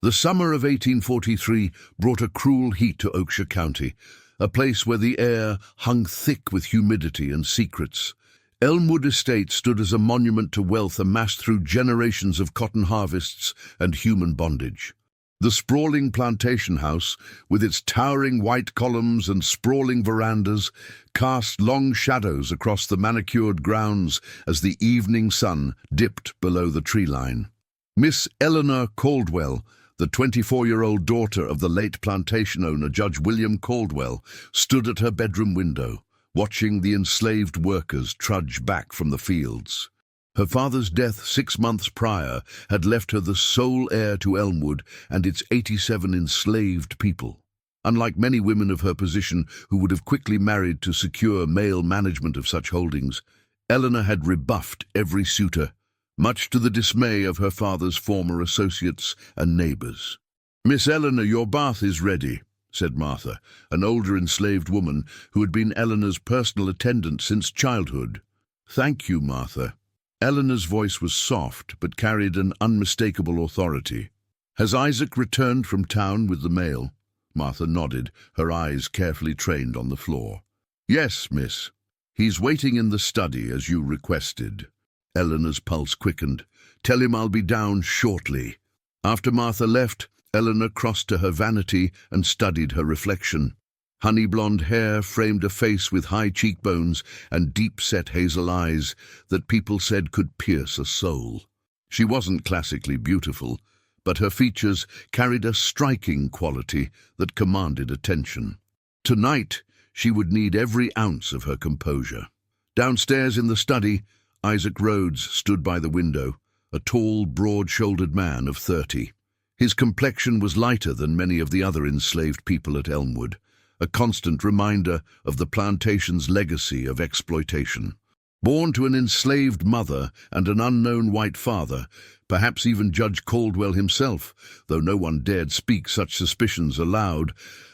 The summer of 1843 brought a cruel heat to Oakshire County, a place where the air hung thick with humidity and secrets. Elmwood Estate stood as a monument to wealth amassed through generations of cotton harvests and human bondage. The sprawling plantation house, with its towering white columns and sprawling verandas, cast long shadows across the manicured grounds as the evening sun dipped below the tree line. Miss Eleanor Caldwell, the 24-year-old daughter of the late plantation owner Judge William Caldwell, stood at her bedroom window, watching the enslaved workers trudge back from the fields. Her father's death 6 months prior had left her the sole heir to Elmwood and its 87 enslaved people. Unlike many women of her position who would have quickly married to secure male management of such holdings, Eleanor had rebuffed every suitor, much to the dismay of her father's former associates and neighbors. "Miss Eleanor, your bath is ready," said Martha, an older enslaved woman who had been Eleanor's personal attendant since childhood. "Thank you, Martha." Eleanor's voice was soft but carried an unmistakable authority. "Has Isaac returned from town with the mail?" Martha nodded, her eyes carefully trained on the floor. "Yes, miss. He's waiting in the study as you requested." Eleanor's pulse quickened. "Tell him I'll be down shortly." After Martha left, Eleanor crossed to her vanity and studied her reflection. Honey-blonde hair framed a face with high cheekbones and deep-set hazel eyes that people said could pierce a soul. She wasn't classically beautiful, but her features carried a striking quality that commanded attention. Tonight, she would need every ounce of her composure. Downstairs in the study, Isaac Rhodes stood by the window, a tall, broad-shouldered man of 30. His complexion was lighter than many of the other enslaved people at Elmwood, a constant reminder of the plantation's legacy of exploitation. Born to an enslaved mother and an unknown white father, perhaps even Judge Caldwell himself, though no one dared speak such suspicions aloud,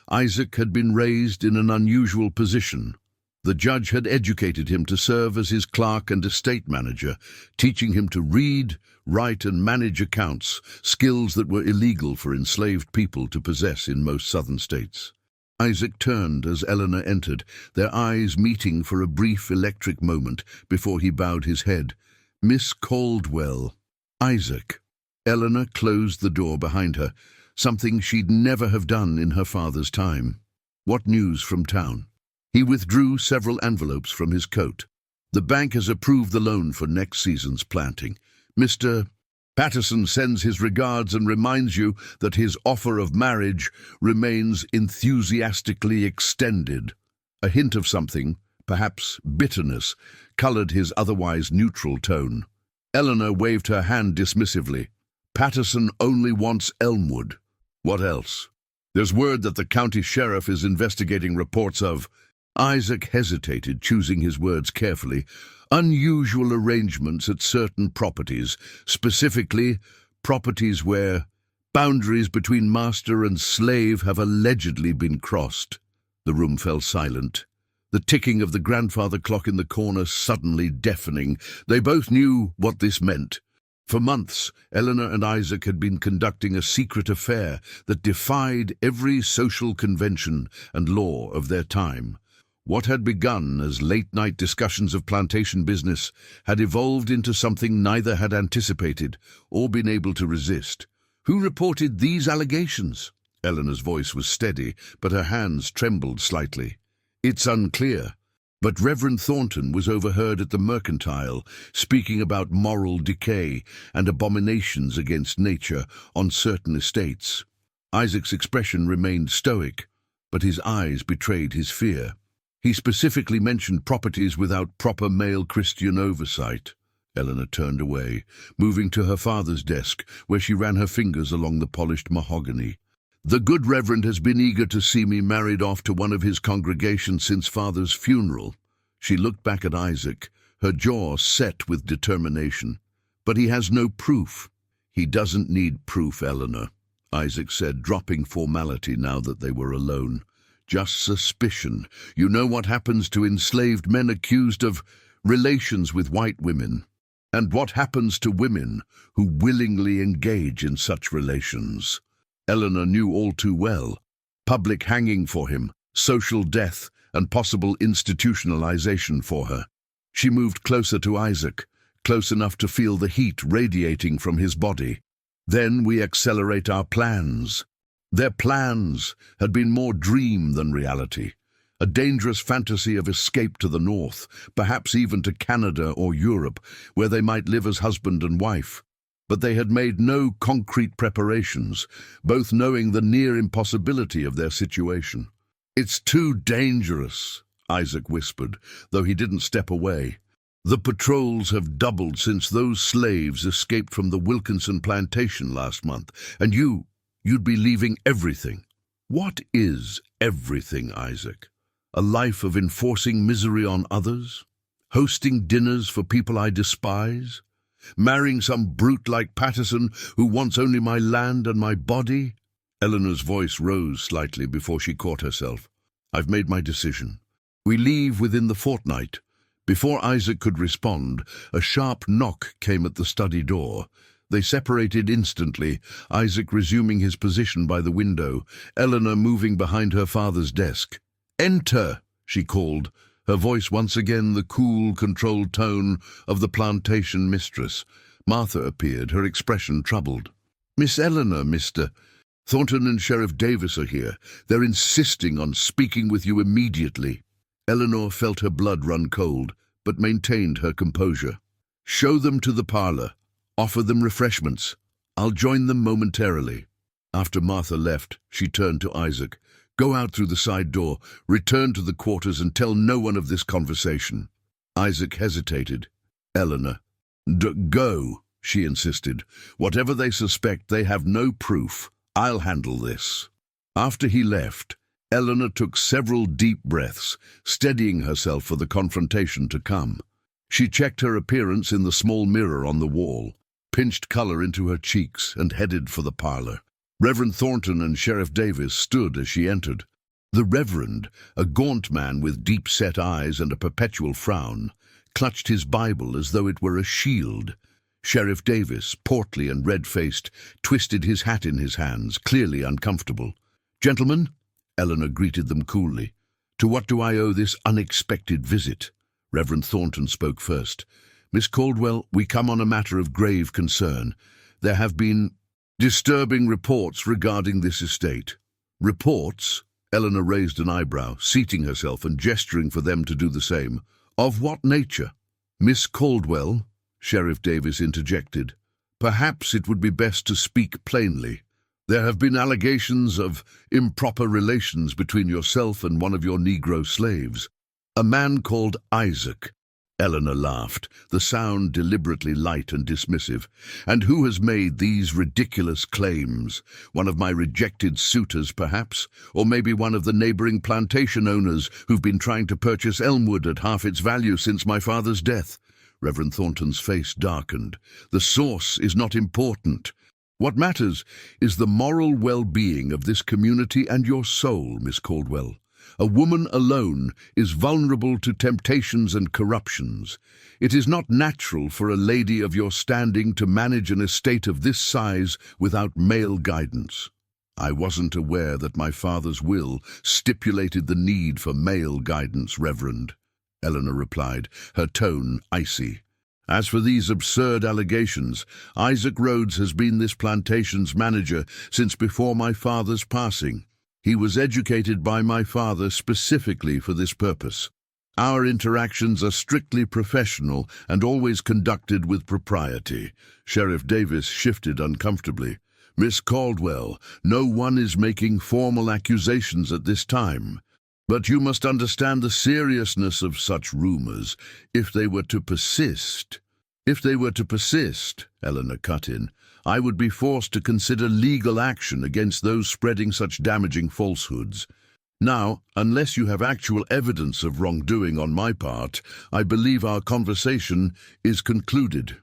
Isaac had been raised in an unusual position. The judge had educated him to serve as his clerk and estate manager, teaching him to read, write, and manage accounts, skills that were illegal for enslaved people to possess in most southern states. Isaac turned as Eleanor entered, their eyes meeting for a brief electric moment before he bowed his head. "Miss Caldwell." "Isaac." Eleanor closed the door behind her, something she'd never have done in her father's time. "What news from town?" He withdrew several envelopes from his coat. "The bank has approved the loan for next season's planting. Mr. Patterson sends his regards and reminds you that his offer of marriage remains enthusiastically extended." A hint of something, perhaps bitterness, colored his otherwise neutral tone. Eleanor waved her hand dismissively. "Patterson only wants Elmwood. What else?" "There's word that the county sheriff is investigating reports of—" Isaac hesitated, choosing his words carefully. "Unusual arrangements at certain properties, specifically properties where boundaries between master and slave have allegedly been crossed." The room fell silent, the ticking of the grandfather clock in the corner suddenly deafening. They both knew what this meant. For months, Eleanor and Isaac had been conducting a secret affair that defied every social convention and law of their time. What had begun as late-night discussions of plantation business had evolved into something neither had anticipated or been able to resist. "Who reported these allegations?" Eleanor's voice was steady, but her hands trembled slightly. "It's unclear, but Reverend Thornton was overheard at the Mercantile speaking about moral decay and abominations against nature on certain estates." Isaac's expression remained stoic, but his eyes betrayed his fear. "He specifically mentioned properties without proper male Christian oversight." Eleanor turned away, moving to her father's desk, where she ran her fingers along the polished mahogany. "The good Reverend has been eager to see me married off to one of his congregation since Father's funeral." She looked back at Isaac, her jaw set with determination. "But he has no proof." "He doesn't need proof, Eleanor," Isaac said, dropping formality now that they were alone. "Just suspicion. You know what happens to enslaved men accused of relations with white women, and what happens to women who willingly engage in such relations." Eleanor knew all too well. Public hanging for him, social death, and possible institutionalization for her. She moved closer to Isaac, close enough to feel the heat radiating from his body. Then we accelerate our plans. Their plans had been more dream than reality. A dangerous fantasy of escape to the north, perhaps even to Canada or Europe, where they might live as husband and wife. But they had made no concrete preparations, both knowing the near impossibility of their situation. "It's too dangerous," Isaac whispered, though he didn't step away. "The patrols have doubled since those slaves escaped from the Wilkinson plantation last month, and you'd be leaving everything." "What is everything, Isaac? A life of enforcing misery on others? Hosting dinners for people I despise? Marrying some brute like Patterson who wants only my land and my body?" Eleanor's voice rose slightly before she caught herself. "I've made my decision. We leave within the fortnight." Before Isaac could respond, a sharp knock came at the study door. They separated instantly, Isaac resuming his position by the window, Eleanor moving behind her father's desk. "Enter," she called, her voice once again the cool, controlled tone of the plantation mistress. Martha appeared, her expression troubled. "Miss Eleanor, Mr. Thornton and Sheriff Davis are here. They're insisting on speaking with you immediately." Eleanor felt her blood run cold, but maintained her composure. "Show them to the parlor. Offer them refreshments. I'll join them momentarily." After Martha left, she turned to Isaac. "Go out through the side door, return to the quarters and tell no one of this conversation." Isaac hesitated. "Eleanor, go," she insisted. "Whatever they suspect, they have no proof. I'll handle this." After he left, Eleanor took several deep breaths, steadying herself for the confrontation to come. She checked her appearance in the small mirror on the wall, pinched color into her cheeks, and headed for the parlor. Reverend Thornton and Sheriff Davis stood as she entered. The Reverend, a gaunt man with deep-set eyes and a perpetual frown, clutched his Bible as though it were a shield. Sheriff Davis, portly and red-faced, twisted his hat in his hands, clearly uncomfortable. "Gentlemen," Eleanor greeted them coolly, "to what do I owe this unexpected visit?" Reverend Thornton spoke first. "Miss Caldwell, we come on a matter of grave concern. There have been disturbing reports regarding this estate." "Reports?" Eleanor raised an eyebrow, seating herself and gesturing for them to do the same. "Of what nature?" "Miss Caldwell," Sheriff Davis interjected, "perhaps it would be best to speak plainly. There have been allegations of improper relations between yourself and one of your Negro slaves, a man called Isaac." Eleanor laughed, the sound deliberately light and dismissive. "And who has made these ridiculous claims? One of my rejected suitors, perhaps? Or maybe one of the neighboring plantation owners who've been trying to purchase Elmwood at half its value since my father's death?" Reverend Thornton's face darkened. "The source is not important. What matters is the moral well-being of this community and your soul, Miss Caldwell. A woman alone is vulnerable to temptations and corruptions. It is not natural for a lady of your standing to manage an estate of this size without male guidance." "I wasn't aware that my father's will stipulated the need for male guidance, Reverend," Eleanor replied, her tone icy. "As for these absurd allegations, Isaac Rhodes has been this plantation's manager since before my father's passing. He was educated by my father specifically for this purpose. Our interactions are strictly professional and always conducted with propriety." Sheriff Davis shifted uncomfortably. "Miss Caldwell, no one is making formal accusations at this time. But you must understand the seriousness of such rumors. If they were to persist, Eleanor cut in, "I would be forced to consider legal action against those spreading such damaging falsehoods. Now, unless you have actual evidence of wrongdoing on my part, I believe our conversation is concluded."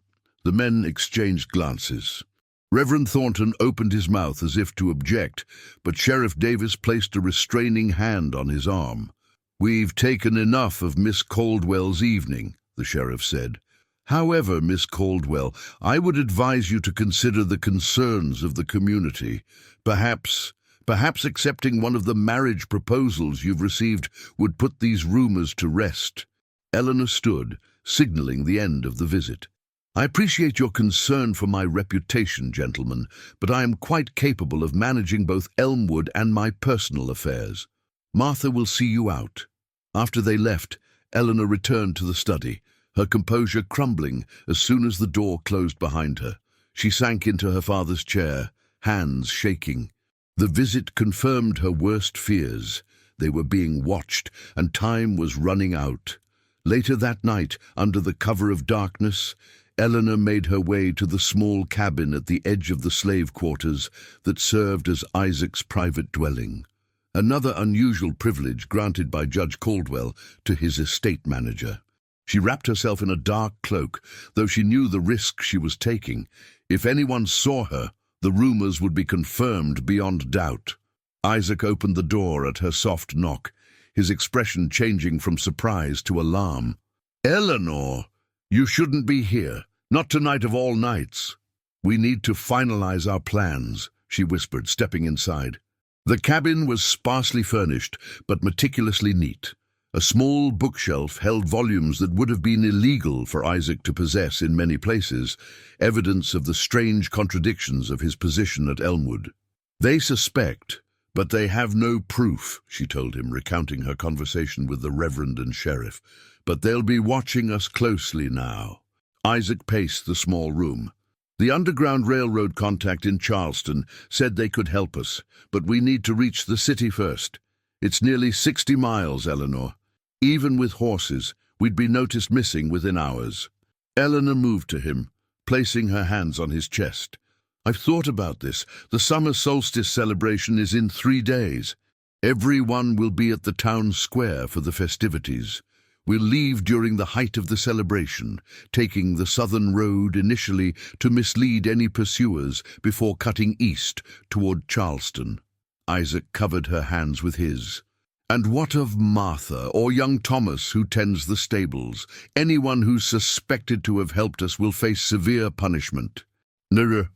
The men exchanged glances. Reverend Thornton opened his mouth as if to object, but Sheriff Davis placed a restraining hand on his arm. "We've taken enough of Miss Caldwell's evening," the sheriff said. However, Miss Caldwell, I would advise you to consider the concerns of the community. Perhaps accepting one of the marriage proposals you've received would put these rumors to rest." Eleanor stood, signaling the end of the visit. "I appreciate your concern for my reputation, gentlemen, but I am quite capable of managing both Elmwood and my personal affairs. Martha will see you out." After they left, Eleanor returned to the study, her composure crumbling as soon as the door closed behind her. She sank into her father's chair, hands shaking. The visit confirmed her worst fears. They were being watched, and time was running out. Later that night, under the cover of darkness, Eleanor made her way to the small cabin at the edge of the slave quarters that served as Isaac's private dwelling, another unusual privilege granted by Judge Caldwell to his estate manager. She wrapped herself in a dark cloak, though she knew the risk she was taking. If anyone saw her, the rumors would be confirmed beyond doubt. Isaac opened the door at her soft knock, his expression changing from surprise to alarm. "Eleanor, you shouldn't be here, not tonight of all nights." "We need to finalize our plans," she whispered, stepping inside. The cabin was sparsely furnished, but meticulously neat. A small bookshelf held volumes that would have been illegal for Isaac to possess in many places, evidence of the strange contradictions of his position at Elmwood. "They suspect, but they have no proof," she told him, recounting her conversation with the Reverend and Sheriff. "But they'll be watching us closely now." Isaac paced the small room. "The Underground Railroad contact in Charleston said they could help us, but we need to reach the city first. It's nearly 60 miles, Eleanor. Even with horses, we'd be noticed missing within hours." Eleanor moved to him, placing her hands on his chest. "I've thought about this. The summer solstice celebration is in 3 days. Everyone will be at the town square for the festivities. We'll leave during the height of the celebration, taking the southern road initially to mislead any pursuers before cutting east toward Charleston." Isaac covered her hands with his. "And what of Martha, or young Thomas who tends the stables? Anyone who's suspected to have helped us will face severe punishment." The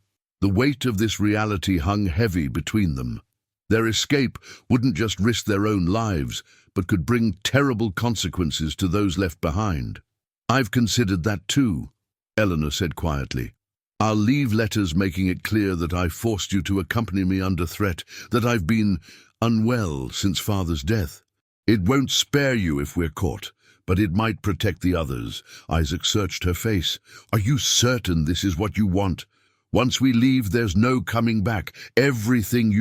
weight of this reality hung heavy between them. Their escape wouldn't just risk their own lives, but could bring terrible consequences to those left behind. "I've considered that too," Eleanor said quietly. "I'll leave letters making it clear that I forced you to accompany me under threat, that I've been unwell since Father's death. It won't spare you if we're caught, but it might protect the others." Isaac searched her face. "Are you certain this is what you want? Once we leave, there's no coming back. Everything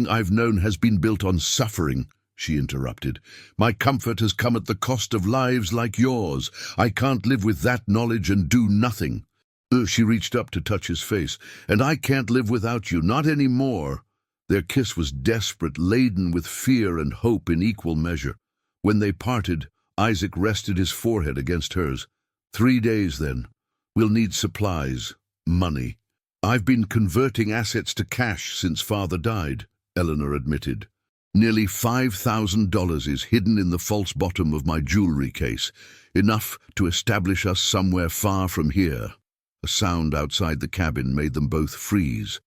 I've known has been built on suffering," she interrupted. "My comfort has come at the cost of lives like yours. I can't live with that knowledge and do nothing." She reached up to touch his face. "And I can't live without you, not anymore." Their kiss was desperate, laden with fear and hope in equal measure. When they parted, Isaac rested his forehead against hers. 3 days, then. We'll need supplies, money." "I've been converting assets to cash since Father died," Eleanor admitted. "Nearly $5,000 is hidden in the false bottom of my jewelry case, enough to establish us somewhere far from here." A sound outside the cabin made them both freeze.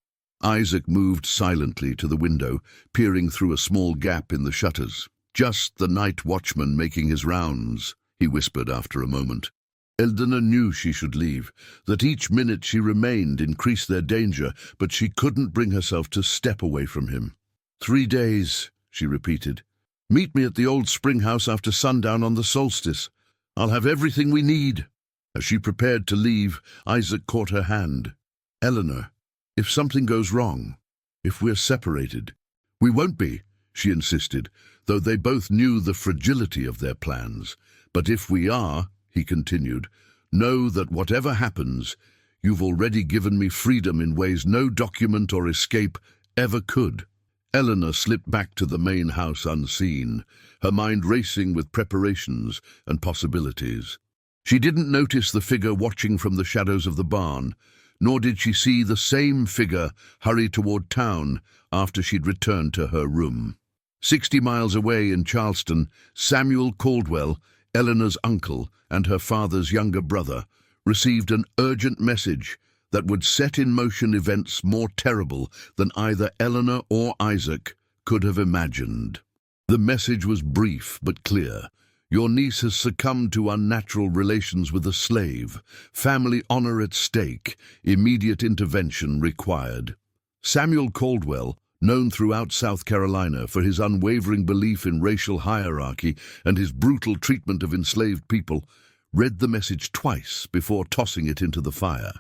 Isaac moved silently to the window, peering through a small gap in the shutters. "Just the night watchman making his rounds," he whispered after a moment. Eleanor knew she should leave, that each minute she remained increased their danger, but she couldn't bring herself to step away from him. 3 days, she repeated. "Meet me at the old spring house after sundown on the solstice. I'll have everything we need." As she prepared to leave, Isaac caught her hand. "Eleanor, if something goes wrong, if we're separated—" "We won't be," she insisted, though they both knew the fragility of their plans. "But if we are," he continued, "know that whatever happens, you've already given me freedom in ways no document or escape ever could." Eleanor slipped back to the main house unseen, her mind racing with preparations and possibilities. She didn't notice the figure watching from the shadows of the barn, nor did she see the same figure hurry toward town after she'd returned to her room. 60 miles away in Charleston, Samuel Caldwell, Eleanor's uncle and her father's younger brother, received an urgent message that would set in motion events more terrible than either Eleanor or Isaac could have imagined. The message was brief but clear. Your niece has succumbed to unnatural relations with a slave. Family honor at stake. Immediate intervention required. Samuel Caldwell, known throughout South Carolina for his unwavering belief in racial hierarchy and his brutal treatment of enslaved people, read the message twice before tossing it into the fire.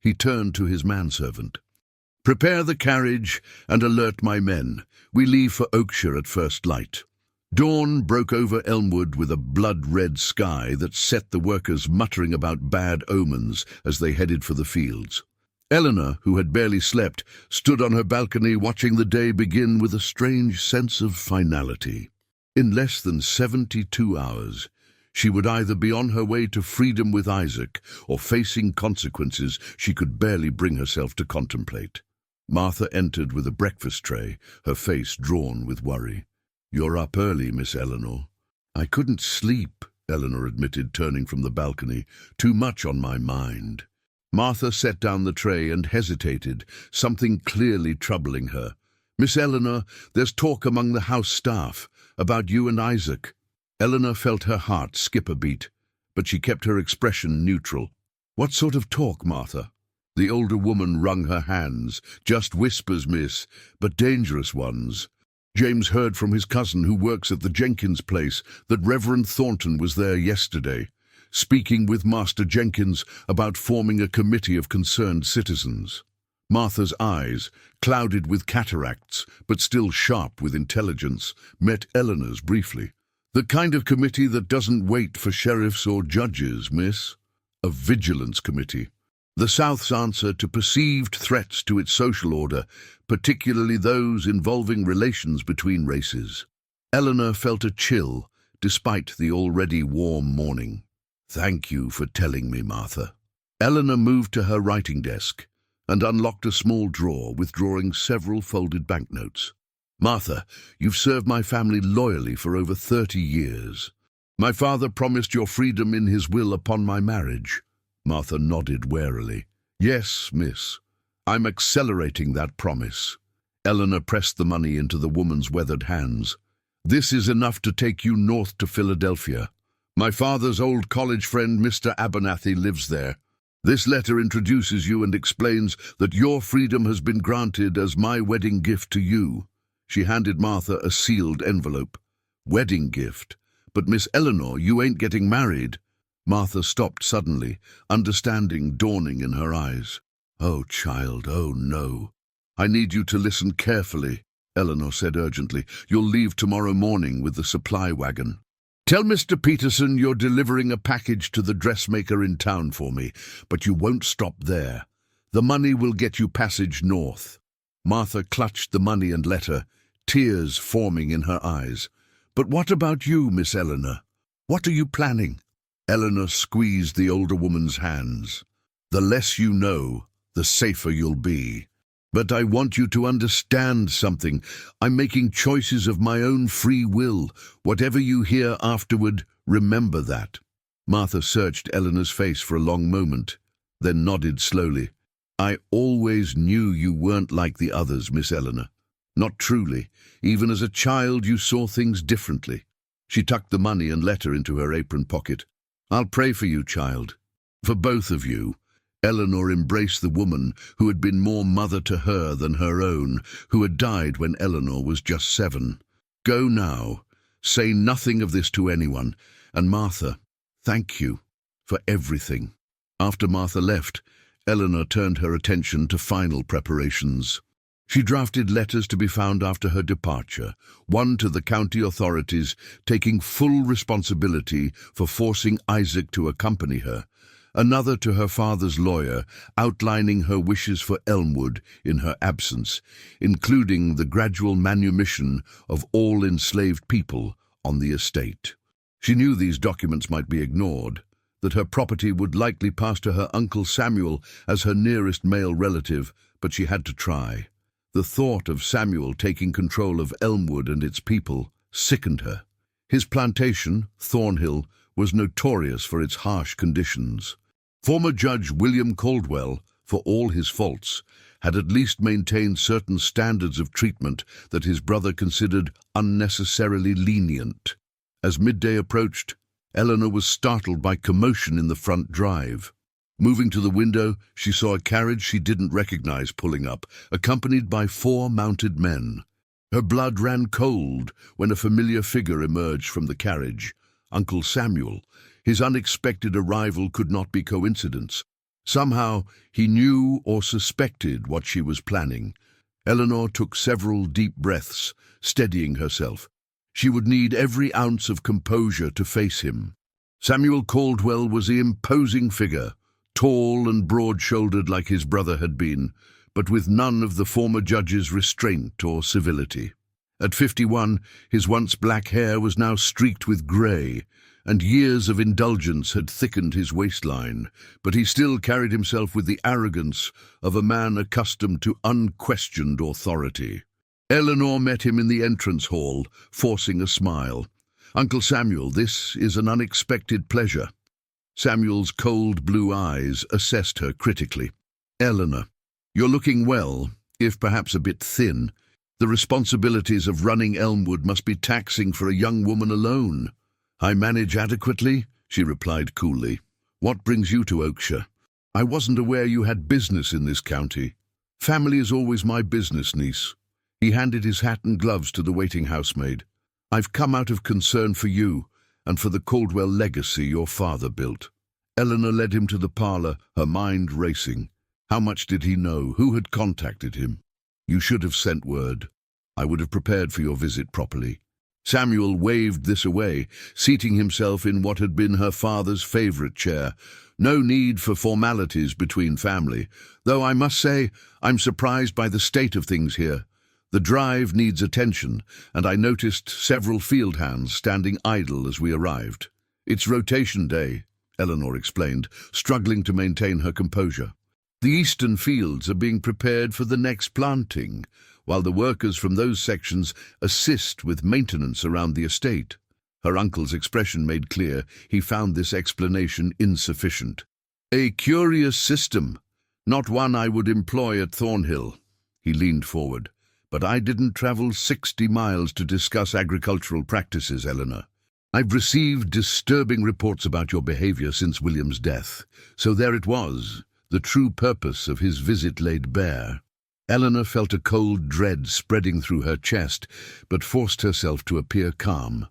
He turned to his manservant. "Prepare the carriage and alert my men. We leave for Oakshire at first light." Dawn broke over Elmwood with a blood-red sky that set the workers muttering about bad omens as they headed for the fields. Eleanor, who had barely slept, stood on her balcony watching the day begin with a strange sense of finality. In less than 72 hours, she would either be on her way to freedom with Isaac or facing consequences she could barely bring herself to contemplate. Martha entered with a breakfast tray, her face drawn with worry. "You're up early, Miss Eleanor." "I couldn't sleep," Eleanor admitted, turning from the balcony. "Too much on my mind." Martha set down the tray and hesitated, something clearly troubling her. "Miss Eleanor, there's talk among the house staff about you and Isaac." Eleanor felt her heart skip a beat, but she kept her expression neutral. "What sort of talk, Martha?" The older woman wrung her hands. "Just whispers, miss, but dangerous ones. James heard from his cousin who works at the Jenkins place that Reverend Thornton was there yesterday, speaking with Master Jenkins about forming a committee of concerned citizens." Martha's eyes, clouded with cataracts but still sharp with intelligence, met Eleanor's briefly. "The kind of committee that doesn't wait for sheriffs or judges, miss. A vigilance committee. The South's answer to perceived threats to its social order, particularly those involving relations between races." Eleanor felt a chill, despite the already warm morning. "Thank you for telling me, Martha." Eleanor moved to her writing desk and unlocked a small drawer, withdrawing several folded banknotes. "Martha, you've served my family loyally for over 30 years. My father promised your freedom in his will upon my marriage." Martha nodded warily. "Yes, miss. I'm accelerating that promise." Eleanor pressed the money into the woman's weathered hands. "This is enough to take you north to Philadelphia. My father's old college friend, Mr. Abernathy, lives there. This letter introduces you and explains that your freedom has been granted as my wedding gift to you." She handed Martha a sealed envelope. "Wedding gift? But Miss Eleanor, you ain't getting married." Martha stopped suddenly, understanding dawning in her eyes. "Oh, child, oh no." "I need you to listen carefully," Eleanor said urgently. "You'll leave tomorrow morning with the supply wagon. Tell Mr. Peterson you're delivering a package to the dressmaker in town for me, but you won't stop there. The money will get you passage north." Martha clutched the money and letter, tears forming in her eyes. "But what about you, Miss Eleanor? What are you planning?" Eleanor squeezed the older woman's hands. "The less you know, the safer you'll be. But I want you to understand something. I'm making choices of my own free will. Whatever you hear afterward, remember that." Martha searched Eleanor's face for a long moment, then nodded slowly. "I always knew you weren't like the others, Miss Eleanor. Not truly. Even as a child, you saw things differently." She tucked the money and letter into her apron pocket. "I'll pray for you, child. For both of you." Eleanor embraced the woman who had been more mother to her than her own, who had died when Eleanor was just 7. "Go now. Say nothing of this to anyone. And Martha, thank you for everything." After Martha left, Eleanor turned her attention to final preparations. She drafted letters to be found after her departure, one to the county authorities, taking full responsibility for forcing Isaac to accompany her, another to her father's lawyer, outlining her wishes for Elmwood in her absence, including the gradual manumission of all enslaved people on the estate. She knew these documents might be ignored, that her property would likely pass to her Uncle Samuel as her nearest male relative, but she had to try. The thought of Samuel taking control of Elmwood and its people sickened her. His plantation, Thornhill, was notorious for its harsh conditions. Former Judge William Caldwell, for all his faults, had at least maintained certain standards of treatment that his brother considered unnecessarily lenient. As midday approached, Eleanor was startled by commotion in the front drive. Moving to the window, she saw a carriage she didn't recognize pulling up, accompanied by 4 mounted men. Her blood ran cold when a familiar figure emerged from the carriage. Uncle Samuel. His unexpected arrival could not be coincidence. Somehow, he knew or suspected what she was planning. Eleanor took several deep breaths, steadying herself. She would need every ounce of composure to face him. Samuel Caldwell was an imposing figure, tall and broad-shouldered like his brother had been, but with none of the former judge's restraint or civility. At 51, his once black hair was now streaked with grey, and years of indulgence had thickened his waistline, but he still carried himself with the arrogance of a man accustomed to unquestioned authority. Eleanor met him in the entrance hall, forcing a smile. "Uncle Samuel, this is an unexpected pleasure." Samuel's cold blue eyes assessed her critically. "Eleanor, you're looking well, if perhaps a bit thin. The responsibilities of running Elmwood must be taxing for a young woman alone." "I manage adequately," she replied coolly. "What brings you to Oakshire? I wasn't aware you had business in this county." "Family is always my business, niece." He handed his hat and gloves to the waiting housemaid. "I've come out of concern for you and for the Caldwell legacy your father built." Eleanor led him to the parlour, her mind racing. How much did he know? Who had contacted him? "You should have sent word. I would have prepared for your visit properly." Samuel waved this away, seating himself in what had been her father's favourite chair. "No need for formalities between family, though I must say I'm surprised by the state of things here. The drive needs attention, and I noticed several field hands standing idle as we arrived." "It's rotation day," Eleanor explained, struggling to maintain her composure. "The eastern fields are being prepared for the next planting, while the workers from those sections assist with maintenance around the estate." Her uncle's expression made clear he found this explanation insufficient. "A curious system, not one I would employ at Thornhill." He leaned forward. "But I didn't travel 60 miles to discuss agricultural practices, Eleanor. I've received disturbing reports about your behavior since William's death. So there it was, the true purpose of his visit laid bare." Eleanor felt a cold dread spreading through her chest, but forced herself to appear calm.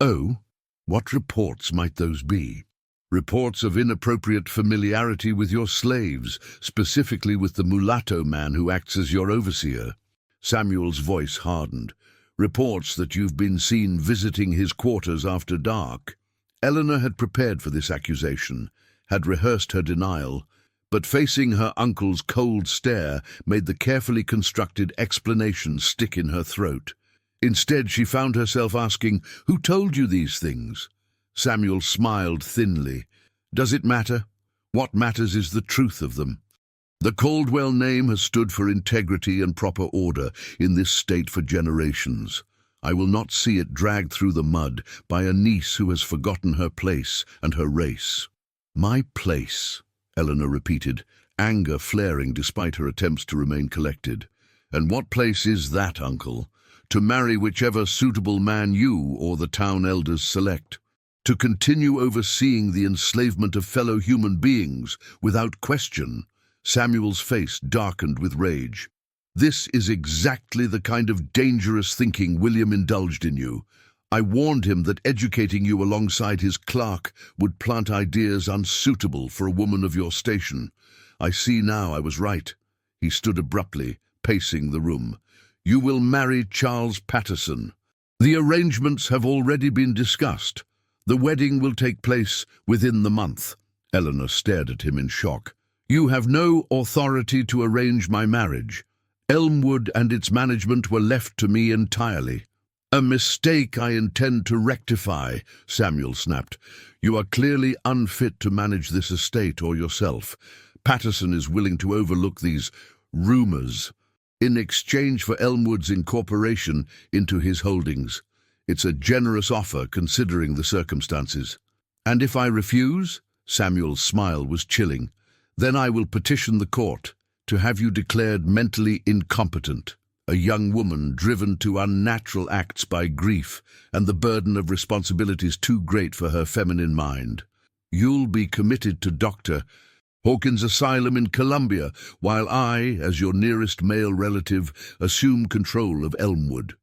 "Oh, what reports might those be?" "Reports of inappropriate familiarity with your slaves, specifically with the mulatto man who acts as your overseer." Samuel's voice hardened. "Reports that you've been seen visiting his quarters after dark." Eleanor had prepared for this accusation, had rehearsed her denial, but facing her uncle's cold stare made the carefully constructed explanation stick in her throat. Instead, she found herself asking, "Who told you these things?" Samuel smiled thinly. "Does it matter? What matters is the truth of them. The Caldwell name has stood for integrity and proper order in this state for generations. I will not see it dragged through the mud by a niece who has forgotten her place and her race." "My place," Eleanor repeated, anger flaring despite her attempts to remain collected. "And what place is that, uncle? To marry whichever suitable man you or the town elders select. To continue overseeing the enslavement of fellow human beings without question." Samuel's face darkened with rage. "This is exactly the kind of dangerous thinking William indulged in you. I warned him that educating you alongside his clerk would plant ideas unsuitable for a woman of your station. I see now I was right." He stood abruptly, pacing the room. "You will marry Charles Patterson. The arrangements have already been discussed. The wedding will take place within the month." Eleanor stared at him in shock. "You have no authority to arrange my marriage. Elmwood and its management were left to me entirely." "A mistake I intend to rectify," Samuel snapped. "You are clearly unfit to manage this estate or yourself. Patterson is willing to overlook these rumors in exchange for Elmwood's incorporation into his holdings. It's a generous offer considering the circumstances." And if I refuse? Samuel's smile was chilling. Then I will petition the court to have you declared mentally incompetent, a young woman driven to unnatural acts by grief and the burden of responsibilities too great for her feminine mind. You'll be committed to Dr. Hawkins' asylum in Colombia, while I, as your nearest male relative, assume control of Elmwood.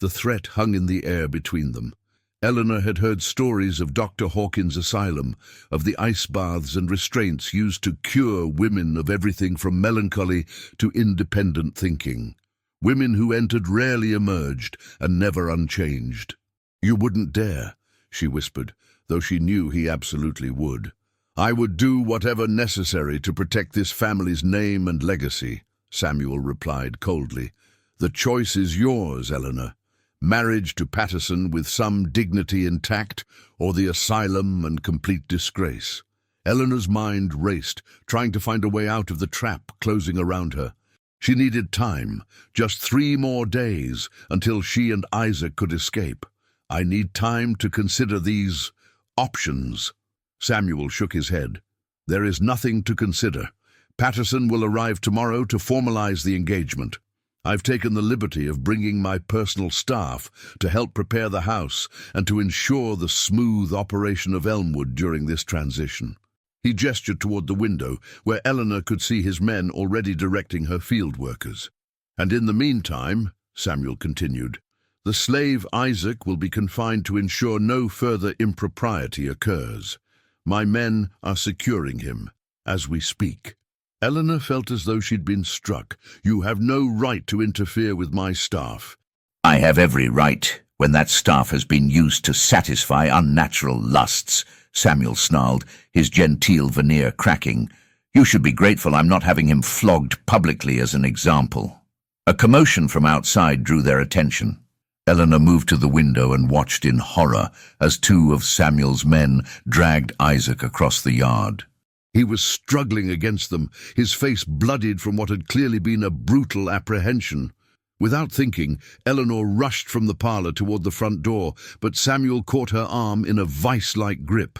The threat hung in the air between them. Eleanor had heard stories of Dr. Hawkins' asylum, of the ice baths and restraints used to cure women of everything from melancholy to independent thinking. Women who entered rarely emerged, and never unchanged. "You wouldn't dare," she whispered, though she knew he absolutely would. "I would do whatever necessary to protect this family's name and legacy," Samuel replied coldly. "The choice is yours, Eleanor. Marriage to Patterson with some dignity intact, or the asylum and complete disgrace." Eleanor's mind raced, trying to find a way out of the trap closing around her. She needed time, just 3 more days, until she and Isaac could escape. "I need time to consider these options." Samuel shook his head. "There is nothing to consider. Patterson will arrive tomorrow to formalize the engagement. I've taken the liberty of bringing my personal staff to help prepare the house and to ensure the smooth operation of Elmwood during this transition." He gestured toward the window, where Eleanor could see his men already directing her field workers. "And in the meantime," Samuel continued, "the slave Isaac will be confined to ensure no further impropriety occurs. My men are securing him as we speak." Eleanor felt as though she'd been struck. "You have no right to interfere with my staff." "I have every right when that staff has been used to satisfy unnatural lusts," Samuel snarled, his genteel veneer cracking. "You should be grateful I'm not having him flogged publicly as an example." A commotion from outside drew their attention. Eleanor moved to the window and watched in horror as 2 of Samuel's men dragged Isaac across the yard. He was struggling against them, his face bloodied from what had clearly been a brutal apprehension. Without thinking, Eleanor rushed from the parlor toward the front door, but Samuel caught her arm in a vice-like grip.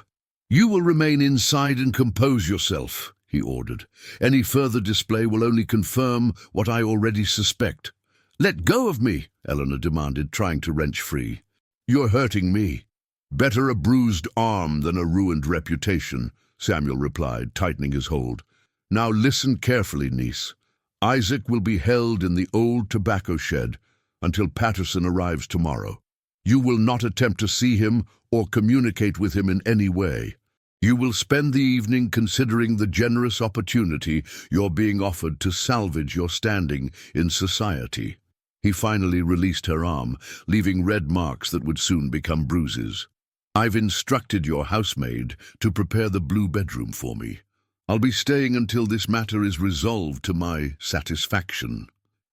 "You will remain inside and compose yourself," he ordered. "Any further display will only confirm what I already suspect." "Let go of me," Eleanor demanded, trying to wrench free. "You're hurting me." "Better a bruised arm than a ruined reputation," Samuel replied, tightening his hold. "Now listen carefully, niece. Isaac will be held in the old tobacco shed until Patterson arrives tomorrow. You will not attempt to see him or communicate with him in any way. You will spend the evening considering the generous opportunity you're being offered to salvage your standing in society." He finally released her arm, leaving red marks that would soon become bruises. "I've instructed your housemaid to prepare the blue bedroom for me. I'll be staying until this matter is resolved to my satisfaction."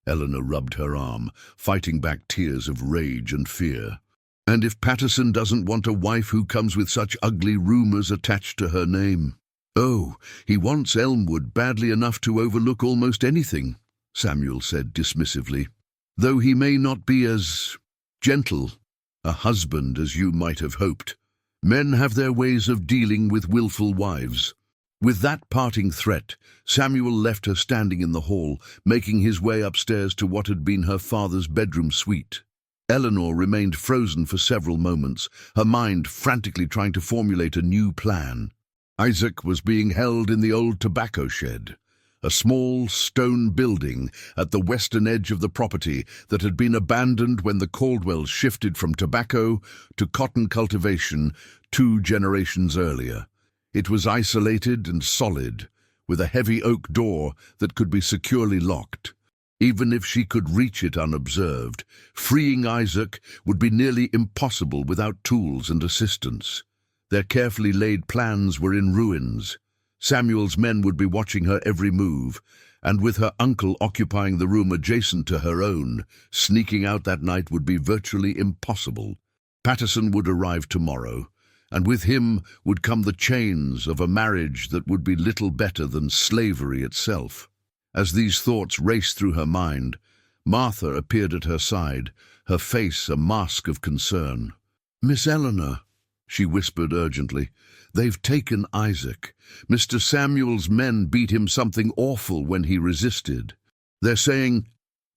Eleanor rubbed her arm, fighting back tears of rage and fear. "And if Patterson doesn't want a wife who comes with such ugly rumors attached to her name?" "Oh, he wants Elmwood badly enough to overlook almost anything," Samuel said dismissively. "Though he may not be as gentle a husband as you might have hoped. Men have their ways of dealing with willful wives." With that parting threat, Samuel left her standing in the hall, making his way upstairs to what had been her father's bedroom suite. Eleanor remained frozen for several moments, her mind frantically trying to formulate a new plan. Isaac was being held in the old tobacco shed, a small stone building at the western edge of the property that had been abandoned when the Caldwells shifted from tobacco to cotton cultivation 2 generations earlier. It was isolated and solid, with a heavy oak door that could be securely locked. Even if she could reach it unobserved, freeing Isaac would be nearly impossible without tools and assistance. Their carefully laid plans were in ruins. Samuel's men would be watching her every move, and with her uncle occupying the room adjacent to her own, sneaking out that night would be virtually impossible. Patterson would arrive tomorrow, and with him would come the chains of a marriage that would be little better than slavery itself. As these thoughts raced through her mind, Martha appeared at her side, her face a mask of concern. "Miss Eleanor," she whispered urgently. "They've taken Isaac. Mr. Samuel's men beat him something awful when he resisted. They're saying—"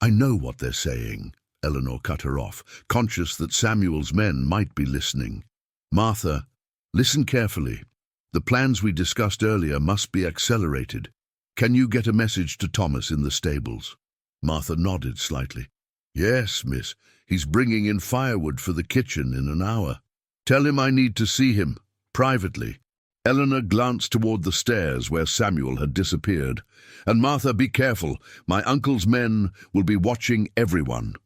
"I know what they're saying," Eleanor cut her off, conscious that Samuel's men might be listening. "Martha, listen carefully. The plans we discussed earlier must be accelerated. Can you get a message to Thomas in the stables?" Martha nodded slightly. "Yes, miss. He's bringing in firewood for the kitchen in an hour. Tell him I need to see him, privately." Eleanor glanced toward the stairs where Samuel had disappeared. "And Martha, be careful. My uncle's men will be watching everyone."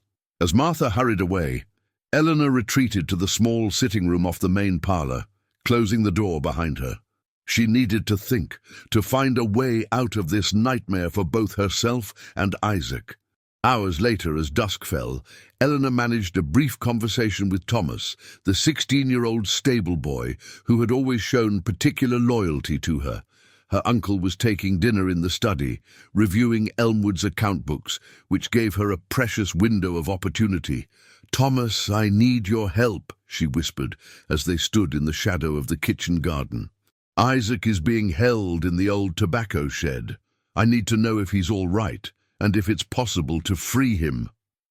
As Martha hurried away, Eleanor retreated to the small sitting room off the main parlor, closing the door behind her. She needed to think, to find a way out of this nightmare for both herself and Isaac. Hours later, as dusk fell, Eleanor managed a brief conversation with Thomas, the 16-year-old stable boy who had always shown particular loyalty to her. Her uncle was taking dinner in the study, reviewing Elmwood's account books, which gave her a precious window of opportunity. "Thomas, I need your help," she whispered as they stood in the shadow of the kitchen garden. "Isaac is being held in the old tobacco shed. I need to know if he's all right, and if it's possible to free him."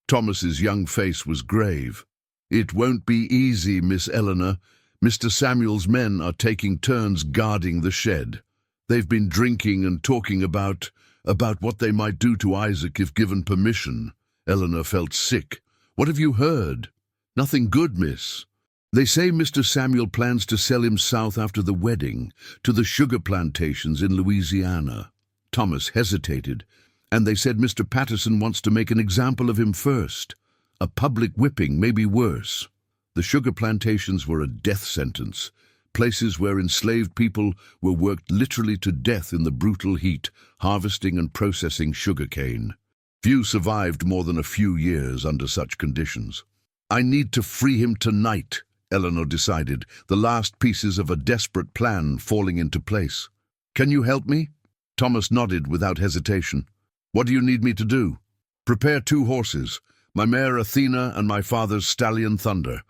Thomas's young face was grave. "It won't be easy, Miss Eleanor. Mr. Samuel's men are taking turns guarding the shed. They've been drinking and talking about what they might do to Isaac if given permission." Eleanor felt sick. "What have you heard?" "Nothing good, miss. They say Mr. Samuel plans to sell him south after the wedding, to the sugar plantations in Louisiana." Thomas hesitated. "And they said Mr. Patterson wants to make an example of him first. A public whipping may be worse." The sugar plantations were a death sentence, places where enslaved people were worked literally to death in the brutal heat, harvesting and processing sugar cane. Few survived more than a few years under such conditions. "I need to free him tonight," Eleanor decided, the last pieces of a desperate plan falling into place. "Can you help me?" Thomas nodded without hesitation. "What do you need me to do?" "Prepare 2 horses, my mare Athena and my father's stallion Thunder.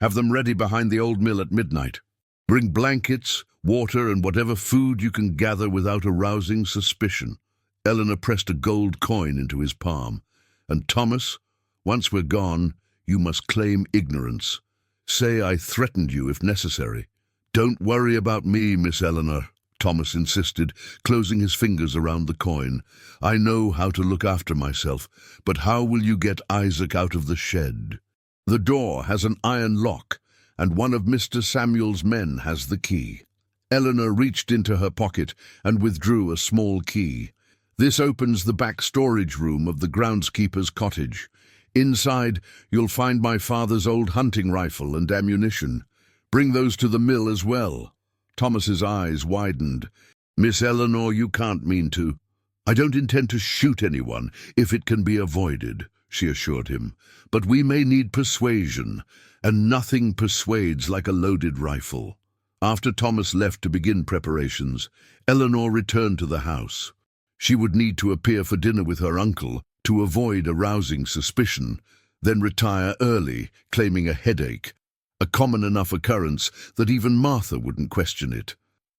Have them ready behind the old mill at midnight. Bring blankets, water, and whatever food you can gather without arousing suspicion." Eleanor pressed a gold coin into his palm. "And Thomas, once we're gone, you must claim ignorance. Say I threatened you if necessary." "Don't worry about me, Miss Eleanor," Thomas insisted, closing his fingers around the coin. "I know how to look after myself, but how will you get Isaac out of the shed?" "The door has an iron lock, and one of Mr. Samuel's men has the key." Eleanor reached into her pocket and withdrew a small key. "This opens the back storage room of the groundskeeper's cottage. Inside, you'll find my father's old hunting rifle and ammunition. Bring those to the mill as well." Thomas's eyes widened. "Miss Eleanor, you can't mean to—" "I don't intend to shoot anyone if it can be avoided," she assured him. "But we may need persuasion, and nothing persuades like a loaded rifle." After Thomas left to begin preparations, Eleanor returned to the house. She would need to appear for dinner with her uncle to avoid arousing suspicion, then retire early, claiming a headache, a common enough occurrence that even Martha wouldn't question it.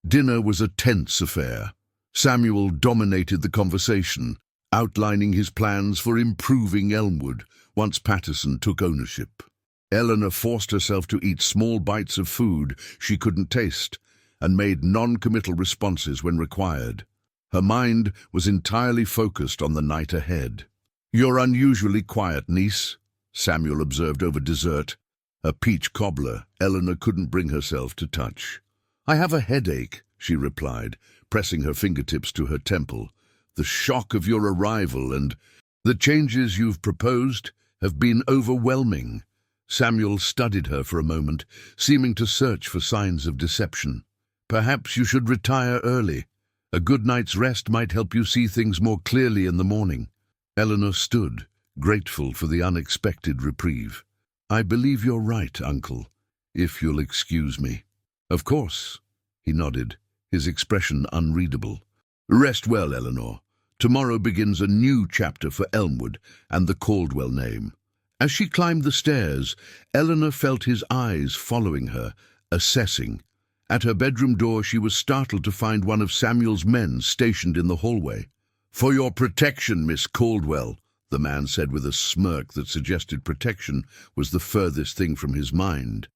Dinner was a tense affair. Samuel dominated the conversation, outlining his plans for improving Elmwood once Patterson took ownership. Eleanor forced herself to eat small bites of food she couldn't taste and made non-committal responses when required. Her mind was entirely focused on the night ahead. "You're unusually quiet, niece," Samuel observed over dessert, a peach cobbler Eleanor couldn't bring herself to touch. "I have a headache," she replied, pressing her fingertips to her temple. "The shock of your arrival and the changes you've proposed have been overwhelming." Samuel studied her for a moment, seeming to search for signs of deception. "Perhaps you should retire early. A good night's rest might help you see things more clearly in the morning." Eleanor stood, grateful for the unexpected reprieve. "I believe you're right, Uncle, if you'll excuse me." "Of course," he nodded, his expression unreadable. "Rest well, Eleanor. Tomorrow begins a new chapter for Elmwood and the Caldwell name." As she climbed the stairs, Eleanor felt his eyes following her, assessing. At her bedroom door, she was startled to find one of Samuel's men stationed in the hallway. "For your protection, Miss Caldwell," the man said with a smirk that suggested protection was the furthest thing from his mind.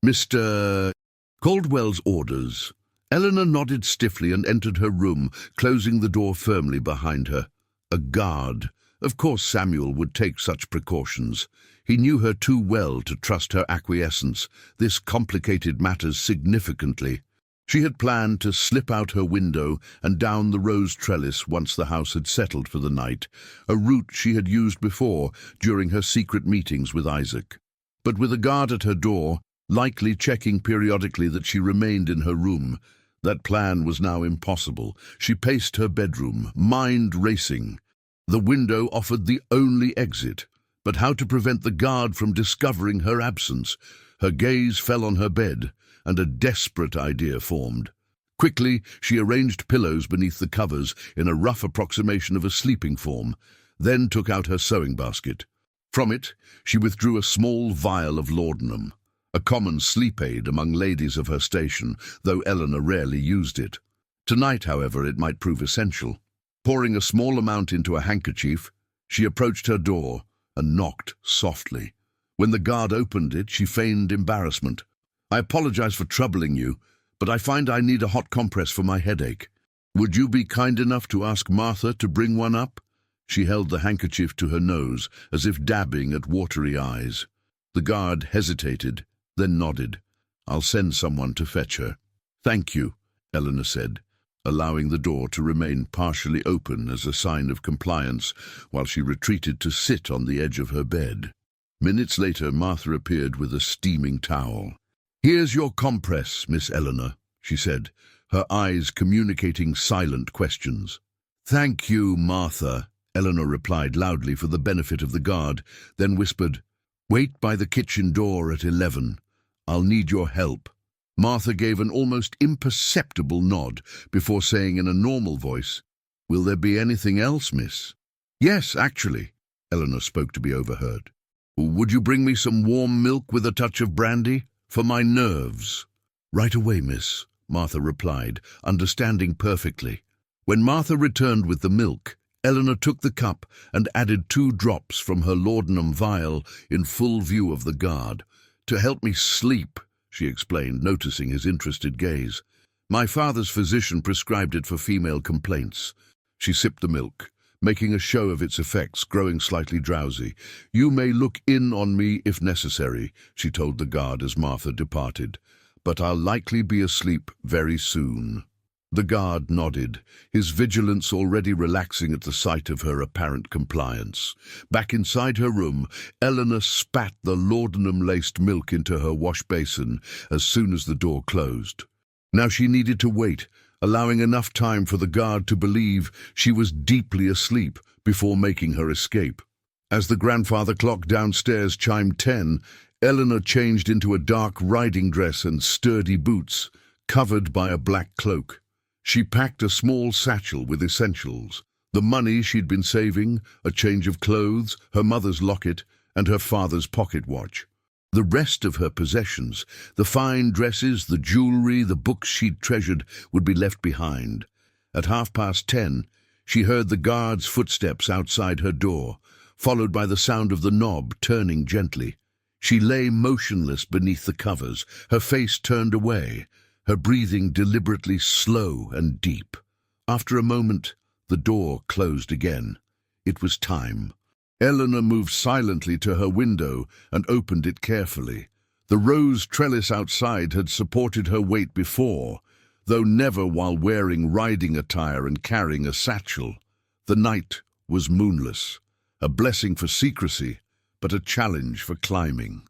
"Mr. Caldwell's orders." Eleanor nodded stiffly and entered her room, closing the door firmly behind her. A guard. Of course Samuel would take such precautions. He knew her too well to trust her acquiescence. This complicated matters significantly. She had planned to slip out her window and down the rose trellis once the house had settled for the night, a route she had used before during her secret meetings with Isaac. But with a guard at her door, likely checking periodically that she remained in her room, that plan was now impossible. She paced her bedroom, mind racing. The window offered the only exit, but how to prevent the guard from discovering her absence? Her gaze fell on her bed, and a desperate idea formed. Quickly, she arranged pillows beneath the covers in a rough approximation of a sleeping form, then took out her sewing basket. From it, she withdrew a small vial of laudanum, a common sleep aid among ladies of her station, though Eleanor rarely used it. Tonight, however, it might prove essential. Pouring a small amount into a handkerchief, she approached her door and knocked softly. When the guard opened it, she feigned embarrassment. "I apologize for troubling you, but I find I need a hot compress for my headache. Would you be kind enough to ask Martha to bring one up?" She held the handkerchief to her nose, as if dabbing at watery eyes. The guard hesitated, then nodded. "I'll send someone to fetch her." "Thank you," Eleanor said, allowing the door to remain partially open as a sign of compliance while she retreated to sit on the edge of her bed. Minutes later, Martha appeared with a steaming towel. "Here's your compress, Miss Eleanor," she said, her eyes communicating silent questions. "Thank you, Martha," Eleanor replied loudly for the benefit of the guard, then whispered, "Wait by the kitchen door at 11. I'll need your help." Martha gave an almost imperceptible nod before saying in a normal voice, "Will there be anything else, miss?" "Yes, actually," Eleanor spoke to be overheard. "Would you bring me some warm milk with a touch of brandy? For my nerves." "Right away, miss," Martha replied, understanding perfectly. When Martha returned with the milk, Eleanor took the cup and added 2 drops from her laudanum vial in full view of the guard. "To help me sleep," she explained, noticing his interested gaze. "My father's physician prescribed it for female complaints." She sipped the milk, making a show of its effects, growing slightly drowsy. "You may look in on me if necessary," she told the guard as Martha departed, "but I'll likely be asleep very soon." The guard nodded, his vigilance already relaxing at the sight of her apparent compliance. Back inside her room, Eleanor spat the laudanum-laced milk into her wash basin as soon as the door closed. Now she needed to wait, allowing enough time for the guard to believe she was deeply asleep before making her escape. As the grandfather clock downstairs chimed 10, Eleanor changed into a dark riding dress and sturdy boots, covered by a black cloak. She packed a small satchel with essentials, the money she'd been saving, a change of clothes, her mother's locket, and her father's pocket watch. The rest of her possessions, the fine dresses, the jewelry, the books she'd treasured, would be left behind. At 10:30, she heard the guard's footsteps outside her door, followed by the sound of the knob turning gently. She lay motionless beneath the covers, her face turned away, her breathing deliberately slow and deep. After a moment, the door closed again. It was time. Eleanor moved silently to her window and opened it carefully. The rose trellis outside had supported her weight before, though never while wearing riding attire and carrying a satchel. The night was moonless, a blessing for secrecy, but a challenge for climbing.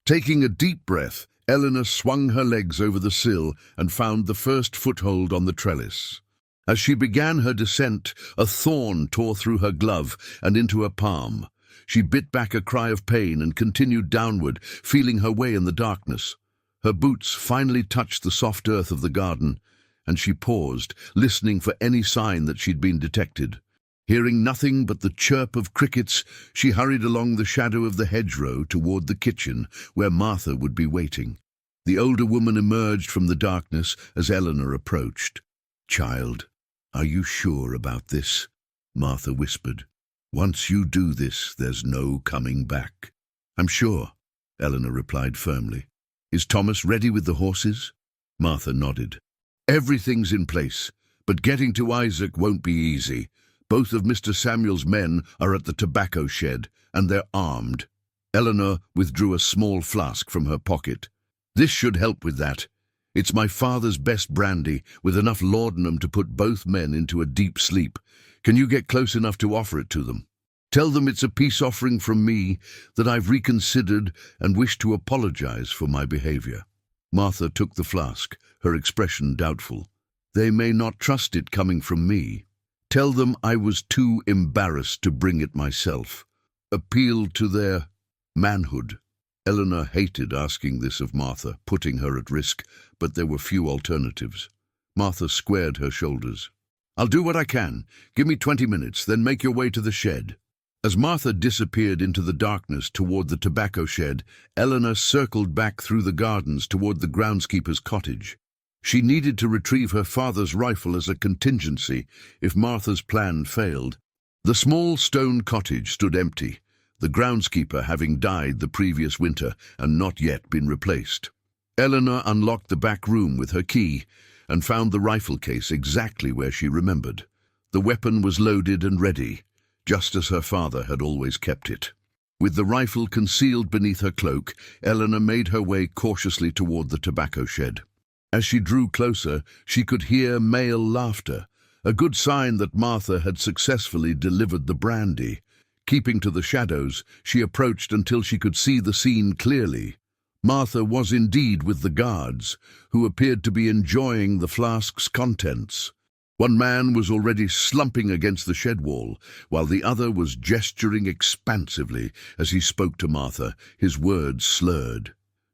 Taking a deep breath, Eleanor swung her legs over the sill and found the first foothold on the trellis. As she began her descent, a thorn tore through her glove and into her palm. She bit back a cry of pain and continued downward, feeling her way in the darkness. Her boots finally touched the soft earth of the garden, and she paused, listening for any sign that she'd been detected. Hearing nothing but the chirp of crickets, she hurried along the shadow of the hedgerow toward the kitchen, where Martha would be waiting. The older woman emerged from the darkness as Eleanor approached. "Child, are you sure about this?" Martha whispered. "Once you do this, there's no coming back." "I'm sure," Eleanor replied firmly. "Is Thomas ready with the horses?" Martha nodded. "Everything's in place, but getting to Isaac won't be easy. Both of Mr. Samuel's men are at the tobacco shed, and they're armed." Eleanor withdrew a small flask from her pocket. "This should help with that. It's my father's best brandy, with enough laudanum to put both men into a deep sleep. Can you get close enough to offer it to them? Tell them it's a peace offering from me, that I've reconsidered and wish to apologize for my behavior." Martha took the flask, her expression doubtful. "They may not trust it coming from me. Tell them I was too embarrassed to bring it myself. Appeal to their manhood." Eleanor hated asking this of Martha, putting her at risk, but there were few alternatives. Martha squared her shoulders. "I'll do what I can. Give me 20 minutes, then make your way to the shed." As Martha disappeared into the darkness toward the tobacco shed, Eleanor circled back through the gardens toward the groundskeeper's cottage. She needed to retrieve her father's rifle as a contingency if Martha's plan failed. The small stone cottage stood empty, the groundskeeper having died the previous winter and not yet been replaced. Eleanor unlocked the back room with her key and found the rifle case exactly where she remembered. The weapon was loaded and ready, just as her father had always kept it. With the rifle concealed beneath her cloak, Eleanor made her way cautiously toward the tobacco shed. As she drew closer, she could hear male laughter, a good sign that Martha had successfully delivered the brandy. Keeping to the shadows, she approached until she could see the scene clearly. Martha was indeed with the guards, who appeared to be enjoying the flask's contents. One man was already slumping against the shed wall, while the other was gesturing expansively as he spoke to Martha, his words slurred.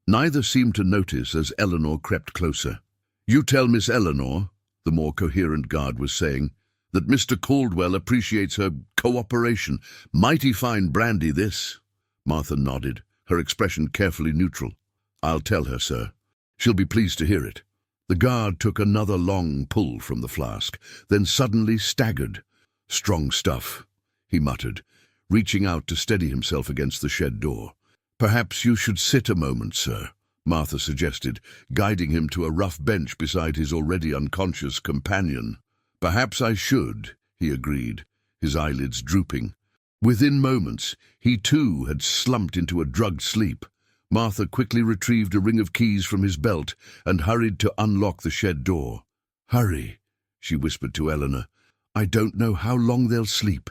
Neither seemed to notice as Eleanor crept closer. "You tell Miss Eleanor," the more coherent guard was saying, "that Mr. Caldwell appreciates her cooperation. Mighty fine brandy, this." Martha nodded, her expression carefully neutral. "I'll tell her, sir. She'll be pleased to hear it." The guard took another long pull from the flask, then suddenly staggered. "Strong stuff," he muttered, reaching out to steady himself against the shed door. "Perhaps you should sit a moment, sir," Martha suggested, guiding him to a rough bench beside his already unconscious companion. "Perhaps I should," he agreed, his eyelids drooping. Within moments, he too had slumped into a drugged sleep. Martha quickly retrieved a ring of keys from his belt and hurried to unlock the shed door. "Hurry," she whispered to Eleanor. "I don't know how long they'll sleep."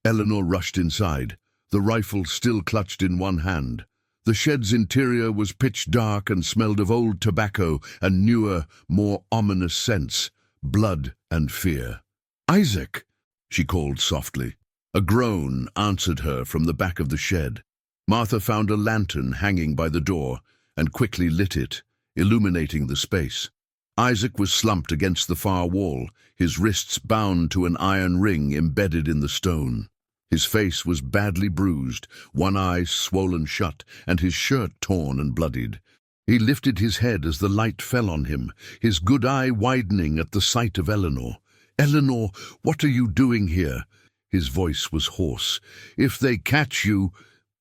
Eleanor rushed inside, the rifle still clutched in one hand. The shed's interior was pitch dark and smelled of old tobacco and newer, more ominous scents, blood and fear. "Isaac!" she called softly. A groan answered her from the back of the shed. Martha found a lantern hanging by the door and quickly lit it, illuminating the space. Isaac was slumped against the far wall, his wrists bound to an iron ring embedded in the stone. His face was badly bruised, one eye swollen shut, and his shirt torn and bloodied. He lifted his head as the light fell on him, his good eye widening at the sight of Eleanor. "Eleanor, what are you doing here?" His voice was hoarse. "If they catch you—"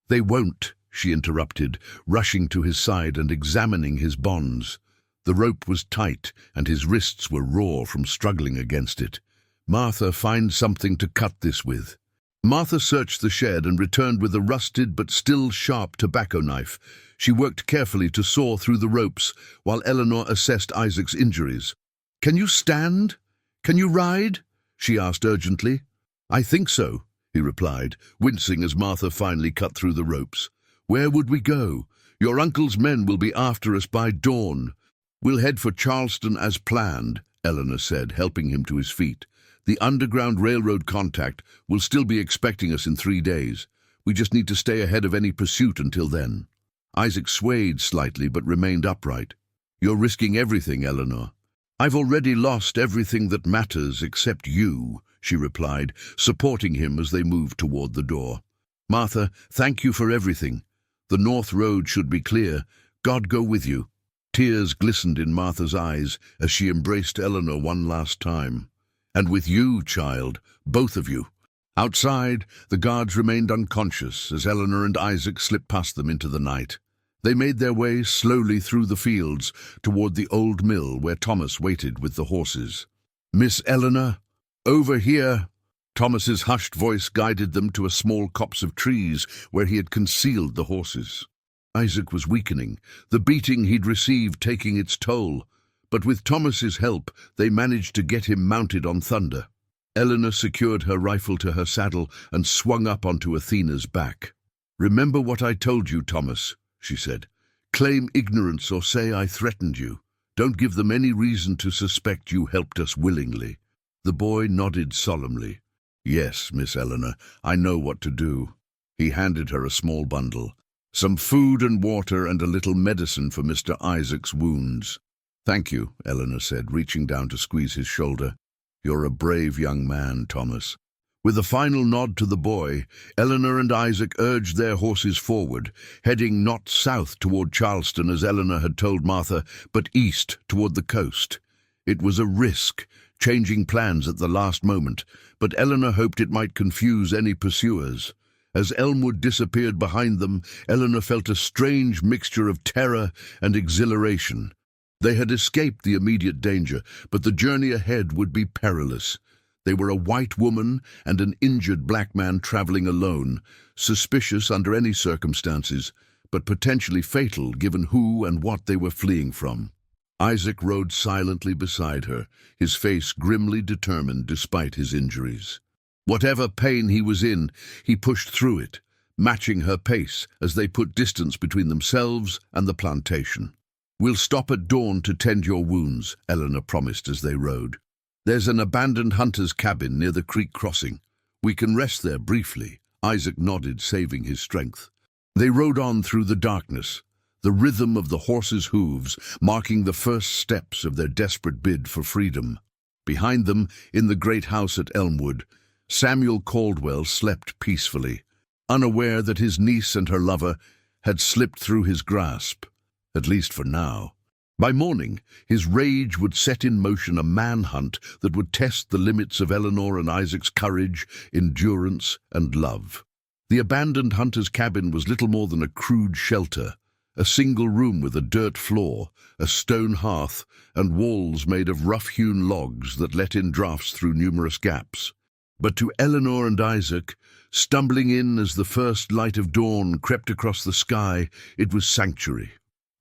"They won't," she interrupted, rushing to his side and examining his bonds. The rope was tight, and his wrists were raw from struggling against it. "Martha, find something to cut this with." Martha searched the shed and returned with a rusted but still sharp tobacco knife. She worked carefully to saw through the ropes, while Eleanor assessed Isaac's injuries. "Can you stand? Can you ride?" she asked urgently. "I think so," he replied, wincing as Martha finally cut through the ropes. "Where would we go? Your uncle's men will be after us by dawn." "We'll head for Charleston as planned," Eleanor said, helping him to his feet. "The Underground Railroad contact will still be expecting us in 3 days. We just need to stay ahead of any pursuit until then." Isaac swayed slightly but remained upright. "You're risking everything, Eleanor." "I've already lost everything that matters except you," she replied, supporting him as they moved toward the door. "Martha, thank you for everything. The North Road should be clear. God go with you." Tears glistened in Martha's eyes as she embraced Eleanor one last time. "And with you, child, both of you." Outside, the guards remained unconscious as Eleanor and Isaac slipped past them into the night. They made their way slowly through the fields toward the old mill where Thomas waited with the horses. "Miss Eleanor, over here." Thomas's hushed voice guided them to a small copse of trees where he had concealed the horses. Isaac was weakening, the beating he'd received taking its toll, but with Thomas's help they managed to get him mounted on Thunder. Eleanor secured her rifle to her saddle and swung up onto Athena's back. "Remember what I told you, Thomas," she said. "Claim ignorance or say I threatened you. Don't give them any reason to suspect you helped us willingly." The boy nodded solemnly. "Yes, Miss Eleanor, I know what to do." He handed her a small bundle. "Some food and water and a little medicine for Mr. Isaac's wounds." "Thank you," Eleanor said, reaching down to squeeze his shoulder. "You're a brave young man, Thomas." With a final nod to the boy, Eleanor and Isaac urged their horses forward, heading not south toward Charleston as Eleanor had told Martha, but east toward the coast. It was a risk, changing plans at the last moment, but Eleanor hoped it might confuse any pursuers. As Elmwood disappeared behind them, Eleanor felt a strange mixture of terror and exhilaration. They had escaped the immediate danger, but the journey ahead would be perilous. They were a white woman and an injured black man traveling alone, suspicious under any circumstances, but potentially fatal given who and what they were fleeing from. Isaac rode silently beside her, his face grimly determined despite his injuries. Whatever pain he was in, he pushed through it, matching her pace as they put distance between themselves and the plantation. "We'll stop at dawn to tend your wounds," Eleanor promised as they rode. "There's an abandoned hunter's cabin near the creek crossing. We can rest there briefly." Isaac nodded, saving his strength. They rode on through the darkness, the rhythm of the horses' hooves marking the first steps of their desperate bid for freedom. Behind them, in the great house at Elmwood, Samuel Caldwell slept peacefully, unaware that his niece and her lover had slipped through his grasp, at least for now. By morning, his rage would set in motion a manhunt that would test the limits of Eleanor and Isaac's courage, endurance, and love. The abandoned hunter's cabin was little more than a crude shelter, a single room with a dirt floor, a stone hearth, and walls made of rough-hewn logs that let in drafts through numerous gaps. But to Eleanor and Isaac, stumbling in as the first light of dawn crept across the sky, it was sanctuary.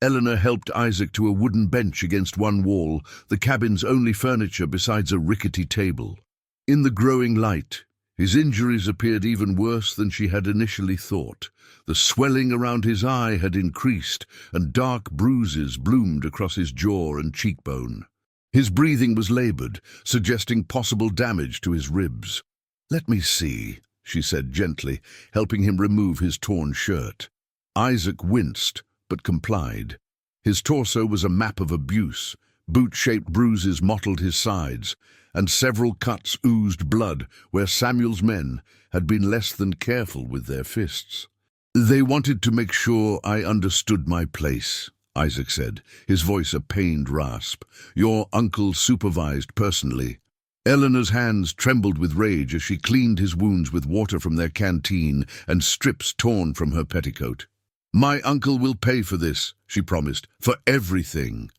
Eleanor helped Isaac to a wooden bench against one wall, the cabin's only furniture besides a rickety table. In the growing light, his injuries appeared even worse than she had initially thought. The swelling around his eye had increased, and dark bruises bloomed across his jaw and cheekbone. His breathing was labored, suggesting possible damage to his ribs. "Let me see," she said gently, helping him remove his torn shirt. Isaac winced, but complied. His torso was a map of abuse. Boot-shaped bruises mottled his sides, and several cuts oozed blood where Samuel's men had been less than careful with their fists. "They wanted to make sure I understood my place," Isaac said, his voice a pained rasp. "Your uncle supervised personally." Eleanor's hands trembled with rage as she cleaned his wounds with water from their canteen and strips torn from her petticoat. "My uncle will pay for this," she promised, "for everything."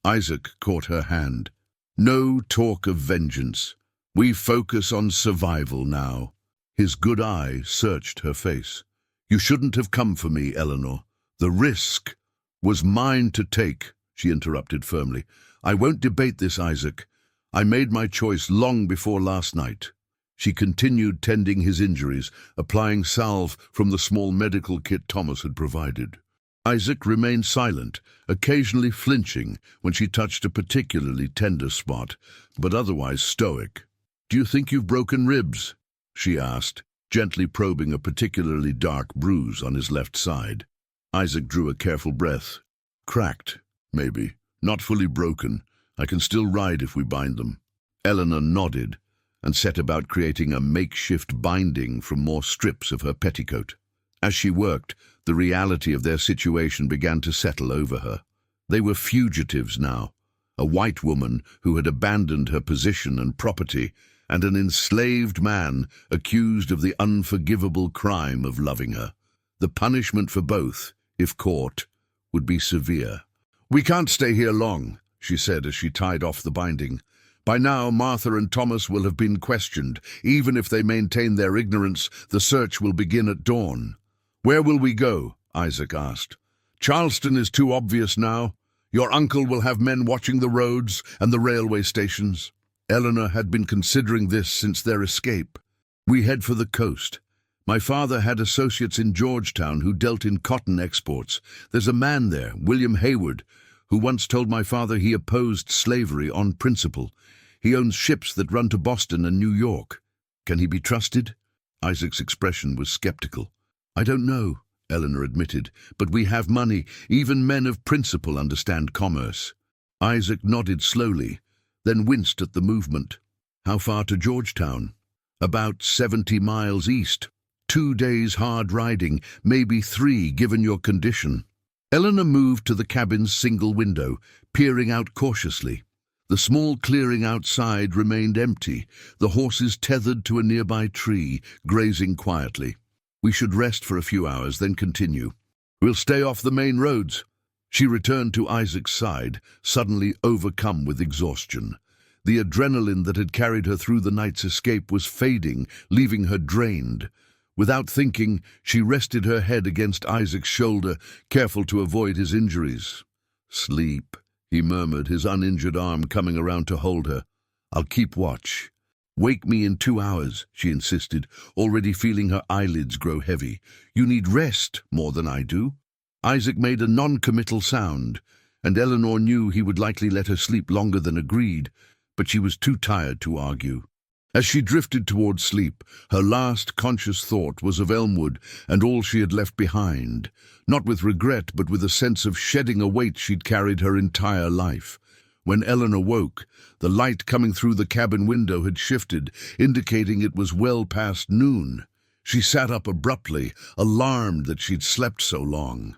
Isaac caught her hand. "No talk of vengeance. We focus on survival now." His good eye searched her face. "You shouldn't have come for me, Eleanor. The risk was mine to take," she interrupted firmly. "I won't debate this, Isaac. I made my choice long before last night." She continued tending his injuries, applying salve from the small medical kit Thomas had provided. Isaac remained silent, occasionally flinching when she touched a particularly tender spot, but otherwise stoic. "Do you think you've broken ribs?" she asked, gently probing a particularly dark bruise on his left side. Isaac drew a careful breath. "Cracked, maybe. Not fully broken. I can still ride if we bind them." Eleanor nodded and set about creating a makeshift binding from more strips of her petticoat. As she worked, the reality of their situation began to settle over her. They were fugitives now, a white woman who had abandoned her position and property, and an enslaved man accused of the unforgivable crime of loving her. The punishment for both, if caught, would be severe. "We can't stay here long," she said as she tied off the binding. "By now, Martha and Thomas will have been questioned. Even if they maintain their ignorance, the search will begin at dawn." "Where will we go?" Isaac asked. "Charleston is too obvious now. Your uncle will have men watching the roads and the railway stations." Eleanor had been considering this since their escape. "We head for the coast. My father had associates in Georgetown who dealt in cotton exports. There's a man there, William Hayward, who once told my father he opposed slavery on principle. He owns ships that run to Boston and New York. Can he be trusted?" Isaac's expression was skeptical. "I don't know," Eleanor admitted, "but we have money. Even men of principle understand commerce." Isaac nodded slowly, then winced at the movement. "How far to Georgetown?" "About 70 miles east. 2 days hard riding, maybe 3 given your condition." Eleanor moved to the cabin's single window, peering out cautiously. The small clearing outside remained empty, the horses tethered to a nearby tree, grazing quietly. "We should rest for a few hours, then continue. We'll stay off the main roads." She returned to Isaac's side, suddenly overcome with exhaustion. The adrenaline that had carried her through the night's escape was fading, leaving her drained. Without thinking, she rested her head against Isaac's shoulder, careful to avoid his injuries. "Sleep," he murmured, his uninjured arm coming around to hold her. "I'll keep watch." "Wake me in 2 hours," she insisted, already feeling her eyelids grow heavy. "You need rest more than I do." Isaac made a non-committal sound, and Eleanor knew he would likely let her sleep longer than agreed, but she was too tired to argue. As she drifted towards sleep, her last conscious thought was of Elmwood and all she had left behind, not with regret but with a sense of shedding a weight she'd carried her entire life. When Eleanor woke, the light coming through the cabin window had shifted, indicating it was well past noon. She sat up abruptly, alarmed that she'd slept so long.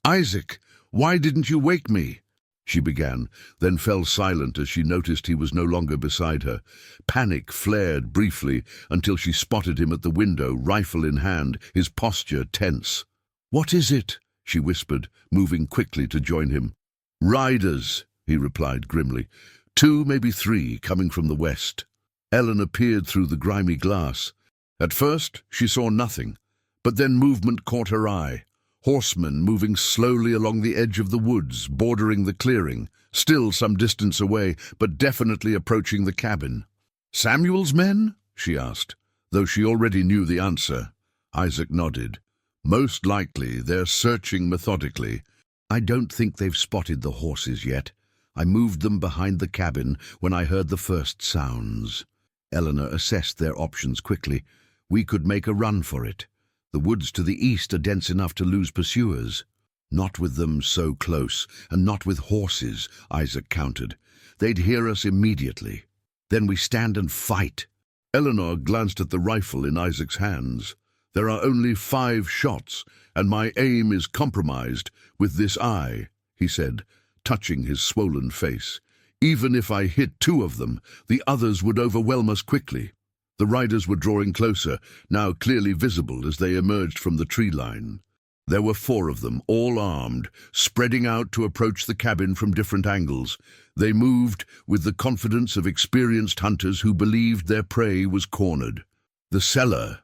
"Isaac, why didn't you wake me?" she began, then fell silent as she noticed he was no longer beside her. Panic flared briefly until she spotted him at the window, rifle in hand, his posture tense. "What is it?" she whispered, moving quickly to join him. "Riders," he replied grimly. 2, maybe 3, coming from the west. Eleanor peered through the grimy glass. At first, she saw nothing, but then movement caught her eye. Horsemen moving slowly along the edge of the woods, bordering the clearing, still some distance away, but definitely approaching the cabin. "Samuel's men?" she asked, though she already knew the answer. Isaac nodded. "Most likely they're searching methodically. I don't think they've spotted the horses yet. I moved them behind the cabin when I heard the first sounds." Eleanor assessed their options quickly. "We could make a run for it. The woods to the east are dense enough to lose pursuers." "Not with them so close, and not with horses," Isaac countered. "They'd hear us immediately. Then we stand and fight." Eleanor glanced at the rifle in Isaac's hands. "There are only 5 shots, and my aim is compromised with this eye," he said, touching his swollen face. "Even if I hit 2 of them, the others would overwhelm us quickly." The riders were drawing closer, now clearly visible as they emerged from the tree line. There were 4 of them, all armed, spreading out to approach the cabin from different angles. They moved with the confidence of experienced hunters who believed their prey was cornered. "The cellar,"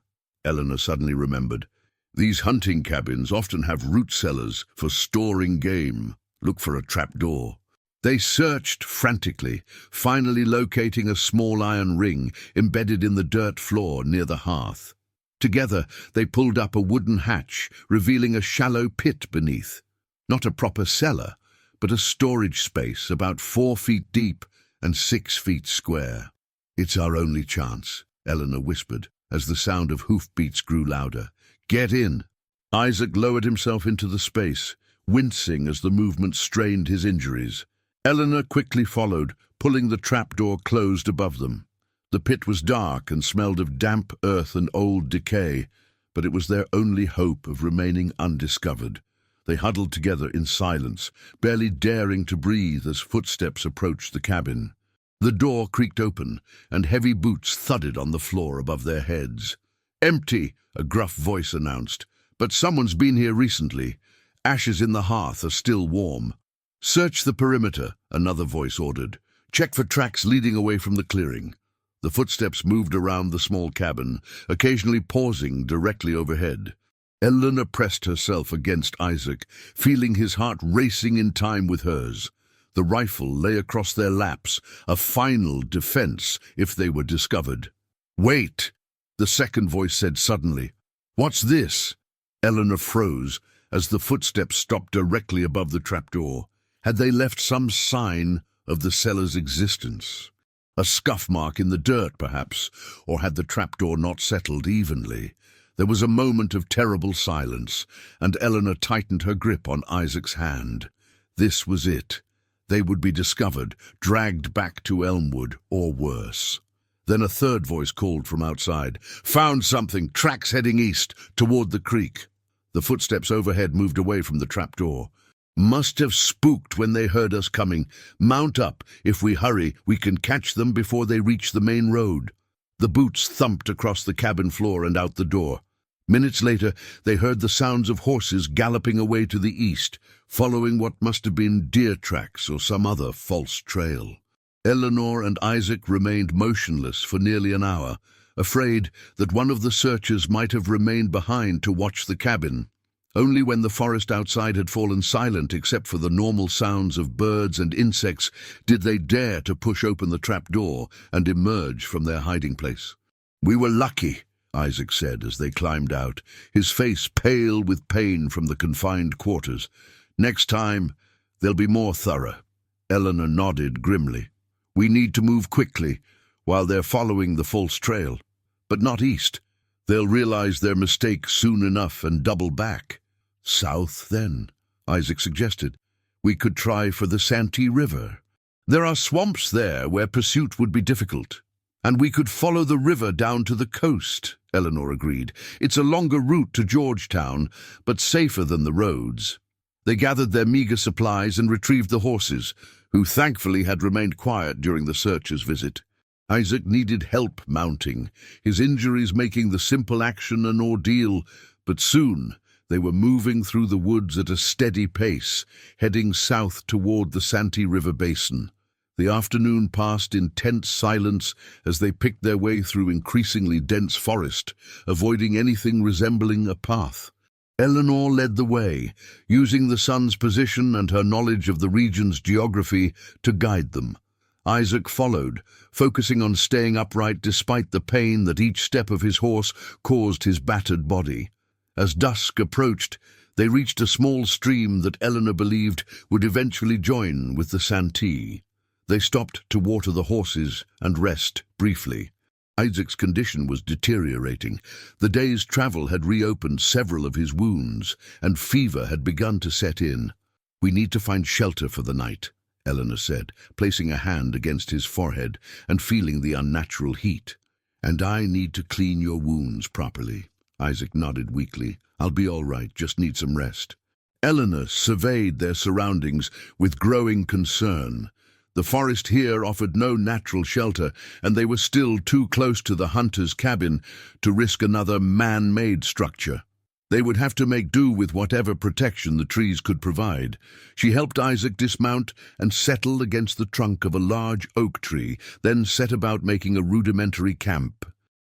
Eleanor suddenly remembered. "These hunting cabins often have root cellars for storing game. Look for a trapdoor." They searched frantically, finally locating a small iron ring embedded in the dirt floor near the hearth. Together, they pulled up a wooden hatch, revealing a shallow pit beneath. Not a proper cellar, but a storage space about 4 feet deep and 6 feet square. "It's our only chance," Eleanor whispered, as the sound of hoofbeats grew louder. "Get in." Isaac lowered himself into the space, wincing as the movement strained his injuries. Eleanor quickly followed, pulling the trapdoor closed above them. The pit was dark and smelled of damp earth and old decay, but it was their only hope of remaining undiscovered. They huddled together in silence, barely daring to breathe as footsteps approached the cabin. The door creaked open, and heavy boots thudded on the floor above their heads. "Empty," a gruff voice announced. "But someone's been here recently. Ashes in the hearth are still warm." "Search the perimeter," another voice ordered. "Check for tracks leading away from the clearing." The footsteps moved around the small cabin, occasionally pausing directly overhead. Eleanor pressed herself against Isaac, feeling his heart racing in time with hers. The rifle lay across their laps, a final defense if they were discovered. "Wait," the second voice said suddenly. "What's this?" Eleanor froze as the footsteps stopped directly above the trapdoor. Had they left some sign of the cellar's existence? A scuff mark in the dirt, perhaps, or had the trapdoor not settled evenly? There was a moment of terrible silence, and Eleanor tightened her grip on Isaac's hand. This was it. They would be discovered, dragged back to Elmwood, or worse. Then a third voice called from outside. "Found something! Tracks heading east, toward the creek." The footsteps overhead moved away from the trapdoor. "Must have spooked when they heard us coming. Mount up. If we hurry, we can catch them before they reach the main road." The boots thumped across the cabin floor and out the door. Minutes later, they heard the sounds of horses galloping away to the east, following what must have been deer tracks or some other false trail. Eleanor and Isaac remained motionless for nearly an hour, afraid that one of the searchers might have remained behind to watch the cabin. Only when the forest outside had fallen silent except for the normal sounds of birds and insects did they dare to push open the trapdoor and emerge from their hiding place. "We were lucky," Isaac said as they climbed out, his face pale with pain from the confined quarters. "Next time, they'll be more thorough." Eleanor nodded grimly. "We need to move quickly while they're following the false trail. But not east. They'll realize their mistake soon enough and double back." "South, then," Isaac suggested. "We could try for the Santee River. There are swamps there where pursuit would be difficult. And we could follow the river down to the coast," Eleanor agreed. "It's a longer route to Georgetown, but safer than the roads." They gathered their meager supplies and retrieved the horses, who thankfully had remained quiet during the searchers' visit. Isaac needed help mounting, his injuries making the simple action an ordeal, but soon they were moving through the woods at a steady pace, heading south toward the Santee River basin. The afternoon passed in tense silence as they picked their way through increasingly dense forest, avoiding anything resembling a path. Eleanor led the way, using the sun's position and her knowledge of the region's geography to guide them. Isaac followed, focusing on staying upright despite the pain that each step of his horse caused his battered body. As dusk approached, they reached a small stream that Eleanor believed would eventually join with the Santee. They stopped to water the horses and rest briefly. Isaac's condition was deteriorating. The day's travel had reopened several of his wounds, and fever had begun to set in. "We need to find shelter for the night," Eleanor said, placing a hand against his forehead and feeling the unnatural heat. "And I need to clean your wounds properly." Isaac nodded weakly. "I'll be all right, just need some rest." Eleanor surveyed their surroundings with growing concern. The forest here offered no natural shelter, and they were still too close to the hunter's cabin to risk another man-made structure. They would have to make do with whatever protection the trees could provide. She helped Isaac dismount and settle against the trunk of a large oak tree, then set about making a rudimentary camp.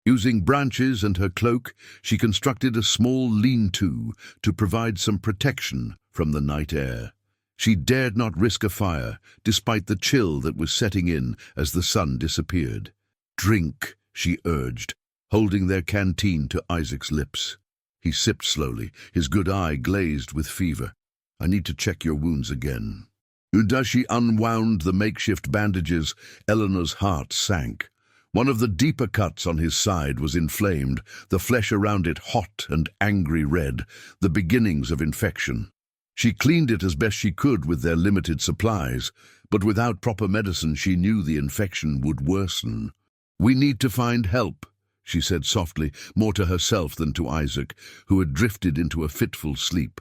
Using branches and her cloak, she constructed a small lean-to to provide some protection from the night air. She dared not risk a fire, despite the chill that was setting in as the sun disappeared. "Drink," she urged, holding their canteen to Isaac's lips. He sipped slowly, his good eye glazed with fever. "I need to check your wounds again." As she unwound the makeshift bandages, Eleanor's heart sank. One of the deeper cuts on his side was inflamed, the flesh around it hot and angry red, the beginnings of infection. She cleaned it as best she could with their limited supplies, but without proper medicine she knew the infection would worsen. "We need to find help," she said softly, more to herself than to Isaac, who had drifted into a fitful sleep.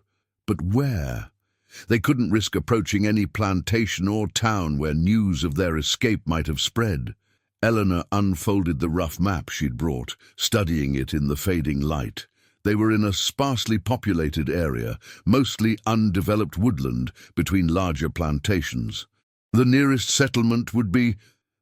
But where? They couldn't risk approaching any plantation or town where news of their escape might have spread. Eleanor unfolded the rough map she'd brought, studying it in the fading light. They were in a sparsely populated area, mostly undeveloped woodland between larger plantations. The nearest settlement would be...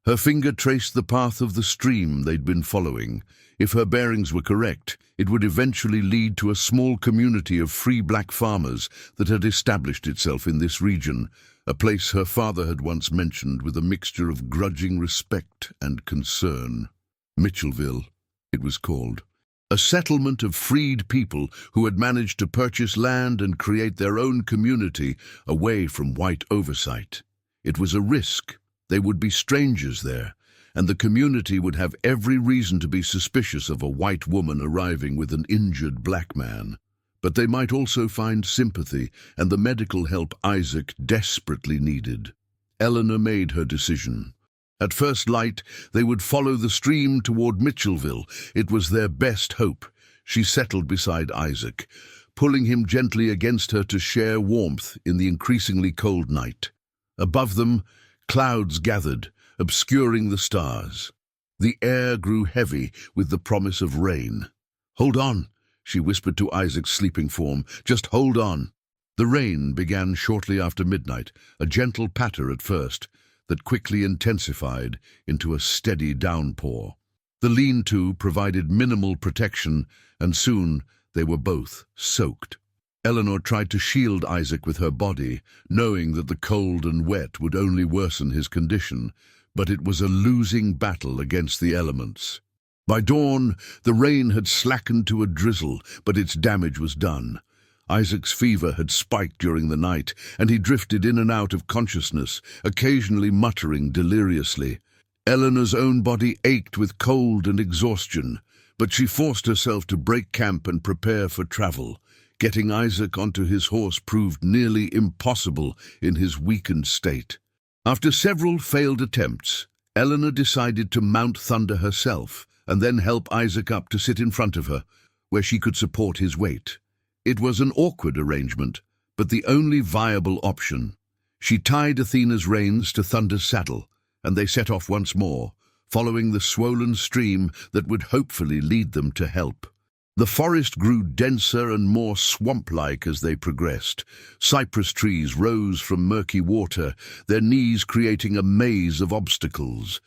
Her finger traced the path of the stream they'd been following. If her bearings were correct, it would eventually lead to a small community of free black farmers that had established itself in this region, a place her father had once mentioned with a mixture of grudging respect and concern. Mitchellville, it was called. A settlement of freed people who had managed to purchase land and create their own community away from white oversight. It was a risk. They would be strangers there, and the community would have every reason to be suspicious of a white woman arriving with an injured black man. But they might also find sympathy and the medical help Isaac desperately needed. Eleanor made her decision. At first light, they would follow the stream toward Mitchellville. It was their best hope. She settled beside Isaac, pulling him gently against her to share warmth in the increasingly cold night. Above them, clouds gathered, obscuring the stars. The air grew heavy with the promise of rain. "Hold on," she whispered to Isaac's sleeping form. "Just hold on." The rain began shortly after midnight, a gentle patter at first, that quickly intensified into a steady downpour. The lean-to provided minimal protection, and soon they were both soaked. Eleanor tried to shield Isaac with her body, knowing that the cold and wet would only worsen his condition, but it was a losing battle against the elements. By dawn, the rain had slackened to a drizzle, but its damage was done. Isaac's fever had spiked during the night, and he drifted in and out of consciousness, occasionally muttering deliriously. Eleanor's own body ached with cold and exhaustion, but she forced herself to break camp and prepare for travel. Getting Isaac onto his horse proved nearly impossible in his weakened state. After several failed attempts, Eleanor decided to mount Thunder herself and then help Isaac up to sit in front of her, where she could support his weight. It was an awkward arrangement, but the only viable option. She tied Athena's reins to Thunder's saddle, and they set off once more, following the swollen stream that would hopefully lead them to help. The forest grew denser and more swamp-like as they progressed. Cypress trees rose from murky water, their knees creating a maze of obstacles.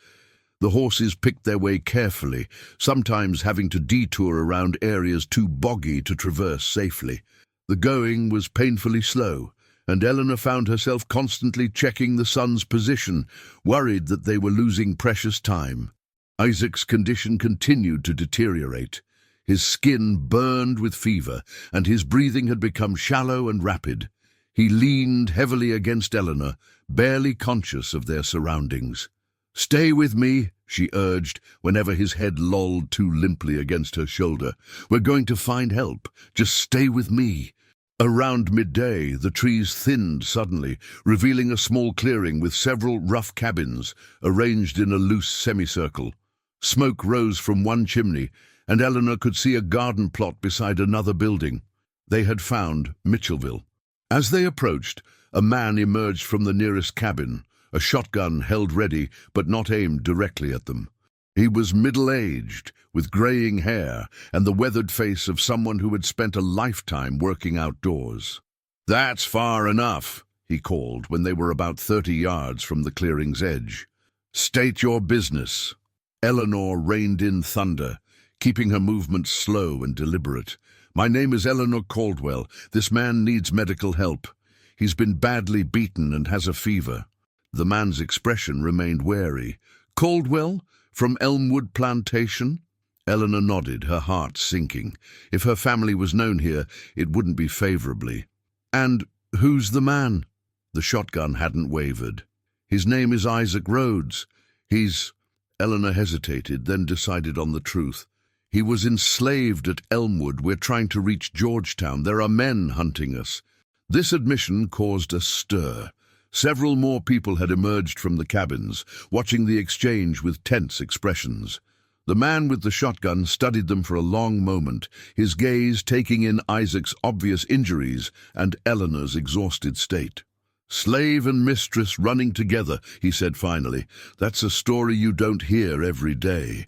The horses picked their way carefully, sometimes having to detour around areas too boggy to traverse safely. The going was painfully slow, and Eleanor found herself constantly checking the sun's position, worried that they were losing precious time. Isaac's condition continued to deteriorate. His skin burned with fever, and his breathing had become shallow and rapid. He leaned heavily against Eleanor, barely conscious of their surroundings. "Stay with me," she urged, whenever his head lolled too limply against her shoulder. "We're going to find help. Just stay with me." Around midday, the trees thinned suddenly, revealing a small clearing with several rough cabins, arranged in a loose semicircle. Smoke rose from one chimney, and Eleanor could see a garden plot beside another building. They had found Mitchellville. As they approached, a man emerged from the nearest cabin, a shotgun held ready but not aimed directly at them. He was middle-aged, with graying hair and the weathered face of someone who had spent a lifetime working outdoors. "That's far enough," he called when they were about 30 yards from the clearing's edge. "State your business." Eleanor reined in Thunder, keeping her movements slow and deliberate. "My name is Eleanor Caldwell. This man needs medical help. He's been badly beaten and has a fever." The man's expression remained wary. "Caldwell? From Elmwood Plantation?" Eleanor nodded, her heart sinking. If her family was known here, it wouldn't be favorably. "And who's the man?" The shotgun hadn't wavered. "His name is Isaac Rhodes. He's..." Eleanor hesitated, then decided on the truth. "He was enslaved at Elmwood. We're trying to reach Georgetown. There are men hunting us." This admission caused a stir. Several more people had emerged from the cabins, watching the exchange with tense expressions. The man with the shotgun studied them for a long moment, his gaze taking in Isaac's obvious injuries and Eleanor's exhausted state. "Slave and mistress running together," he said finally. "That's a story you don't hear every day."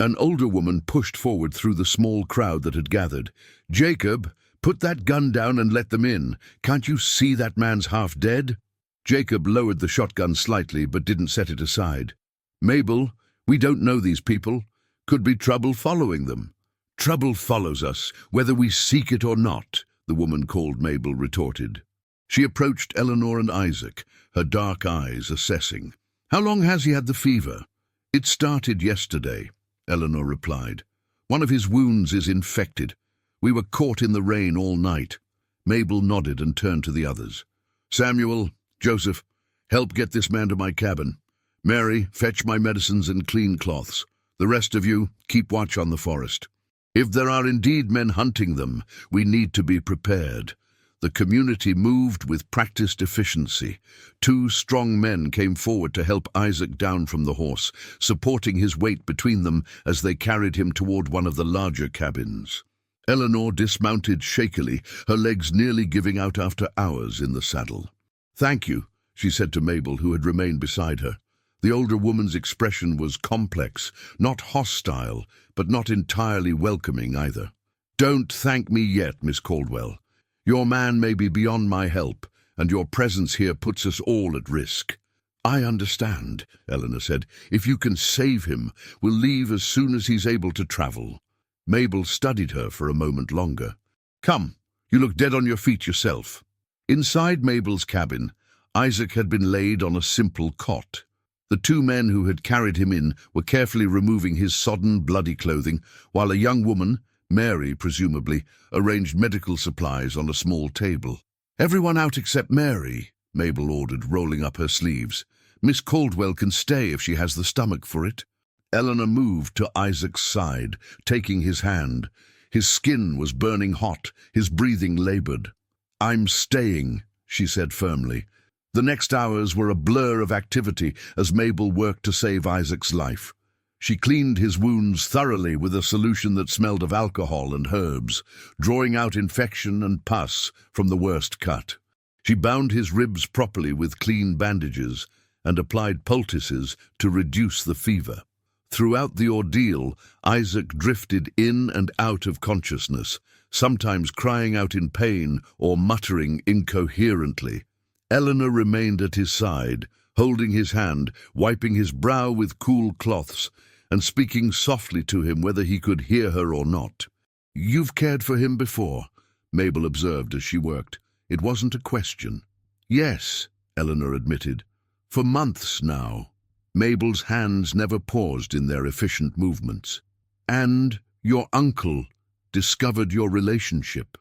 An older woman pushed forward through the small crowd that had gathered. "Jacob, put that gun down and let them in. Can't you see that man's half dead?" Jacob lowered the shotgun slightly but didn't set it aside. "Mabel, we don't know these people. Could be trouble following them." "Trouble follows us, whether we seek it or not," the woman called Mabel retorted. She approached Eleanor and Isaac, her dark eyes assessing. "How long has he had the fever?" "It started yesterday," Eleanor replied. "One of his wounds is infected. We were caught in the rain all night." Mabel nodded and turned to the others. "Samuel, Joseph, help get this man to my cabin. Mary, fetch my medicines and clean cloths. The rest of you, keep watch on the forest. If there are indeed men hunting them, we need to be prepared." The community moved with practiced efficiency. 2 strong men came forward to help Isaac down from the horse, supporting his weight between them as they carried him toward one of the larger cabins. Eleanor dismounted shakily, her legs nearly giving out after hours in the saddle. "Thank you," she said to Mabel, who had remained beside her. The older woman's expression was complex, not hostile, but not entirely welcoming either. "Don't thank me yet, Miss Caldwell. Your man may be beyond my help, and your presence here puts us all at risk." "I understand," Eleanor said. "If you can save him, we'll leave as soon as he's able to travel." Mabel studied her for a moment longer. "Come, you look dead on your feet yourself." Inside Mabel's cabin, Isaac had been laid on a simple cot. The 2 men who had carried him in were carefully removing his sodden, bloody clothing, while a young woman, Mary presumably, arranged medical supplies on a small table. "Everyone out except Mary," Mabel ordered, rolling up her sleeves. "Miss Caldwell can stay if she has the stomach for it." Eleanor moved to Isaac's side, taking his hand. His skin was burning hot, his breathing labored. "I'm staying," she said firmly. The next hours were a blur of activity as Mabel worked to save Isaac's life. She cleaned his wounds thoroughly with a solution that smelled of alcohol and herbs, drawing out infection and pus from the worst cut. She bound his ribs properly with clean bandages and applied poultices to reduce the fever. Throughout the ordeal, Isaac drifted in and out of consciousness, sometimes crying out in pain or muttering incoherently. Eleanor remained at his side, holding his hand, wiping his brow with cool cloths, and speaking softly to him whether he could hear her or not. "You've cared for him before," Mabel observed as she worked. It wasn't a question. "Yes," Eleanor admitted. "For months now." Mabel's hands never paused in their efficient movements. "And your uncle discovered your relationship."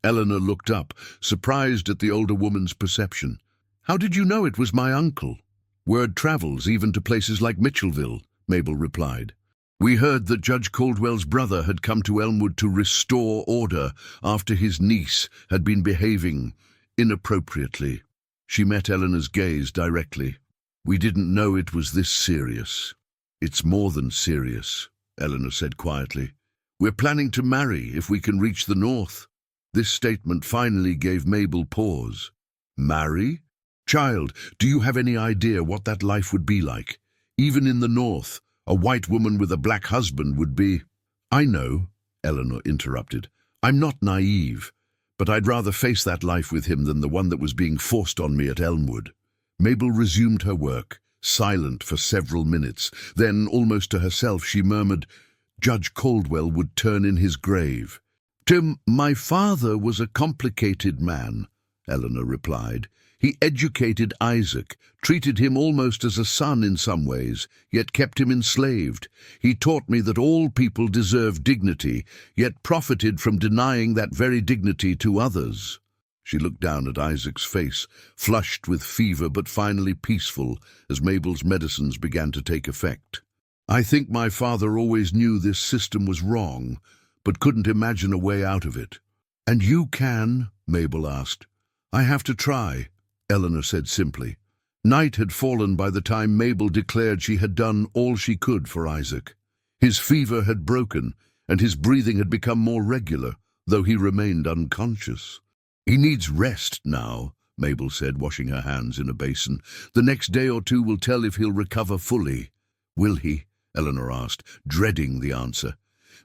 Eleanor looked up, surprised at the older woman's perception. "How did you know it was my uncle?" "Word travels even to places like Mitchellville," Mabel replied. "We heard that Judge Caldwell's brother had come to Elmwood to restore order after his niece had been behaving inappropriately." She met Eleanor's gaze directly. "We didn't know it was this serious." "It's more than serious," Eleanor said quietly. "We're planning to marry if we can reach the north." This statement finally gave Mabel pause. "Marry? Child, do you have any idea what that life would be like? Even in the north, a white woman with a black husband would be—" "I know," Eleanor interrupted. "I'm not naive, but I'd rather face that life with him than the one that was being forced on me at Elmwood." Mabel resumed her work, silent for several minutes. Then, almost to herself, she murmured, "Judge Caldwell would turn in his grave." "Tim, my father was a complicated man," Eleanor replied. "He educated Isaac, treated him almost as a son in some ways, yet kept him enslaved. He taught me that all people deserve dignity, yet profited from denying that very dignity to others." She looked down at Isaac's face, flushed with fever but finally peaceful as Mabel's medicines began to take effect. "I think my father always knew this system was wrong, but couldn't imagine a way out of it." "And you can?" Mabel asked. "I have to try," Eleanor said simply. Night had fallen by the time Mabel declared she had done all she could for Isaac. His fever had broken, and his breathing had become more regular, though he remained unconscious. "He needs rest now," Mabel said, washing her hands in a basin. "The next day or two will tell if he'll recover fully." "Will he?" Eleanor asked, dreading the answer.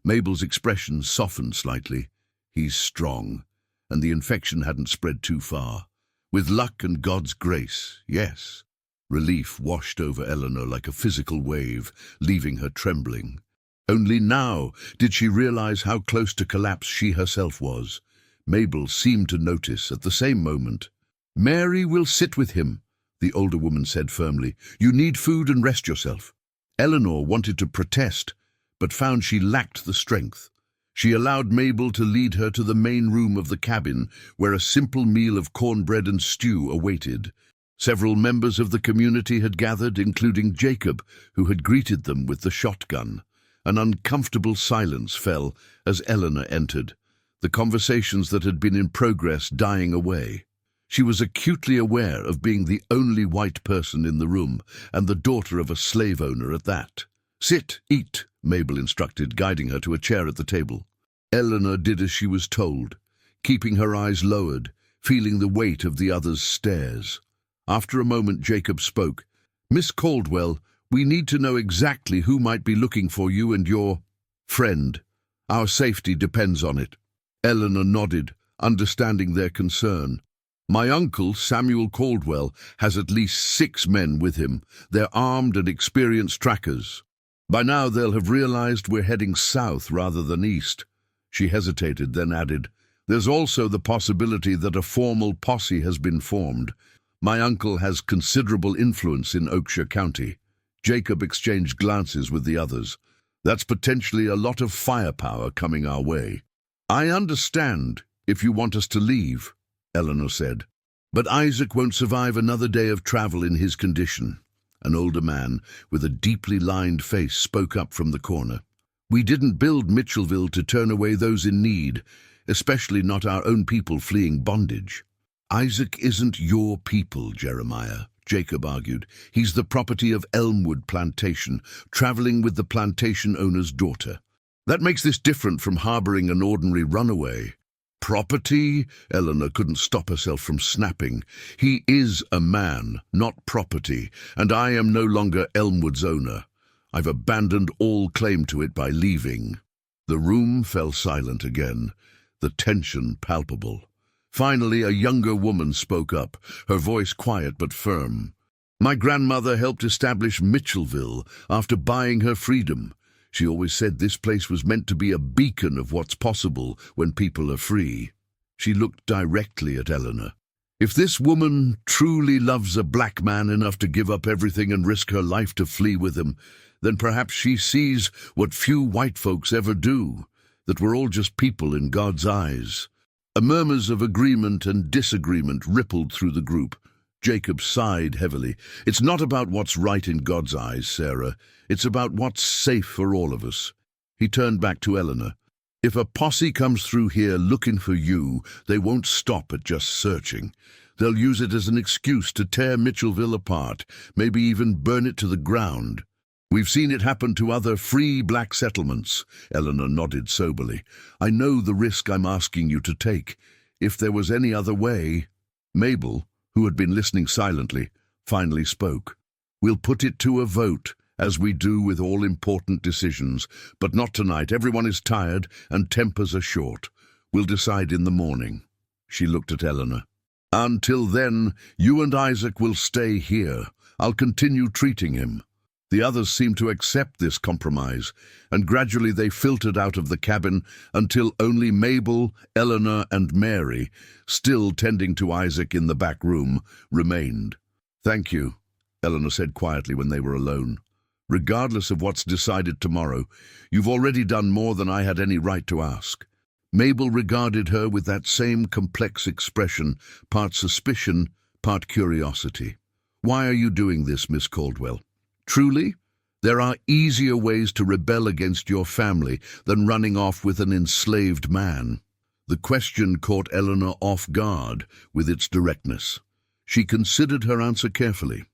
Mabel's expression softened slightly. "He's strong, and the infection hadn't spread too far. With luck and God's grace, yes." Relief washed over Eleanor like a physical wave, leaving her trembling. Only now did she realize how close to collapse she herself was. Mabel seemed to notice at the same moment. "Mary will sit with him," the older woman said firmly. "You need food and rest yourself." Eleanor wanted to protest, but found she lacked the strength. She allowed Mabel to lead her to the main room of the cabin, where a simple meal of cornbread and stew awaited. Several members of the community had gathered, including Jacob, who had greeted them with the shotgun. An uncomfortable silence fell as Eleanor entered, the conversations that had been in progress dying away. She was acutely aware of being the only white person in the room, and the daughter of a slave owner at that. "Sit, eat," Mabel instructed, guiding her to a chair at the table. Eleanor did as she was told, keeping her eyes lowered, feeling the weight of the other's stares. After a moment, Jacob spoke. "Miss Caldwell, we need to know exactly who might be looking for you and your friend. Our safety depends on it." Eleanor nodded, understanding their concern. "My uncle, Samuel Caldwell, has at least 6 men with him. They're armed and experienced trackers. By now they'll have realized we're heading south rather than east." She hesitated, then added, "There's also the possibility that a formal posse has been formed. My uncle has considerable influence in Oakshire County." Jacob exchanged glances with the others. "That's potentially a lot of firepower coming our way." "I understand if you want us to leave," Eleanor said. "But Isaac won't survive another day of travel in his condition." An older man with a deeply lined face spoke up from the corner. "We didn't build Mitchellville to turn away those in need, especially not our own people fleeing bondage." "Isaac isn't your people, Jeremiah," Jacob argued. "He's the property of Elmwood Plantation, traveling with the plantation owner's daughter. That makes this different from harboring an ordinary runaway." "Property?" Eleanor couldn't stop herself from snapping. "He is a man, not property, and I am no longer Elmwood's owner. I've abandoned all claim to it by leaving." The room fell silent again, the tension palpable. Finally, a younger woman spoke up, her voice quiet but firm. "My grandmother helped establish Mitchellville after buying her freedom. She always said this place was meant to be a beacon of what's possible when people are free." She looked directly at Eleanor. "If this woman truly loves a black man enough to give up everything and risk her life to flee with him, then perhaps she sees what few white folks ever do, that we're all just people in God's eyes." Murmurs of agreement and disagreement rippled through the group. Jacob sighed heavily. "It's not about what's right in God's eyes, Sarah. It's about what's safe for all of us." He turned back to Eleanor. "If a posse comes through here looking for you, they won't stop at just searching. They'll use it as an excuse to tear Mitchellville apart, maybe even burn it to the ground. We've seen it happen to other free black settlements." Eleanor nodded soberly. "I know the risk I'm asking you to take. If there was any other way—" Mabel, who had been listening silently, finally spoke. "We'll put it to a vote, as we do with all important decisions, but not tonight. Everyone is tired and tempers are short. We'll decide in the morning." She looked at Eleanor. "Until then, you and Isaac will stay here. I'll continue treating him." The others seemed to accept this compromise, and gradually they filtered out of the cabin until only Mabel, Eleanor, and Mary, still tending to Isaac in the back room, remained. "Thank you," Eleanor said quietly when they were alone. "Regardless of what's decided tomorrow, you've already done more than I had any right to ask." Mabel regarded her with that same complex expression, part suspicion, part curiosity. "Why are you doing this, Miss Caldwell? Truly, there are easier ways to rebel against your family than running off with an enslaved man." The question caught Eleanor off guard with its directness. She considered her answer carefully.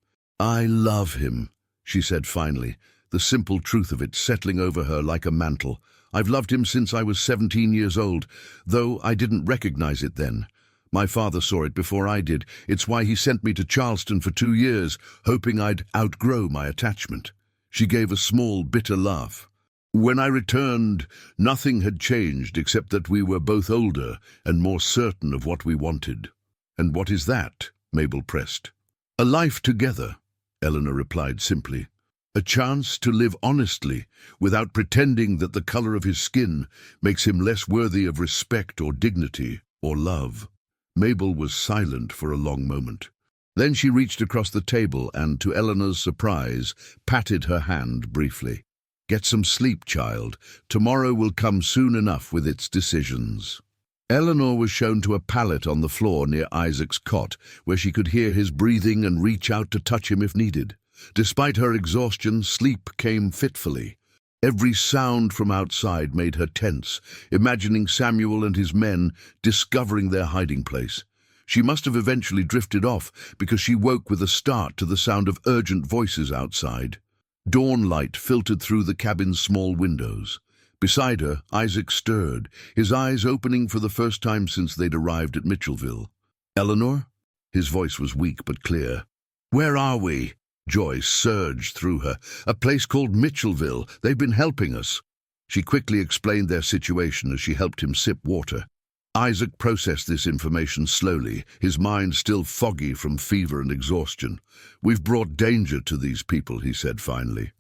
"I love him," she said finally, the simple truth of it settling over her like a mantle. I've loved him since I was 17 years old, though I didn't recognize it then. My father saw it before I did. It's why he sent me to Charleston for 2 years, hoping I'd outgrow my attachment. She gave a small, bitter laugh. When I returned, nothing had changed except that we were both older and more certain of what we wanted. And what is that? Mabel pressed. A life together, Eleanor replied simply. A chance to live honestly, without pretending that the color of his skin makes him less worthy of respect or dignity or love. Mabel was silent for a long moment. Then she reached across the table and, to Eleanor's surprise, patted her hand briefly. Get some sleep, child. Tomorrow will come soon enough with its decisions. Eleanor was shown to a pallet on the floor near Isaac's cot, where she could hear his breathing and reach out to touch him if needed. Despite her exhaustion, sleep came fitfully. Every sound from outside made her tense, imagining Samuel and his men discovering their hiding place. She must have eventually drifted off because she woke with a start to the sound of urgent voices outside. Dawn light filtered through the cabin's small windows. Beside her, Isaac stirred, his eyes opening for the first time since they'd arrived at Mitchellville. "Eleanor?" His voice was weak but clear. "Where are we?" Joy surged through her. "A place called Mitchellville. They've been helping us." She quickly explained their situation as she helped him sip water. Isaac processed this information slowly, his mind still foggy from fever and exhaustion. "We've brought danger to these people," he said finally.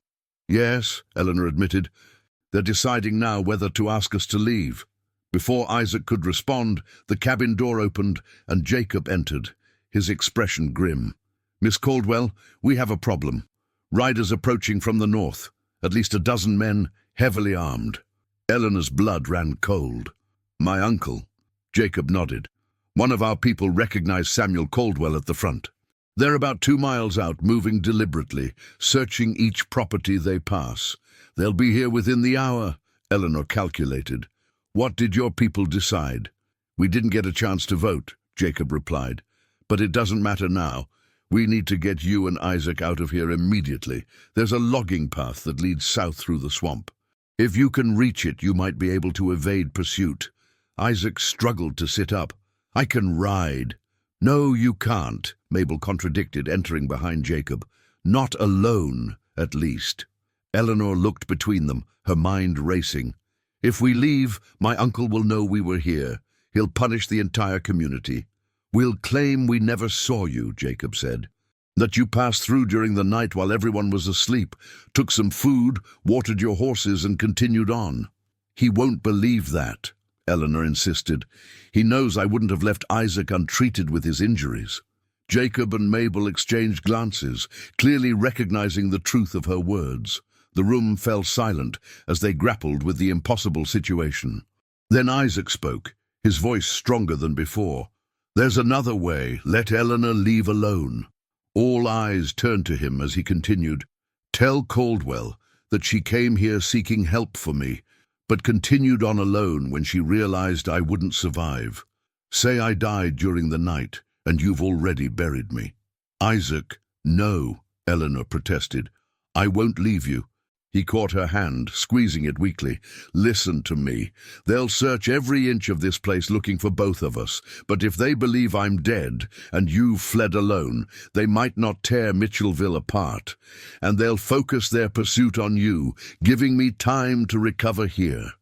"Yes," Eleanor admitted. "They're deciding now whether to ask us to leave." Before Isaac could respond, the cabin door opened and Jacob entered, his expression grim. "Miss Caldwell, we have a problem. Riders approaching from the north, at least a dozen men, heavily armed." Eleanor's blood ran cold. "My uncle." Jacob nodded. "One of our people recognized Samuel Caldwell at the front. They're about 2 miles out, moving deliberately, searching each property they pass. They'll be here within the hour," Eleanor calculated. "What did your people decide?" "We didn't get a chance to vote," Jacob replied. "But it doesn't matter now. We need to get you and Isaac out of here immediately. There's a logging path that leads south through the swamp. If you can reach it, you might be able to evade pursuit." Isaac struggled to sit up. "I can ride." "No, you can't," Mabel contradicted, entering behind Jacob. "Not alone, at least." Eleanor looked between them, her mind racing. "If we leave, my uncle will know we were here. He'll punish the entire community." "We'll claim we never saw you," Jacob said. "That you passed through during the night while everyone was asleep, took some food, watered your horses, and continued on." "He won't believe that," Eleanor insisted. "He knows I wouldn't have left Isaac untreated with his injuries." Jacob and Mabel exchanged glances, clearly recognizing the truth of her words. The room fell silent as they grappled with the impossible situation. Then Isaac spoke, his voice stronger than before. "There's another way. Let Eleanor leave alone." All eyes turned to him as he continued. "Tell Caldwell that she came here seeking help for me, but continued on alone when she realized I wouldn't survive. Say I died during the night, and you've already buried me." "Isaac, no," Eleanor protested. "I won't leave you." He caught her hand, squeezing it weakly. "Listen to me. They'll search every inch of this place looking for both of us, but if they believe I'm dead and you've fled alone, they might not tear Mitchellville apart, and they'll focus their pursuit on you, giving me time to recover here."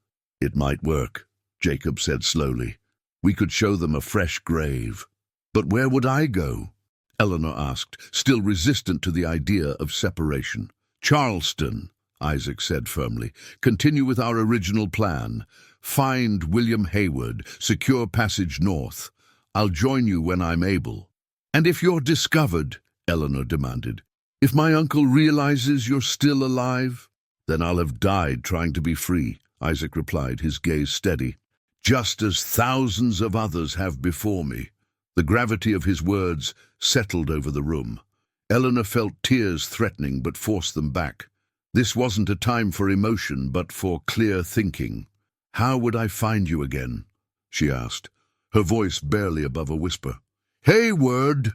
"It might work," Jacob said slowly. "We could show them a fresh grave." "But where would I go?" Eleanor asked, still resistant to the idea of separation. "Charleston," Isaac said firmly. "Continue with our original plan. Find William Hayward, secure passage north. I'll join you when I'm able." "And if you're discovered," Eleanor demanded, "if my uncle realizes you're still alive?" "Then I'll have died trying to be free," Isaac replied, his gaze steady. "Just as thousands of others have before me." The gravity of his words settled over the room. Eleanor felt tears threatening but forced them back. This wasn't a time for emotion, but for clear thinking. "How would I find you again?" she asked, her voice barely above a whisper. "Hayward,"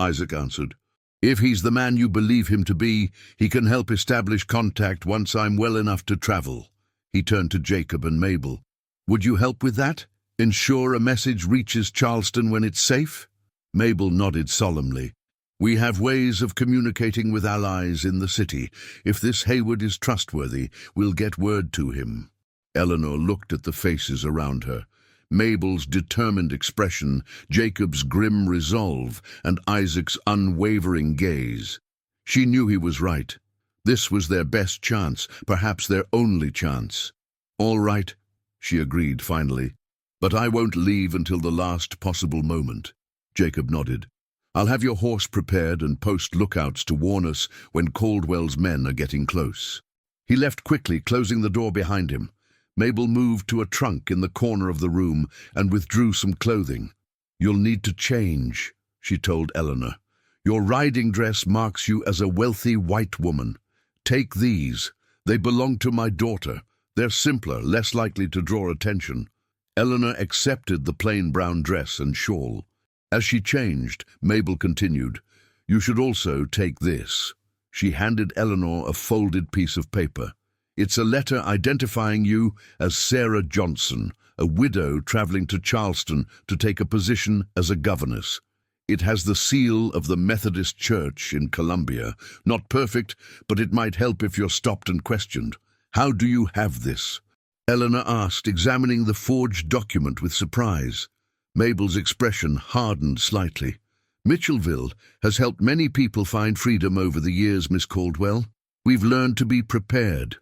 Isaac answered. If he's the man you believe him to be, he can help establish contact once I'm well enough to travel." He turned to Jacob and Mabel. "Would you help with that? Ensure a message reaches Charleston when it's safe?" Mabel nodded solemnly. "We have ways of communicating with allies in the city. If this Haywood is trustworthy, we'll get word to him." Eleanor looked at the faces around her. Mabel's determined expression, Jacob's grim resolve, and Isaac's unwavering gaze. She knew he was right. This was their best chance, perhaps their only chance. "All right," she agreed finally. "But I won't leave until the last possible moment." Jacob nodded. "I'll have your horse prepared and post lookouts to warn us when Caldwell's men are getting close." He left quickly, closing the door behind him. Mabel moved to a trunk in the corner of the room and withdrew some clothing. "You'll need to change," she told Eleanor. "Your riding dress marks you as a wealthy white woman. Take these. They belong to my daughter. They're simpler, less likely to draw attention." Eleanor accepted the plain brown dress and shawl. As she changed, Mabel continued, "You should also take this." She handed Eleanor a folded piece of paper. "It's a letter identifying you as Sarah Johnson, a widow traveling to Charleston to take a position as a governess. It has the seal of the Methodist Church in Columbia. Not perfect, but it might help if you're stopped and questioned. How do you have this?" Eleanor asked, examining the forged document with surprise. Mabel's expression hardened slightly. "Mitchellville has helped many people find freedom over the years, Miss Caldwell. We've learned to be prepared."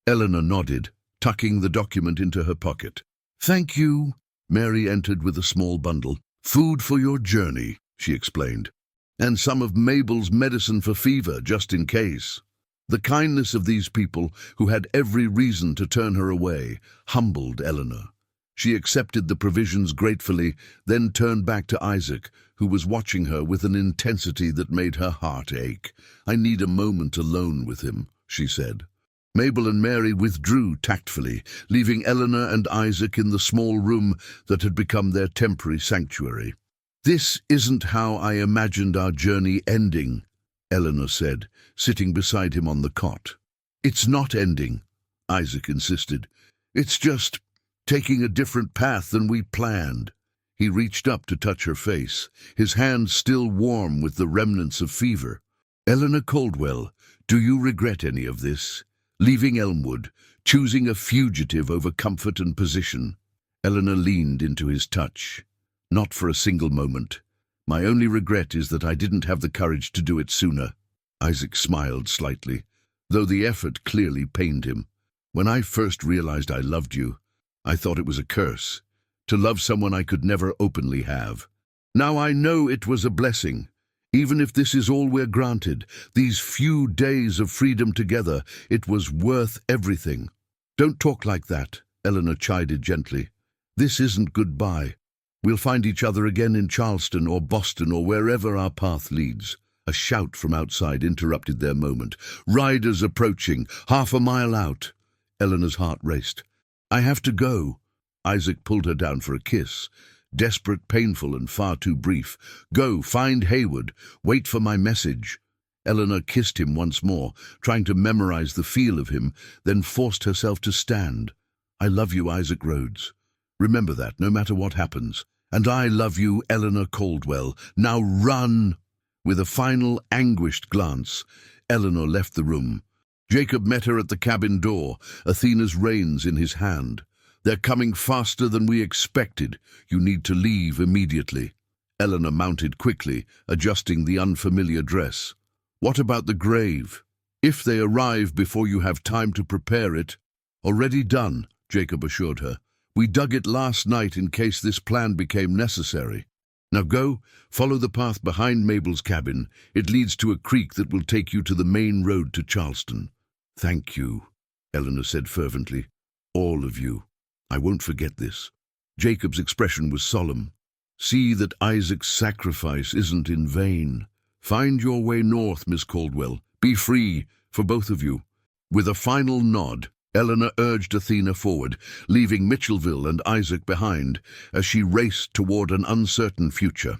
Eleanor nodded, tucking the document into her pocket. "Thank you." Mary entered with a small bundle. "Food for your journey," she explained, "and some of Mabel's medicine for fever, just in case." The kindness of these people, who had every reason to turn her away, humbled Eleanor. She accepted the provisions gratefully, then turned back to Isaac, who was watching her with an intensity that made her heart ache. "I need a moment alone with him," she said. Mabel and Mary withdrew tactfully, leaving Eleanor and Isaac in the small room that had become their temporary sanctuary. "This isn't how I imagined our journey ending," Eleanor said, sitting beside him on the cot. "It's not ending," Isaac insisted. "It's just taking a different path than we planned." He reached up to touch her face, his hand still warm with the remnants of fever. "Eleanor Caldwell, do you regret any of this? Leaving Elmwood, choosing a fugitive over comfort and position?" Eleanor leaned into his touch. "Not for a single moment. My only regret is that I didn't have the courage to do it sooner." Isaac smiled slightly, though the effort clearly pained him. "When I first realized I loved you, I thought it was a curse, to love someone I could never openly have. Now I know it was a blessing. Even if this is all we're granted, these few days of freedom together, it was worth everything." "Don't talk like that," Eleanor chided gently. "This isn't goodbye. We'll find each other again in Charleston or Boston or wherever our path leads." A shout from outside interrupted their moment. "Riders approaching, half a mile out." Eleanor's heart raced. "I have to go." Isaac pulled her down for a kiss. Desperate, painful, and far too brief. "Go, find Haywood. Wait for my message." Eleanor kissed him once more, trying to memorize the feel of him, then forced herself to stand. "I love you, Isaac Rhodes. Remember that, no matter what happens. And I love you, Eleanor Caldwell. Now run!" With a final, anguished glance, Eleanor left the room. Jacob met her at the cabin door, Athena's reins in his hand. "They're coming faster than we expected. You need to leave immediately." Eleanor mounted quickly, adjusting the unfamiliar dress. "What about the grave? If they arrive before you have time to prepare it—" "Already done," Jacob assured her. "We dug it last night in case this plan became necessary. Now go, follow the path behind Mabel's cabin. It leads to a creek that will take you to the main road to Charleston." "Thank you," Eleanor said fervently. "All of you. I won't forget this." Jacob's expression was solemn. "See that Isaac's sacrifice isn't in vain. Find your way north, Miss Caldwell. Be free, for both of you." With a final nod, Eleanor urged Athena forward, leaving Mitchellville and Isaac behind, as she raced toward an uncertain future.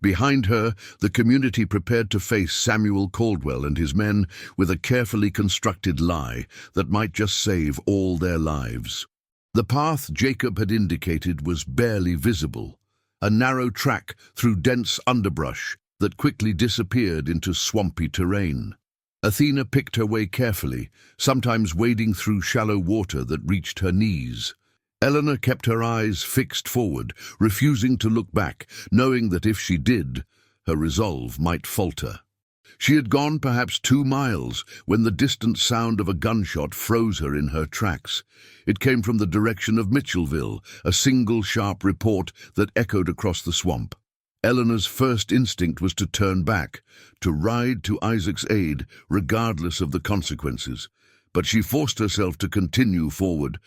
Behind her, the community prepared to face Samuel Caldwell and his men with a carefully constructed lie that might just save all their lives. The path Jacob had indicated was barely visible, a narrow track through dense underbrush that quickly disappeared into swampy terrain. Athena picked her way carefully, sometimes wading through shallow water that reached her knees. Eleanor kept her eyes fixed forward, refusing to look back, knowing that if she did, her resolve might falter. She had gone perhaps 2 miles when the distant sound of a gunshot froze her in her tracks. It came from the direction of Mitchellville, a single sharp report that echoed across the swamp. Eleanor's first instinct was to turn back, to ride to Isaac's aid, regardless of the consequences. But she forced herself to continue forward.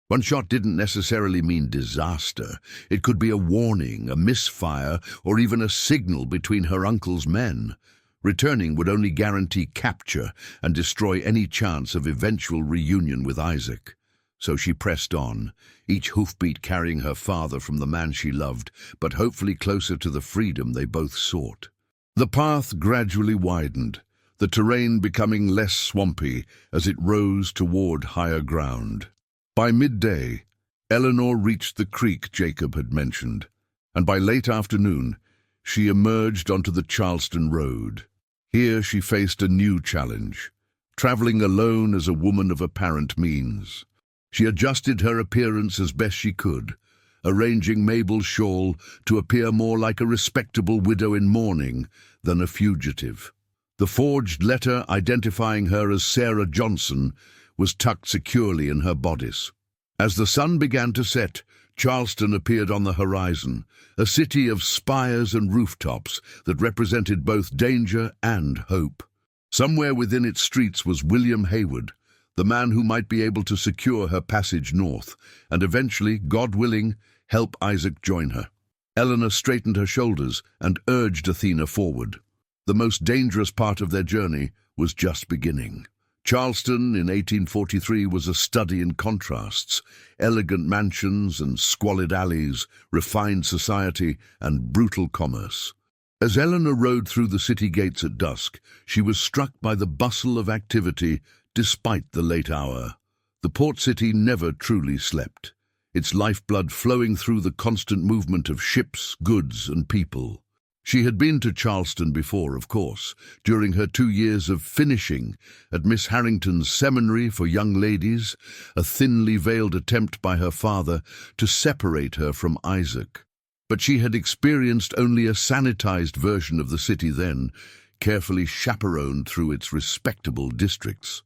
One shot didn't necessarily mean disaster. It could be a warning, a misfire, or even a signal between her uncle's men. Returning would only guarantee capture and destroy any chance of eventual reunion with Isaac. So she pressed on, each hoofbeat carrying her farther from the man she loved, but hopefully closer to the freedom they both sought. The path gradually widened, the terrain becoming less swampy as it rose toward higher ground. By midday, Eleanor reached the creek Jacob had mentioned, and by late afternoon, she emerged onto the Charleston Road. Here she faced a new challenge, traveling alone as a woman of apparent means. She adjusted her appearance as best she could, arranging Mabel's shawl to appear more like a respectable widow in mourning than a fugitive. The forged letter identifying her as Sarah Johnson was tucked securely in her bodice. As the sun began to set, Charleston appeared on the horizon, a city of spires and rooftops that represented both danger and hope. Somewhere within its streets was William Hayward, the man who might be able to secure her passage north, and eventually, God willing, help Isaac join her. Eleanor straightened her shoulders and urged Athena forward. The most dangerous part of their journey was just beginning. Charleston in 1843 was a study in contrasts, elegant mansions and squalid alleys, refined society and brutal commerce. As Eleanor rode through the city gates at dusk, she was struck by the bustle of activity despite the late hour. The port city never truly slept, its lifeblood flowing through the constant movement of ships, goods and people. She had been to Charleston before, of course, during her 2 years of finishing at Miss Harrington's Seminary for Young Ladies, a thinly veiled attempt by her father to separate her from Isaac. But she had experienced only a sanitized version of the city then, carefully chaperoned through its respectable districts.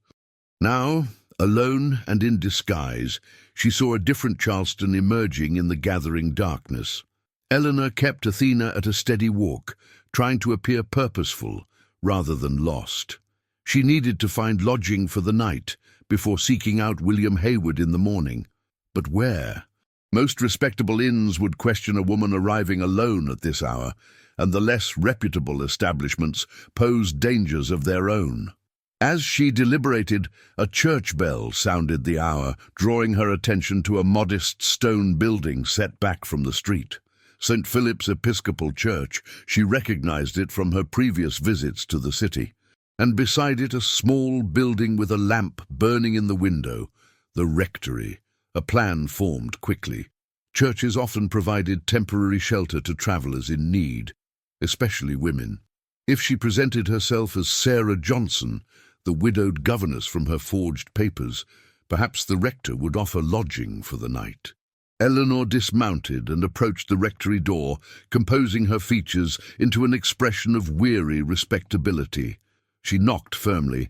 Now, alone and in disguise, she saw a different Charleston emerging in the gathering darkness. Eleanor kept Athena at a steady walk, trying to appear purposeful rather than lost. She needed to find lodging for the night before seeking out William Hayward in the morning. But where? Most respectable inns would question a woman arriving alone at this hour, and the less reputable establishments posed dangers of their own. As she deliberated, a church bell sounded the hour, drawing her attention to a modest stone building set back from the street. St. Philip's Episcopal Church, she recognized it from her previous visits to the city. And beside it a small building with a lamp burning in the window, the rectory. A plan formed quickly. Churches often provided temporary shelter to travelers in need, especially women. If she presented herself as Sarah Johnson, the widowed governess from her forged papers, perhaps the rector would offer lodging for the night. Eleanor dismounted and approached the rectory door, composing her features into an expression of weary respectability. She knocked firmly.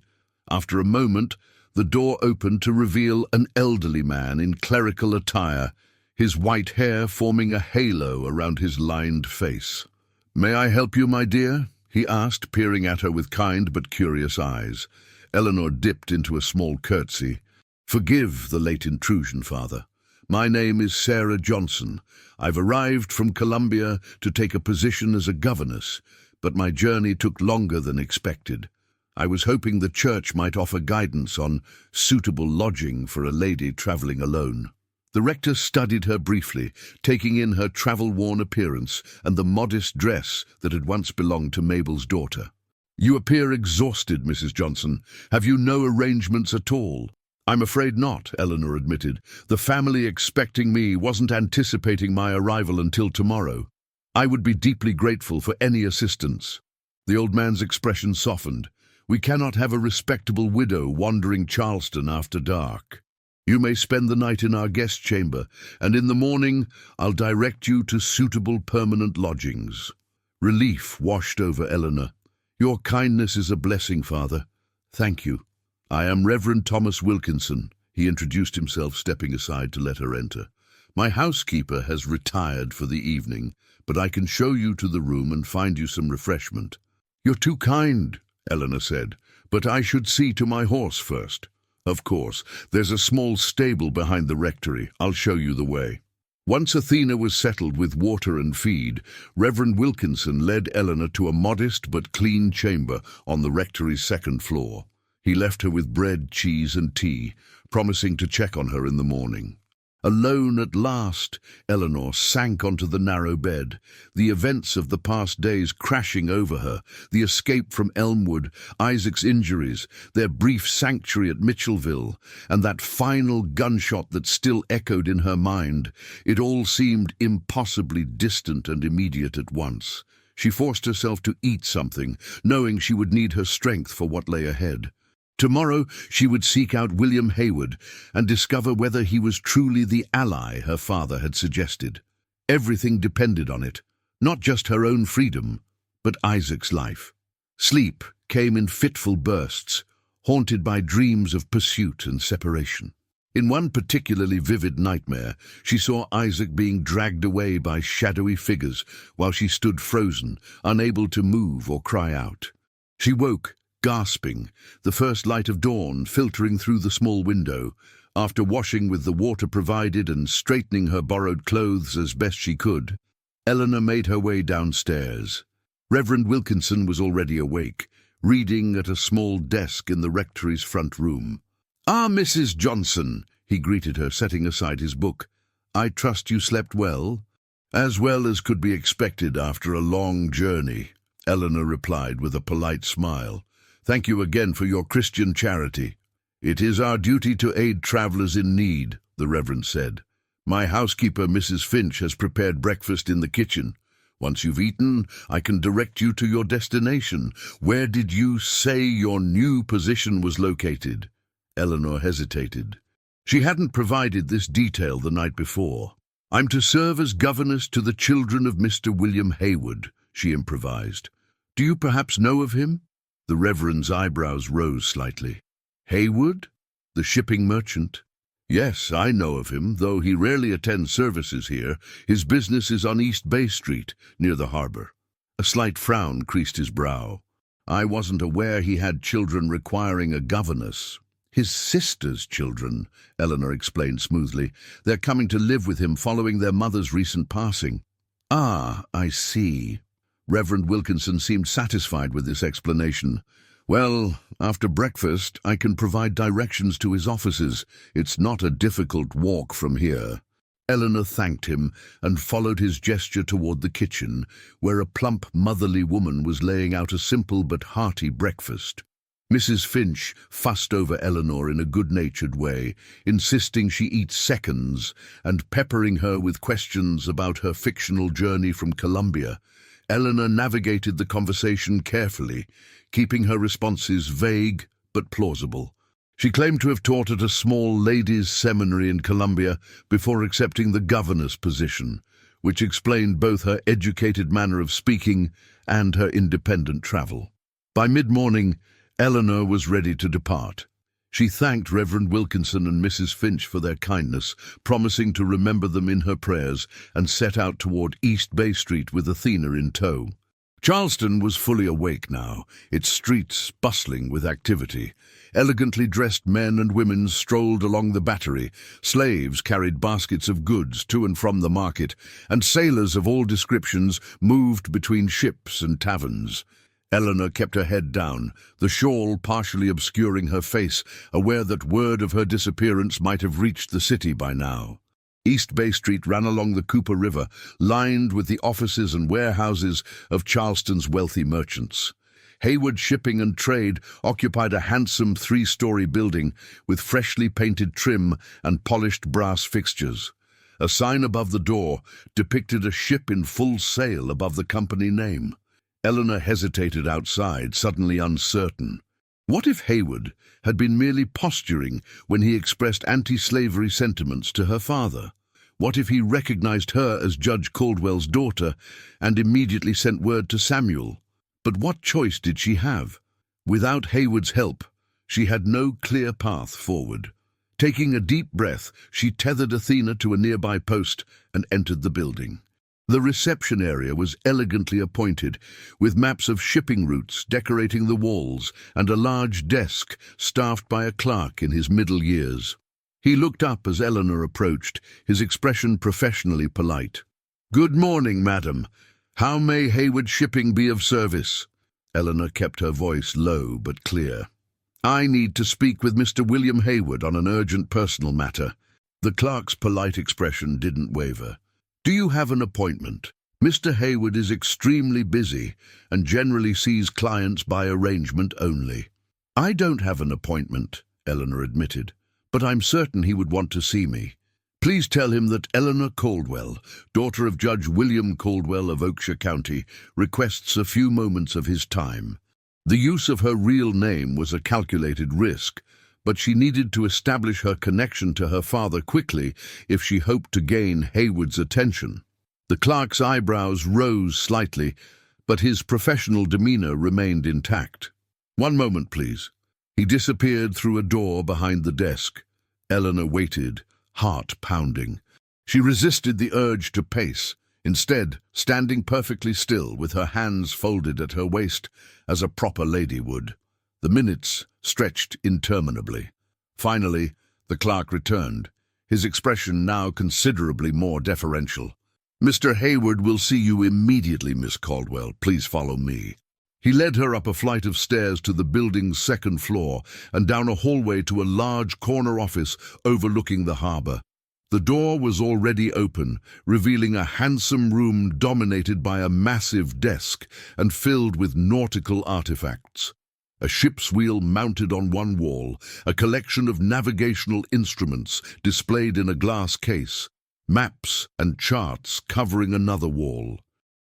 After a moment, the door opened to reveal an elderly man in clerical attire, his white hair forming a halo around his lined face. "May I help you, my dear?" he asked, peering at her with kind but curious eyes. Eleanor dipped into a small curtsy. "Forgive the late intrusion, Father. My name is Sarah Johnson. I've arrived from Columbia to take a position as a governess, but my journey took longer than expected. I was hoping the church might offer guidance on suitable lodging for a lady traveling alone." The rector studied her briefly, taking in her travel-worn appearance and the modest dress that had once belonged to Mabel's daughter. "You appear exhausted, Mrs. Johnson. Have you no arrangements at all?" "I'm afraid not," Eleanor admitted. "The family expecting me wasn't anticipating my arrival until tomorrow. I would be deeply grateful for any assistance." The old man's expression softened. "We cannot have a respectable widow wandering Charleston after dark. You may spend the night in our guest chamber, and in the morning I'll direct you to suitable permanent lodgings." Relief washed over Eleanor. "Your kindness is a blessing, Father. Thank you. I am Reverend Thomas Wilkinson," he introduced himself, stepping aside to let her enter. "My housekeeper has retired for the evening, but I can show you to the room and find you some refreshment." "You're too kind," Eleanor said, "but I should see to my horse first." "Of course. There's a small stable behind the rectory. I'll show you the way." Once Athena was settled with water and feed, Reverend Wilkinson led Eleanor to a modest but clean chamber on the rectory's second floor. He left her with bread, cheese, and tea, promising to check on her in the morning. Alone at last, Eleanor sank onto the narrow bed, the events of the past days crashing over her, the escape from Elmwood, Isaac's injuries, their brief sanctuary at Mitchellville, and that final gunshot that still echoed in her mind. It all seemed impossibly distant and immediate at once. She forced herself to eat something, knowing she would need her strength for what lay ahead. Tomorrow she would seek out William Hayward and discover whether he was truly the ally her father had suggested. Everything depended on it, not just her own freedom, but Isaac's life. Sleep came in fitful bursts, haunted by dreams of pursuit and separation. In one particularly vivid nightmare, she saw Isaac being dragged away by shadowy figures while she stood frozen, unable to move or cry out. She woke, gasping, the first light of dawn filtering through the small window. After washing with the water provided and straightening her borrowed clothes as best she could, Eleanor made her way downstairs. Reverend Wilkinson was already awake, reading at a small desk in the rectory's front room. "Ah, Mrs. Johnson," he greeted her, setting aside his book. "I trust you slept well?" "As well as could be expected after a long journey," Eleanor replied with a polite smile. "Thank you again for your Christian charity." "It is our duty to aid travelers in need," the Reverend said. "My housekeeper, Mrs. Finch, has prepared breakfast in the kitchen. Once you've eaten, I can direct you to your destination. Where did you say your new position was located?" Eleanor hesitated. She hadn't provided this detail the night before. "I'm to serve as governess to the children of Mr. William Hayward," she improvised. "Do you perhaps know of him?" The Reverend's eyebrows rose slightly. "Hayward? The shipping merchant?" "Yes, I know of him, though he rarely attends services here. His business is on East Bay Street, near the harbor." A slight frown creased his brow. "I wasn't aware he had children requiring a governess." "His sister's children," Eleanor explained smoothly. "They're coming to live with him following their mother's recent passing." "Ah, I see." Reverend Wilkinson seemed satisfied with this explanation. "Well, after breakfast, I can provide directions to his offices. It's not a difficult walk from here." Eleanor thanked him and followed his gesture toward the kitchen, where a plump, motherly woman was laying out a simple but hearty breakfast. Mrs. Finch fussed over Eleanor in a good-natured way, insisting she eat seconds and peppering her with questions about her fictional journey from Colombia. Eleanor navigated the conversation carefully, keeping her responses vague but plausible. She claimed to have taught at a small ladies' seminary in Colombia before accepting the governess position, which explained both her educated manner of speaking and her independent travel. By mid-morning, Eleanor was ready to depart. She thanked Reverend Wilkinson and Mrs. Finch for their kindness, promising to remember them in her prayers, and set out toward East Bay Street with Athena in tow. Charleston was fully awake now, its streets bustling with activity. Elegantly dressed men and women strolled along the Battery, slaves carried baskets of goods to and from the market, and sailors of all descriptions moved between ships and taverns. Eleanor kept her head down, the shawl partially obscuring her face, aware that word of her disappearance might have reached the city by now. East Bay Street ran along the Cooper River, lined with the offices and warehouses of Charleston's wealthy merchants. Haywood Shipping and Trade occupied a handsome three-story building with freshly painted trim and polished brass fixtures. A sign above the door depicted a ship in full sail above the company name. Eleanor hesitated outside, suddenly uncertain. What if Haywood had been merely posturing when he expressed anti-slavery sentiments to her father? What if he recognized her as Judge Caldwell's daughter and immediately sent word to Samuel? But what choice did she have? Without Haywood's help, she had no clear path forward. Taking a deep breath, she tethered Athena to a nearby post and entered the building. The reception area was elegantly appointed, with maps of shipping routes decorating the walls and a large desk staffed by a clerk in his middle years. He looked up as Eleanor approached, his expression professionally polite. "Good morning, madam. How may Haywood Shipping be of service?" Eleanor kept her voice low but clear. "I need to speak with Mr. William Haywood on an urgent personal matter." The clerk's polite expression didn't waver. "Do you have an appointment? Mr. Haywood is extremely busy and generally sees clients by arrangement only." "I don't have an appointment," Eleanor admitted, "but I'm certain he would want to see me. Please tell him that Eleanor Caldwell, daughter of Judge William Caldwell of Oakshire County, requests a few moments of his time." The use of her real name was a calculated risk, but she needed to establish her connection to her father quickly if she hoped to gain Haywood's attention. The clerk's eyebrows rose slightly, but his professional demeanor remained intact. "One moment, please." He disappeared through a door behind the desk. Eleanor waited, heart pounding. She resisted the urge to pace, instead standing perfectly still with her hands folded at her waist as a proper lady would. The minutes stretched interminably. Finally, the clerk returned, his expression now considerably more deferential. "Mr. Haywood will see you immediately, Miss Caldwell. Please follow me." He led her up a flight of stairs to the building's second floor and down a hallway to a large corner office overlooking the harbor. The door was already open, revealing a handsome room dominated by a massive desk and filled with nautical artifacts. A ship's wheel mounted on one wall, a collection of navigational instruments displayed in a glass case, maps and charts covering another wall.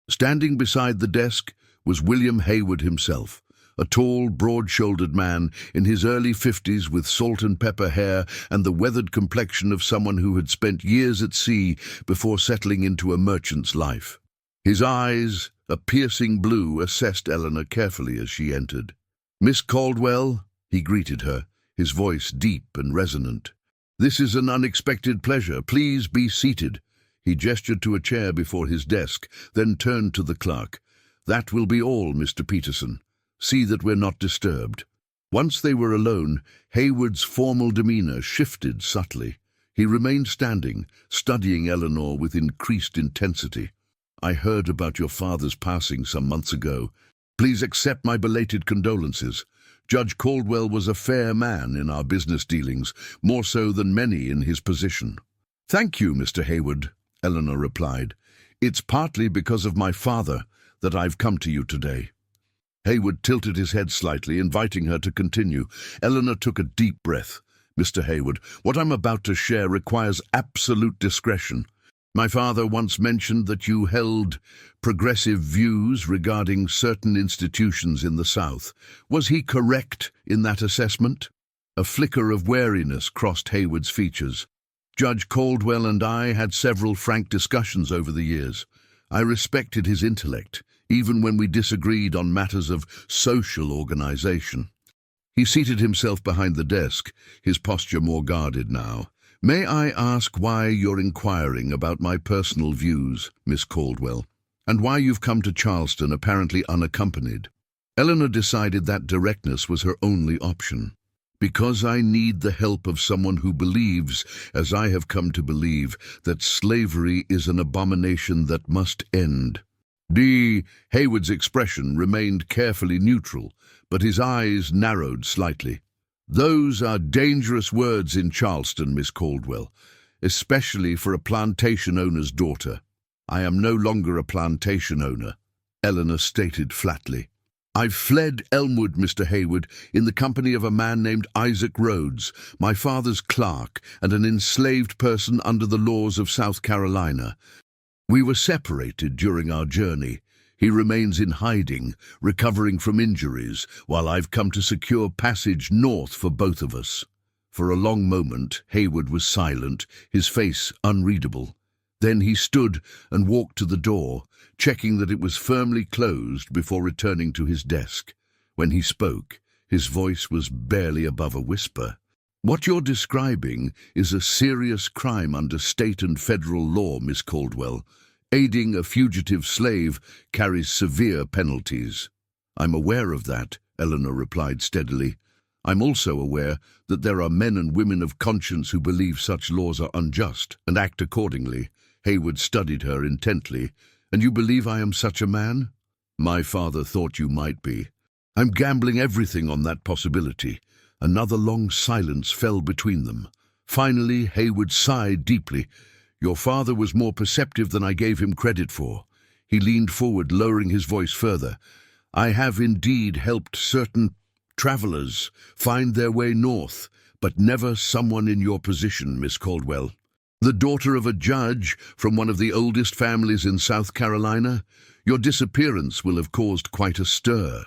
Standing beside the desk was William Haywood himself, a tall, broad-shouldered man in his early 50s with salt and pepper hair and the weathered complexion of someone who had spent years at sea before settling into a merchant's life. His eyes, a piercing blue, assessed Eleanor carefully as she entered. "Miss Caldwell," he greeted her, his voice deep and resonant. "This is an unexpected pleasure. Please be seated." He gestured to a chair before his desk, then turned to the clerk. "That will be all, Mr. Peterson. See that we're not disturbed." Once they were alone, Haywood's formal demeanor shifted subtly. He remained standing, studying Eleanor with increased intensity. "I heard about your father's passing some months ago. Please accept my belated condolences. Judge Caldwell was a fair man in our business dealings, more so than many in his position." "Thank you, Mr. Haywood," Eleanor replied. "It's partly because of my father that I've come to you today." Haywood tilted his head slightly, inviting her to continue. Eleanor took a deep breath. "Mr. Haywood, what I'm about to share requires absolute discretion. My father once mentioned that you held progressive views regarding certain institutions in the South. Was he correct in that assessment?" A flicker of wariness crossed Haywood's features. "Judge Caldwell and I had several frank discussions over the years. I respected his intellect, even when we disagreed on matters of social organization." He seated himself behind the desk, his posture more guarded now. "May I ask why you're inquiring about my personal views, Miss Caldwell, and why you've come to Charleston apparently unaccompanied?" Eleanor decided that directness was her only option. "Because I need the help of someone who believes, as I have come to believe, that slavery is an abomination that must end." Haywood's expression remained carefully neutral, but his eyes narrowed slightly. "Those are dangerous words in Charleston, Miss Caldwell, especially for a plantation owner's daughter. I am no longer a plantation owner, Eleanor stated flatly. I've fled Elmwood, Mr. Hayward, in the company of a man named Isaac Rhodes, my father's clerk and an enslaved person under the laws of South Carolina. We were separated during our journey. He remains in hiding, recovering from injuries, while I've come to secure passage north for both of us. For a long moment, Hayward was silent, his face unreadable. Then he stood and walked to the door, checking that it was firmly closed before returning to his desk. When he spoke, his voice was barely above a whisper. What you're describing is a serious crime under state and federal law, Miss Caldwell. Aiding a fugitive slave carries severe penalties. I'm aware of that, Eleanor replied steadily. I'm also aware that there are men and women of conscience who believe such laws are unjust and act accordingly. Hayward studied her intently. And you believe I am such a man? My father thought you might be. I'm gambling everything on that possibility. Another long silence fell between them. Finally, Hayward sighed deeply. Your father was more perceptive than I gave him credit for. He leaned forward, lowering his voice further. I have indeed helped certain travelers find their way north, but never someone in your position, Miss Caldwell. The daughter of a judge from one of the oldest families in South Carolina, your disappearance will have caused quite a stir.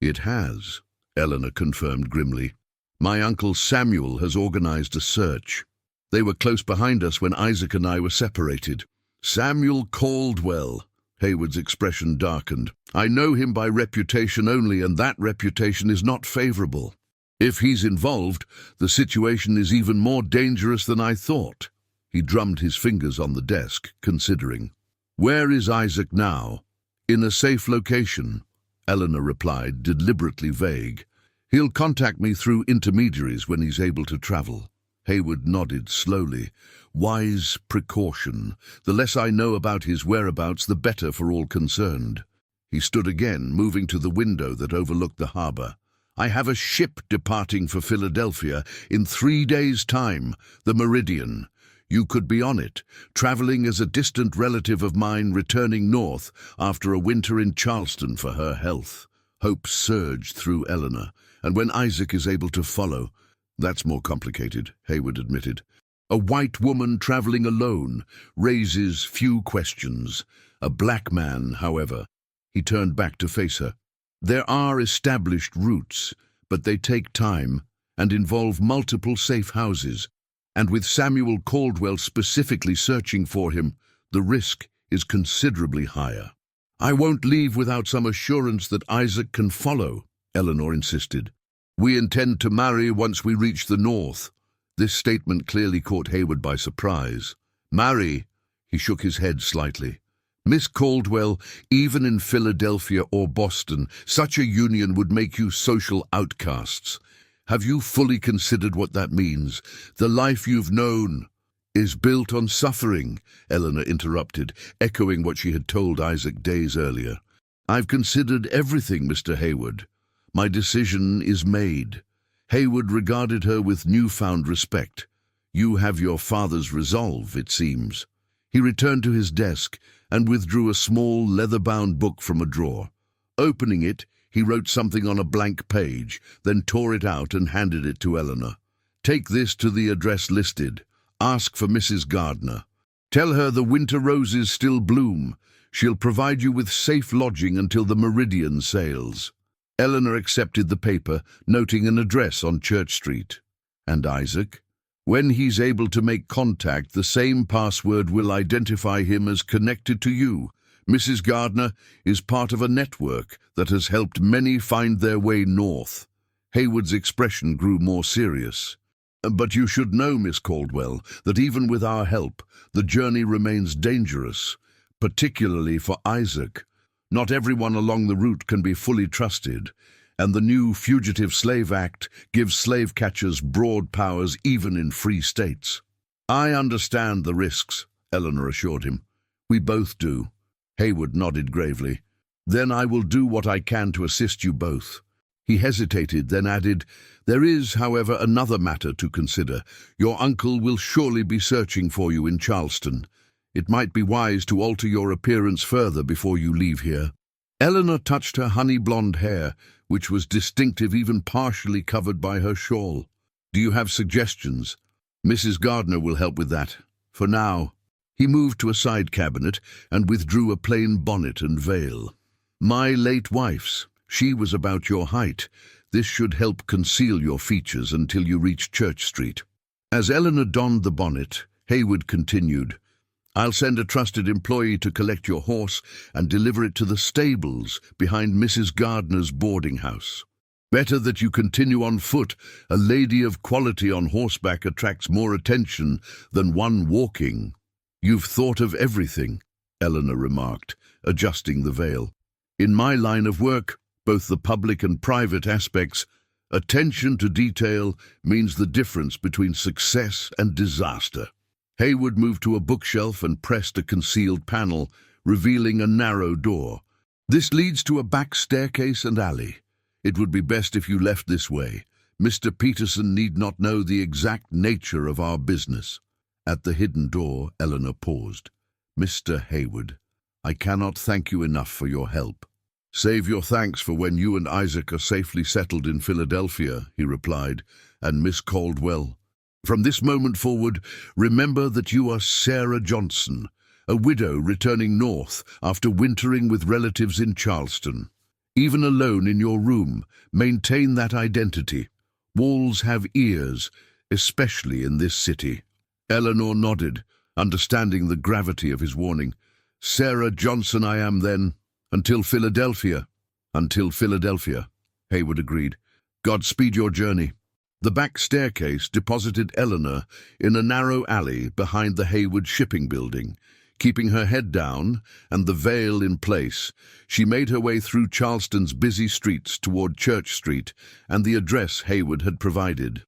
It has, Eleanor confirmed grimly. My uncle Samuel has organized a search. They were close behind us when Isaac and I were separated. Samuel Caldwell. Hayward's expression darkened. I know him by reputation only, and that reputation is not favorable. If he's involved, the situation is even more dangerous than I thought. He drummed his fingers on the desk, considering. Where is Isaac now? In a safe location, Eleanor replied, deliberately vague. He'll contact me through intermediaries when he's able to travel. Hayward nodded slowly. Wise precaution. The less I know about his whereabouts, the better for all concerned. He stood again, moving to the window that overlooked the harbor. I have a ship departing for Philadelphia in 3 days' time, the Meridian. You could be on it, traveling as a distant relative of mine returning north after a winter in Charleston for her health. Hope surged through Eleanor, and when Isaac is able to follow. That's more complicated, Hayward admitted. A white woman traveling alone raises few questions. A black man, however. He turned back to face her. There are established routes, but they take time and involve multiple safe houses. And with Samuel Caldwell specifically searching for him, the risk is considerably higher. I won't leave without some assurance that Isaac can follow, Eleanor insisted. We intend to marry once we reach the north. This statement clearly caught Hayward by surprise. Marry? He shook his head slightly. Miss Caldwell, even in Philadelphia or Boston, such a union would make you social outcasts. Have you fully considered what that means? The life you've known is built on suffering, Eleanor interrupted, echoing what she had told Isaac days earlier. I've considered everything, Mr. Hayward. My decision is made. Hayward regarded her with newfound respect. You have your father's resolve, it seems. He returned to his desk and withdrew a small leather-bound book from a drawer. Opening it, he wrote something on a blank page, then tore it out and handed it to Eleanor. Take this to the address listed. Ask for Mrs. Gardner. Tell her the winter roses still bloom. She'll provide you with safe lodging until the Meridian sails. Eleanor accepted the paper, noting an address on Church Street. And Isaac? When he's able to make contact, the same password will identify him as connected to you. Mrs. Gardner is part of a network that has helped many find their way north. Hayward's expression grew more serious. But you should know, Miss Caldwell, that even with our help, the journey remains dangerous, particularly for Isaac. Not everyone along the route can be fully trusted, and the new Fugitive Slave Act gives slave catchers broad powers even in free states. I understand the risks, Eleanor assured him. We both do. Hayward nodded gravely. Then I will do what I can to assist you both. He hesitated, then added, "There is, however, another matter to consider. Your uncle will surely be searching for you in Charleston. It might be wise to alter your appearance further before you leave here." Eleanor touched her honey-blonde hair, which was distinctive even partially covered by her shawl. "Do you have suggestions?" "Mrs. Gardner will help with that. For now." He moved to a side cabinet and withdrew a plain bonnet and veil. "My late wife's. She was about your height. This should help conceal your features until you reach Church Street." As Eleanor donned the bonnet, Haywood continued, "I'll send a trusted employee to collect your horse and deliver it to the stables behind Mrs. Gardner's boarding house. Better that you continue on foot. A lady of quality on horseback attracts more attention than one walking." "You've thought of everything," Eleanor remarked, adjusting the veil. "In my line of work, both the public and private aspects, attention to detail means the difference between success and disaster." Haywood moved to a bookshelf and pressed a concealed panel, revealing a narrow door. "This leads to a back staircase and alley. It would be best if you left this way. Mr. Peterson need not know the exact nature of our business." At the hidden door, Eleanor paused. "Mr. Haywood, I cannot thank you enough for your help." "Save your thanks for when you and Isaac are safely settled in Philadelphia," he replied, "and Miss Caldwell. From this moment forward, remember that you are Sarah Johnson, a widow returning north after wintering with relatives in Charleston. Even alone in your room, maintain that identity. Walls have ears, especially in this city." Eleanor nodded, understanding the gravity of his warning. "Sarah Johnson I am then, until Philadelphia." "Until Philadelphia," Haywood agreed. "Godspeed your journey." The back staircase deposited Eleanor in a narrow alley behind the Haywood shipping building. Keeping her head down and the veil in place, she made her way through Charleston's busy streets toward Church Street and the address Haywood had provided.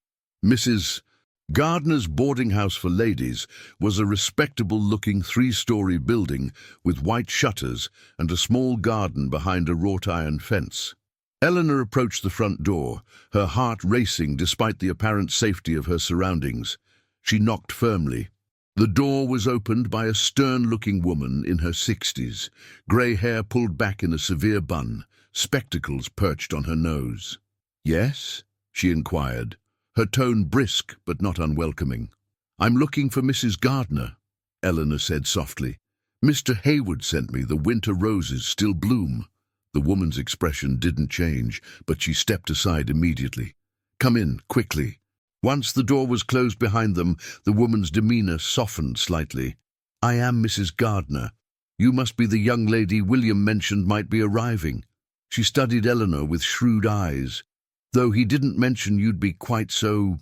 Mrs. Gardner's boarding house for ladies was a respectable-looking three-story building with white shutters and a small garden behind a wrought-iron fence. Eleanor approached the front door, her heart racing despite the apparent safety of her surroundings. She knocked firmly. The door was opened by a stern-looking woman in her 60s, grey hair pulled back in a severe bun, spectacles perched on her nose. "Yes?" she inquired, her tone brisk but not unwelcoming. "I'm looking for Mrs. Gardner," Eleanor said softly. "Mr. Haywood sent me. The winter roses still bloom." The woman's expression didn't change, but she stepped aside immediately. "Come in, quickly." Once the door was closed behind them, the woman's demeanor softened slightly. "I am Mrs. Gardner. You must be the young lady William mentioned might be arriving." She studied Eleanor with shrewd eyes. "Though he didn't mention you'd be quite so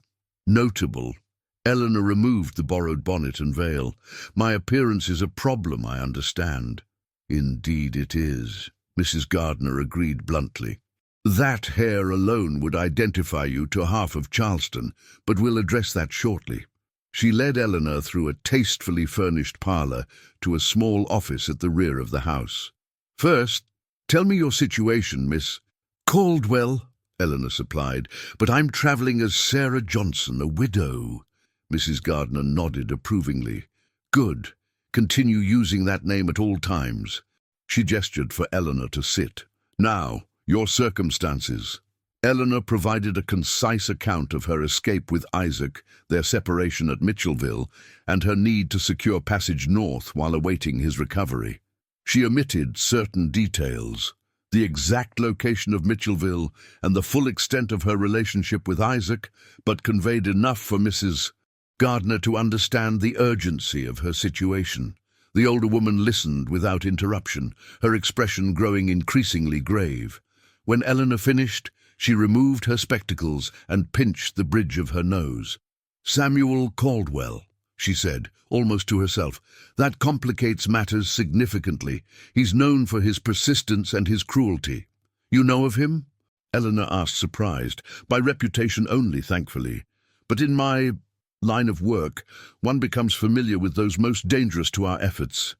notable." Eleanor removed the borrowed bonnet and veil. "My appearance is a problem, I understand." "Indeed it is," Mrs. Gardner agreed bluntly. "That hair alone would identify you to half of Charleston, but we'll address that shortly." She led Eleanor through a tastefully furnished parlor to a small office at the rear of the house. "First, tell me your situation, Miss Caldwell," Eleanor supplied, "but I'm traveling as Sarah Johnson, a widow." Mrs. Gardner nodded approvingly. "Good. Continue using that name at all times." She gestured for Eleanor to sit. "Now, your circumstances." Eleanor provided a concise account of her escape with Isaac, their separation at Mitchellville, and her need to secure passage north while awaiting his recovery. She omitted certain details, the exact location of Mitchellville and the full extent of her relationship with Isaac, but conveyed enough for Mrs. Gardner to understand the urgency of her situation. The older woman listened without interruption, her expression growing increasingly grave. When Eleanor finished, she removed her spectacles and pinched the bridge of her nose. "Samuel Caldwell," she said, almost to herself. "That complicates matters significantly. He's known for his persistence and his cruelty." "You know of him?" Eleanor asked, surprised. "By reputation only, thankfully. But in my line of work, one becomes familiar with those most dangerous to our efforts."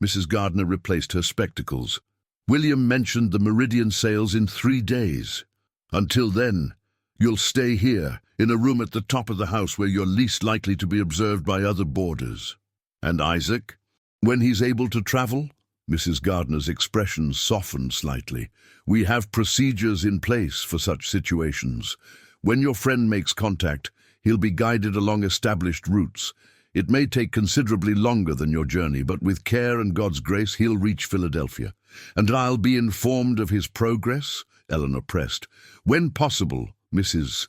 Mrs. Gardner replaced her spectacles. "William mentioned the Meridian sales in 3 days." Until then, you'll stay here, in a room at the top of the house where you're least likely to be observed by other boarders. And Isaac? When he's able to travel? Mrs. Gardner's expression softened slightly. We have procedures in place for such situations. When your friend makes contact, he'll be guided along established routes. It may take considerably longer than your journey, but with care and God's grace, he'll reach Philadelphia. And I'll be informed of his progress, Eleanor pressed. When possible, Mrs.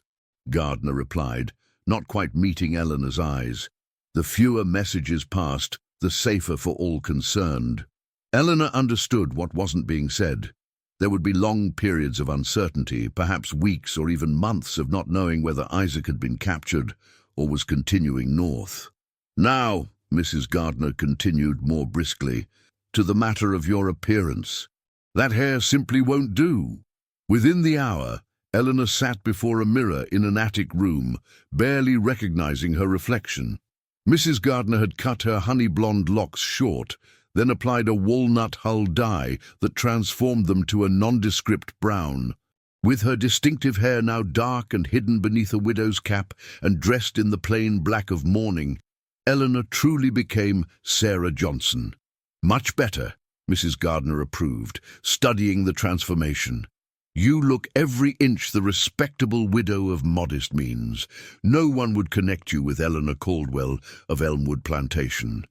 Gardner replied, not quite meeting Eleanor's eyes. The fewer messages passed, the safer for all concerned. Eleanor understood what wasn't being said. There would be long periods of uncertainty, perhaps weeks or even months of not knowing whether Isaac had been captured or was continuing north. Now, Mrs. Gardner continued more briskly, to the matter of your appearance. That hair simply won't do. Within the hour, Eleanor sat before a mirror in an attic room, barely recognizing her reflection. Mrs. Gardner had cut her honey-blonde locks short, then applied a walnut-hull dye that transformed them to a nondescript brown. With her distinctive hair now dark and hidden beneath a widow's cap and dressed in the plain black of mourning, Eleanor truly became Sarah Johnson. Much better, Mrs. Gardner approved, studying the transformation. You look every inch the respectable widow of modest means. No one would connect you with Eleanor Caldwell of Elmwood Plantation.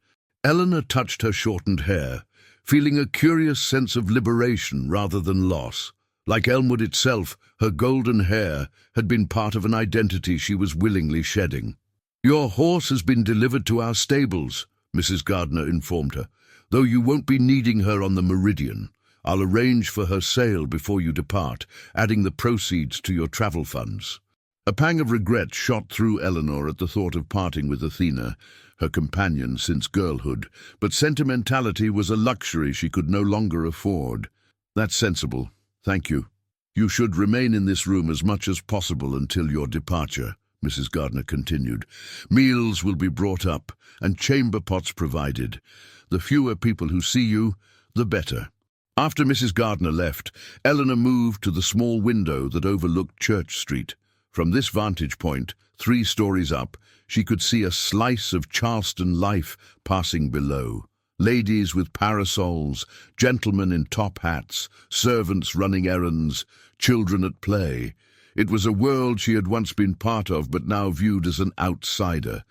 Eleanor touched her shortened hair, feeling a curious sense of liberation rather than loss. Like Elmwood itself, her golden hair had been part of an identity she was willingly shedding. Your horse has been delivered to our stables, Mrs. Gardner informed her, though you won't be needing her on the Meridian. I'll arrange for her sale before you depart, adding the proceeds to your travel funds. A pang of regret shot through Eleanor at the thought of parting with Athena, her companion since girlhood, but sentimentality was a luxury she could no longer afford. That's sensible. Thank you. You should remain in this room as much as possible until your departure, Mrs. Gardner continued. Meals will be brought up, and chamber pots provided. The fewer people who see you, the better. After Mrs. Gardner left, Eleanor moved to the small window that overlooked Church Street. From this vantage point, 3 stories up, she could see a slice of Charleston life passing below. Ladies with parasols, gentlemen in top hats, servants running errands, children at play. It was a world she had once been part of but now viewed as an outsider.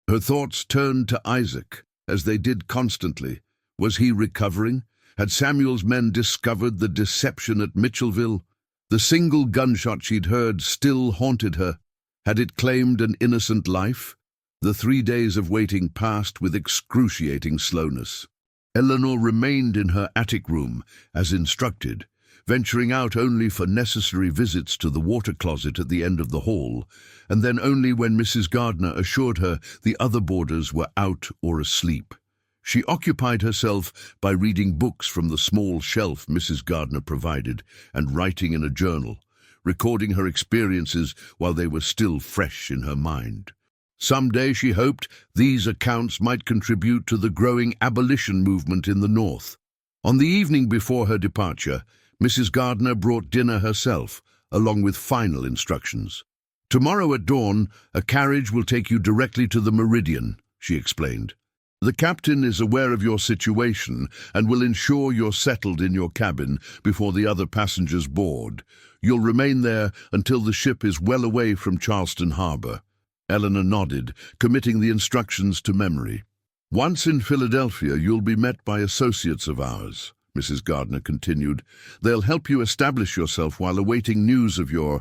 Her thoughts turned to Isaac, as they did constantly. Was he recovering? Had Samuel's men discovered the deception at Mitchellville? The single gunshot she'd heard still haunted her. Had it claimed an innocent life? The 3 days of waiting passed with excruciating slowness. Eleanor remained in her attic room, as instructed, venturing out only for necessary visits to the water closet at the end of the hall, and then only when Mrs. Gardner assured her the other boarders were out or asleep. She occupied herself by reading books from the small shelf Mrs. Gardner provided and writing in a journal, recording her experiences while they were still fresh in her mind. Someday, she hoped, these accounts might contribute to the growing abolition movement in the North. On the evening before her departure, Mrs. Gardner brought dinner herself, along with final instructions. Tomorrow at dawn, a carriage will take you directly to the Meridian, she explained. The captain is aware of your situation and will ensure you're settled in your cabin before the other passengers board. You'll remain there until the ship is well away from Charleston Harbor. Eleanor nodded, committing the instructions to memory. Once in Philadelphia, you'll be met by associates of ours, Mrs. Gardner continued. They'll help you establish yourself while awaiting news of your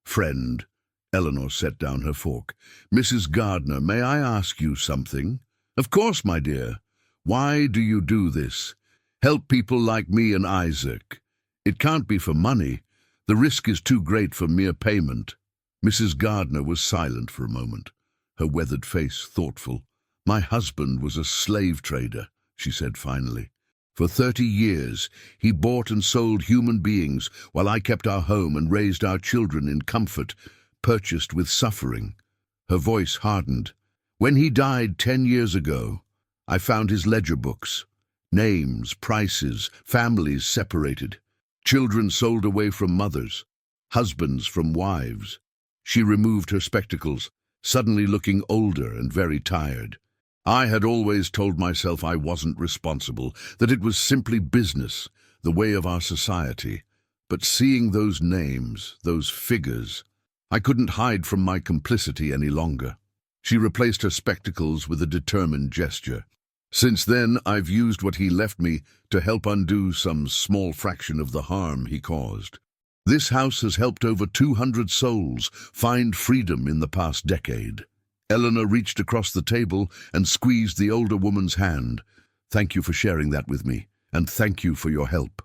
friend. Eleanor set down her fork. Mrs. Gardner, may I ask you something? Of course, my dear. Why do you do this? Help people like me and Isaac. It can't be for money. The risk is too great for mere payment. Mrs. Gardner was silent for a moment, her weathered face thoughtful. My husband was a slave trader, she said finally. For 30 years, he bought and sold human beings while I kept our home and raised our children in comfort, purchased with suffering. Her voice hardened. When he died 10 years ago, I found his ledger books. Names, prices, families separated. Children sold away from mothers. husbands from wives. She removed her spectacles, suddenly looking older and very tired. I had always told myself I wasn't responsible, that it was simply business, the way of our society. But seeing those names, those figures, I couldn't hide from my complicity any longer. She replaced her spectacles with a determined gesture. Since then, I've used what he left me to help undo some small fraction of the harm he caused. This house has helped over 200 souls find freedom in the past decade. Eleanor reached across the table and squeezed the older woman's hand. Thank you for sharing that with me, and thank you for your help.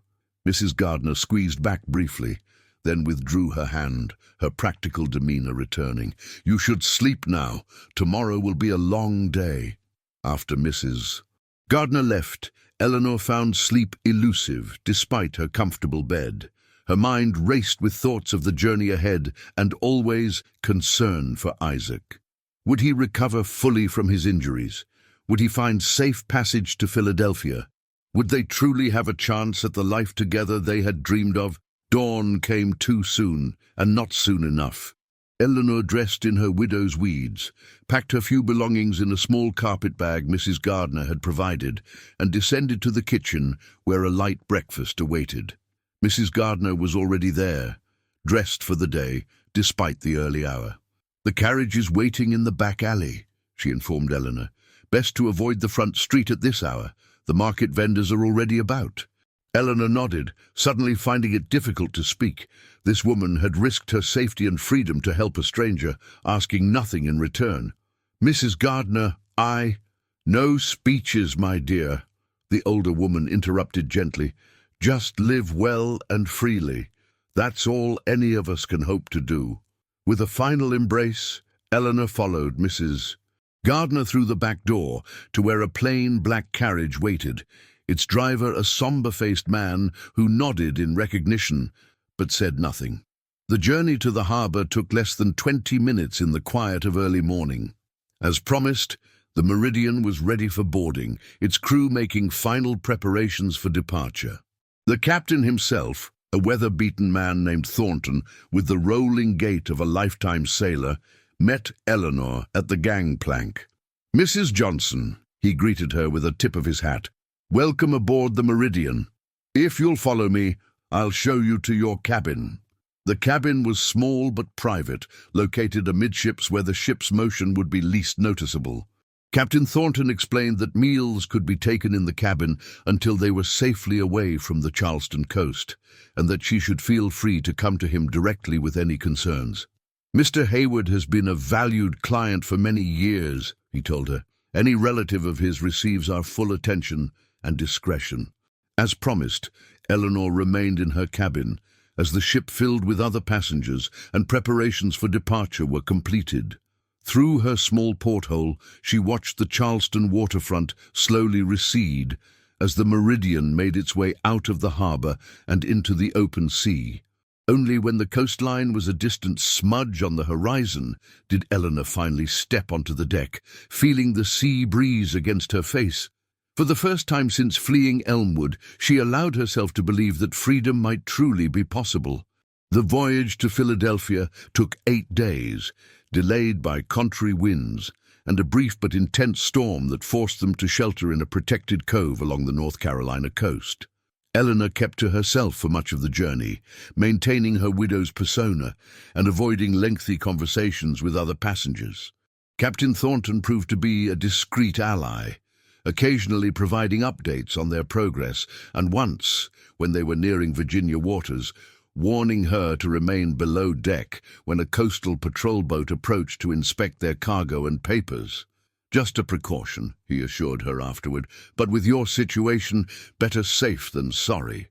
Mrs. Gardner squeezed back briefly, then withdrew her hand, her practical demeanor returning. You should sleep now. Tomorrow will be a long day. After Mrs. Gardner left, Eleanor found sleep elusive despite her comfortable bed. Her mind raced with thoughts of the journey ahead and always concern for Isaac. Would he recover fully from his injuries? Would he find safe passage to Philadelphia? Would they truly have a chance at the life together they had dreamed of? Dawn came too soon, and not soon enough. Eleanor dressed in her widow's weeds, packed her few belongings in a small carpet bag Mrs. Gardner had provided, and descended to the kitchen where a light breakfast awaited. Mrs. Gardner was already there, dressed for the day, despite the early hour. The carriage is waiting in the back alley, she informed Eleanor. Best to avoid the front street at this hour. The market vendors are already about. Eleanor nodded, suddenly finding it difficult to speak. This woman had risked her safety and freedom to help a stranger, asking nothing in return. Mrs. Gardner, No speeches, my dear, the older woman interrupted gently. Just live well and freely. That's all any of us can hope to do. With a final embrace, Eleanor followed Mrs. Gardner through the back door to where a plain black carriage waited, its driver a somber-faced man who nodded in recognition, but said nothing. The journey to the harbour took less than 20 minutes in the quiet of early morning. As promised, the Meridian was ready for boarding, its crew making final preparations for departure. The captain himself, a weather-beaten man named Thornton, with the rolling gait of a lifetime sailor, met Eleanor at the gangplank. Mrs. Johnson, he greeted her with a tip of his hat. Welcome aboard the Meridian. If you'll follow me, I'll show you to your cabin. The cabin was small but private, located amidships where the ship's motion would be least noticeable. Captain Thornton explained that meals could be taken in the cabin until they were safely away from the Charleston coast, and that she should feel free to come to him directly with any concerns. Mr. Hayward has been a valued client for many years, he told her. Any relative of his receives our full attention and discretion. As promised, Eleanor remained in her cabin as the ship filled with other passengers and preparations for departure were completed. Through her small porthole, she watched the Charleston waterfront slowly recede as the Meridian made its way out of the harbour and into the open sea. Only when the coastline was a distant smudge on the horizon did Eleanor finally step onto the deck, feeling the sea breeze against her face. For the first time since fleeing Elmwood, she allowed herself to believe that freedom might truly be possible. The voyage to Philadelphia took 8 days, delayed by contrary winds and a brief but intense storm that forced them to shelter in a protected cove along the North Carolina coast. Eleanor kept to herself for much of the journey, maintaining her widow's persona and avoiding lengthy conversations with other passengers. Captain Thornton proved to be a discreet ally, occasionally providing updates on their progress, and once, when they were nearing Virginia waters, warning her to remain below deck when a coastal patrol boat approached to inspect their cargo and papers. Just a precaution, he assured her afterward, but with your situation, better safe than sorry.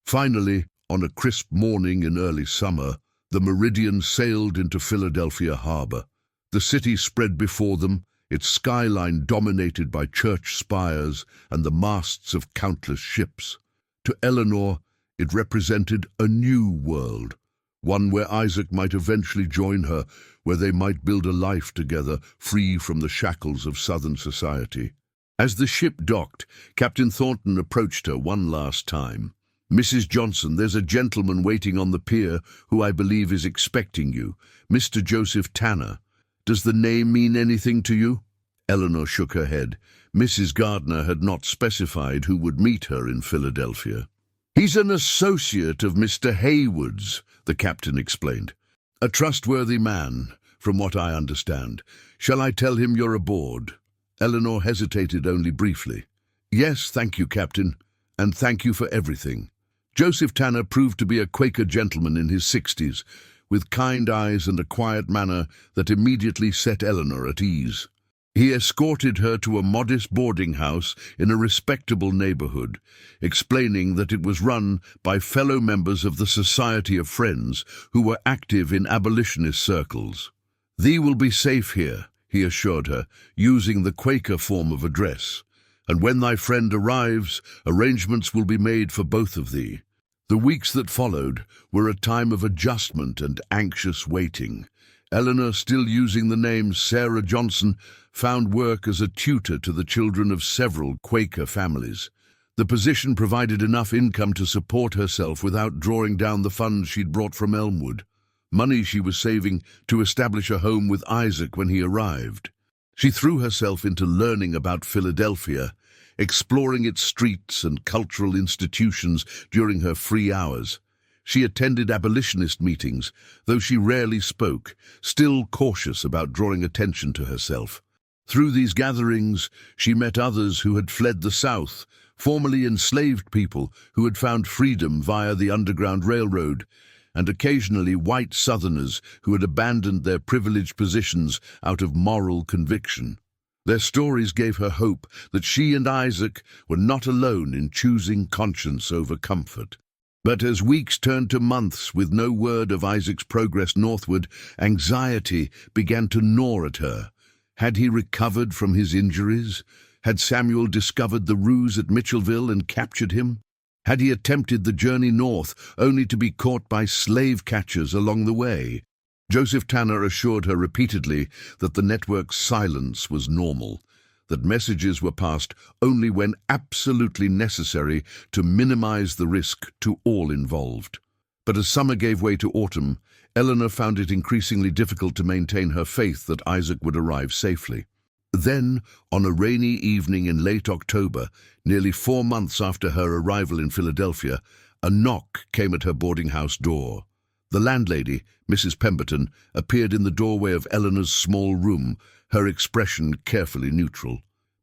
Finally, on a crisp morning in early summer, the Meridian sailed into Philadelphia harbor. The city spread before them, its skyline dominated by church spires and the masts of countless ships. To Eleanor, it represented a new world, one where Isaac might eventually join her, where they might build a life together, free from the shackles of Southern society. As the ship docked, Captain Thornton approached her one last time. "Mrs. Johnson, there's a gentleman waiting on the pier who I believe is expecting you, Mr. Joseph Tanner. Does the name mean anything to you?" Eleanor shook her head. Mrs. Gardner had not specified who would meet her in Philadelphia. "He's an associate of Mr. Haywood's," the captain explained. "A trustworthy man, from what I understand. Shall I tell him you're aboard?" Eleanor hesitated only briefly. "Yes, thank you, Captain, and thank you for everything." Joseph Tanner proved to be a Quaker gentleman in his 60s, with kind eyes and a quiet manner that immediately set Eleanor at ease. He escorted her to a modest boarding house in a respectable neighborhood, explaining that it was run by fellow members of the Society of Friends who were active in abolitionist circles. "Thee will be safe here," he assured her, using the Quaker form of address. "And when thy friend arrives, arrangements will be made for both of thee." The weeks that followed were a time of adjustment and anxious waiting. Eleanor, still using the name Sarah Johnson, found work as a tutor to the children of several Quaker families. The position provided enough income to support herself without drawing down the funds she'd brought from Elmwood, money she was saving to establish a home with Isaac when he arrived. She threw herself into learning about Philadelphia, exploring its streets and cultural institutions during her free hours. She attended abolitionist meetings, though she rarely spoke, still cautious about drawing attention to herself. Through these gatherings, she met others who had fled the South, formerly enslaved people who had found freedom via the Underground Railroad, and occasionally white Southerners who had abandoned their privileged positions out of moral conviction. Their stories gave her hope that she and Isaac were not alone in choosing conscience over comfort. But as weeks turned to months with no word of Isaac's progress northward, anxiety began to gnaw at her. Had he recovered from his injuries? Had Samuel discovered the ruse at Mitchellville and captured him? Had he attempted the journey north only to be caught by slave catchers along the way? Joseph Tanner assured her repeatedly that the network's silence was normal, that messages were passed only when absolutely necessary to minimize the risk to all involved. But as summer gave way to autumn, Eleanor found it increasingly difficult to maintain her faith that Isaac would arrive safely. Then, on a rainy evening in late October, nearly 4 months after her arrival in Philadelphia, a knock came at her boarding house door. The landlady, Mrs. Pemberton, appeared in the doorway of Eleanor's small room, her expression carefully neutral.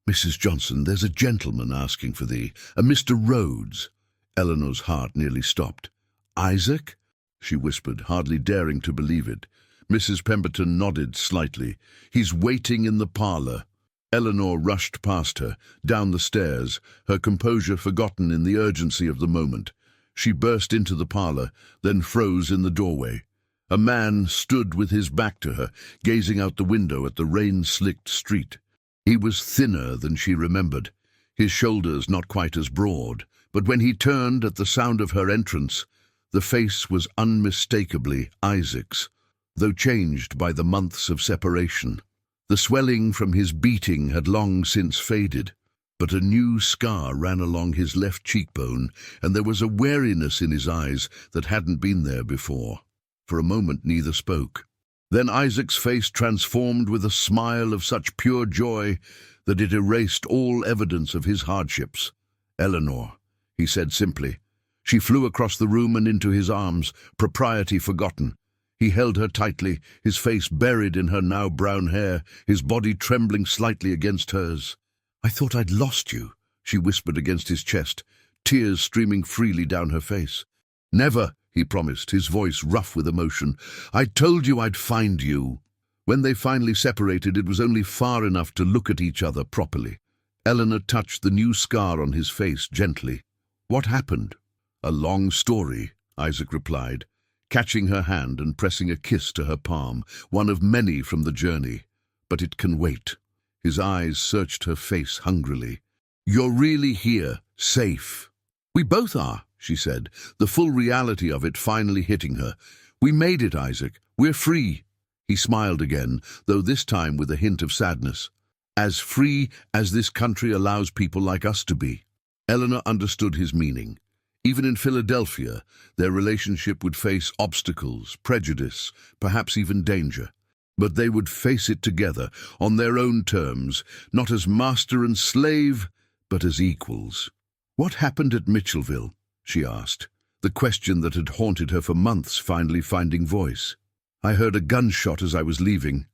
"Mrs. Johnson, there's a gentleman asking for thee, a Mr. Rhodes." Eleanor's heart nearly stopped. "Isaac?" she whispered, hardly daring to believe it. Mrs. Pemberton nodded slightly. "He's waiting in the parlor." Eleanor rushed past her, down the stairs, her composure forgotten in the urgency of the moment. She burst into the parlor, then froze in the doorway. A man stood with his back to her, gazing out the window at the rain-slicked street. He was thinner than she remembered, his shoulders not quite as broad, but when he turned at the sound of her entrance, the face was unmistakably Isaac's, though changed by the months of separation. The swelling from his beating had long since faded, but a new scar ran along his left cheekbone, and there was a wariness in his eyes that hadn't been there before. For a moment neither spoke. Then Isaac's face transformed with a smile of such pure joy that it erased all evidence of his hardships. "Eleanor," he said simply. She flew across the room and into his arms, propriety forgotten. He held her tightly, his face buried in her now brown hair, his body trembling slightly against hers. "I thought I'd lost you," she whispered against his chest, tears streaming freely down her face. "Never," he promised, his voice rough with emotion. "I told you I'd find you." When they finally separated, it was only far enough to look at each other properly. Eleanor touched the new scar on his face gently. "What happened?" "A long story," Isaac replied, catching her hand and pressing a kiss to her palm, one of many from the journey. "But it can wait." His eyes searched her face hungrily. "You're really here, safe." "We both are," she said, the full reality of it finally hitting her. "We made it, Isaac. We're free." He smiled again, though this time with a hint of sadness. "As free as this country allows people like us to be." Eleanor understood his meaning. Even in Philadelphia, their relationship would face obstacles, prejudice, perhaps even danger. But they would face it together, on their own terms, not as master and slave, but as equals. "What happened at Mitchellville?" she asked, the question that had haunted her for months finally finding voice. "I heard a gunshot as I was leaving."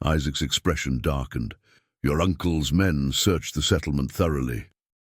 Isaac's expression darkened. "Your uncle's men searched the settlement thoroughly.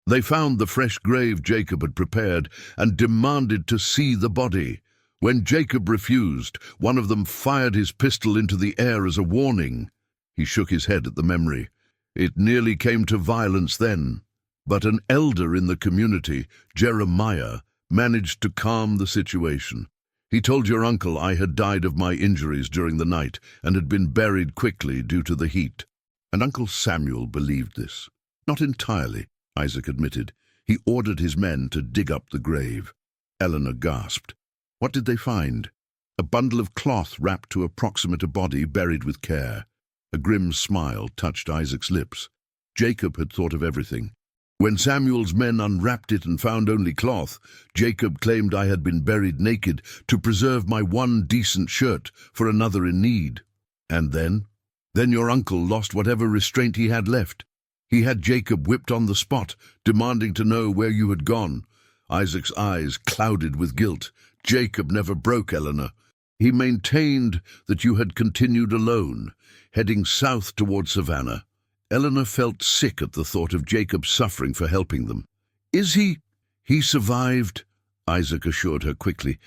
They found the fresh grave Jacob had prepared and demanded to see the body. When Jacob refused, one of them fired his pistol into the air as a warning." He shook his head at the memory. "It nearly came to violence then, but an elder in the community, Jeremiah, managed to calm the situation. He told your uncle I had died of my injuries during the night and had been buried quickly due to the heat." And Uncle Samuel believed this. "Not entirely," Isaac admitted. "He ordered his men to dig up the grave." Eleanor gasped. "What did they find?" "A bundle of cloth wrapped to approximate a body buried with care." A grim smile touched Isaac's lips. Jacob had thought of everything. "When Samuel's men unwrapped it and found only cloth, Jacob claimed I had been buried naked to preserve my one decent shirt for another in need." "And then?" "Then your uncle lost whatever restraint he had left. He had Jacob whipped on the spot, demanding to know where you had gone." Isaac's eyes clouded with guilt. "Jacob never broke, Eleanor. He maintained that you had continued alone, heading south toward Savannah." Eleanor felt sick at the thought of Jacob suffering for helping them. "Is he?" "He survived," Isaac assured her quickly.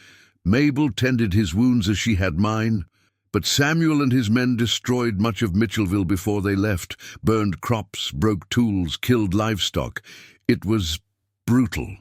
"Mabel tended his wounds as she had mine. But Samuel and his men destroyed much of Mitchellville before they left, burned crops, broke tools, killed livestock. It was brutal."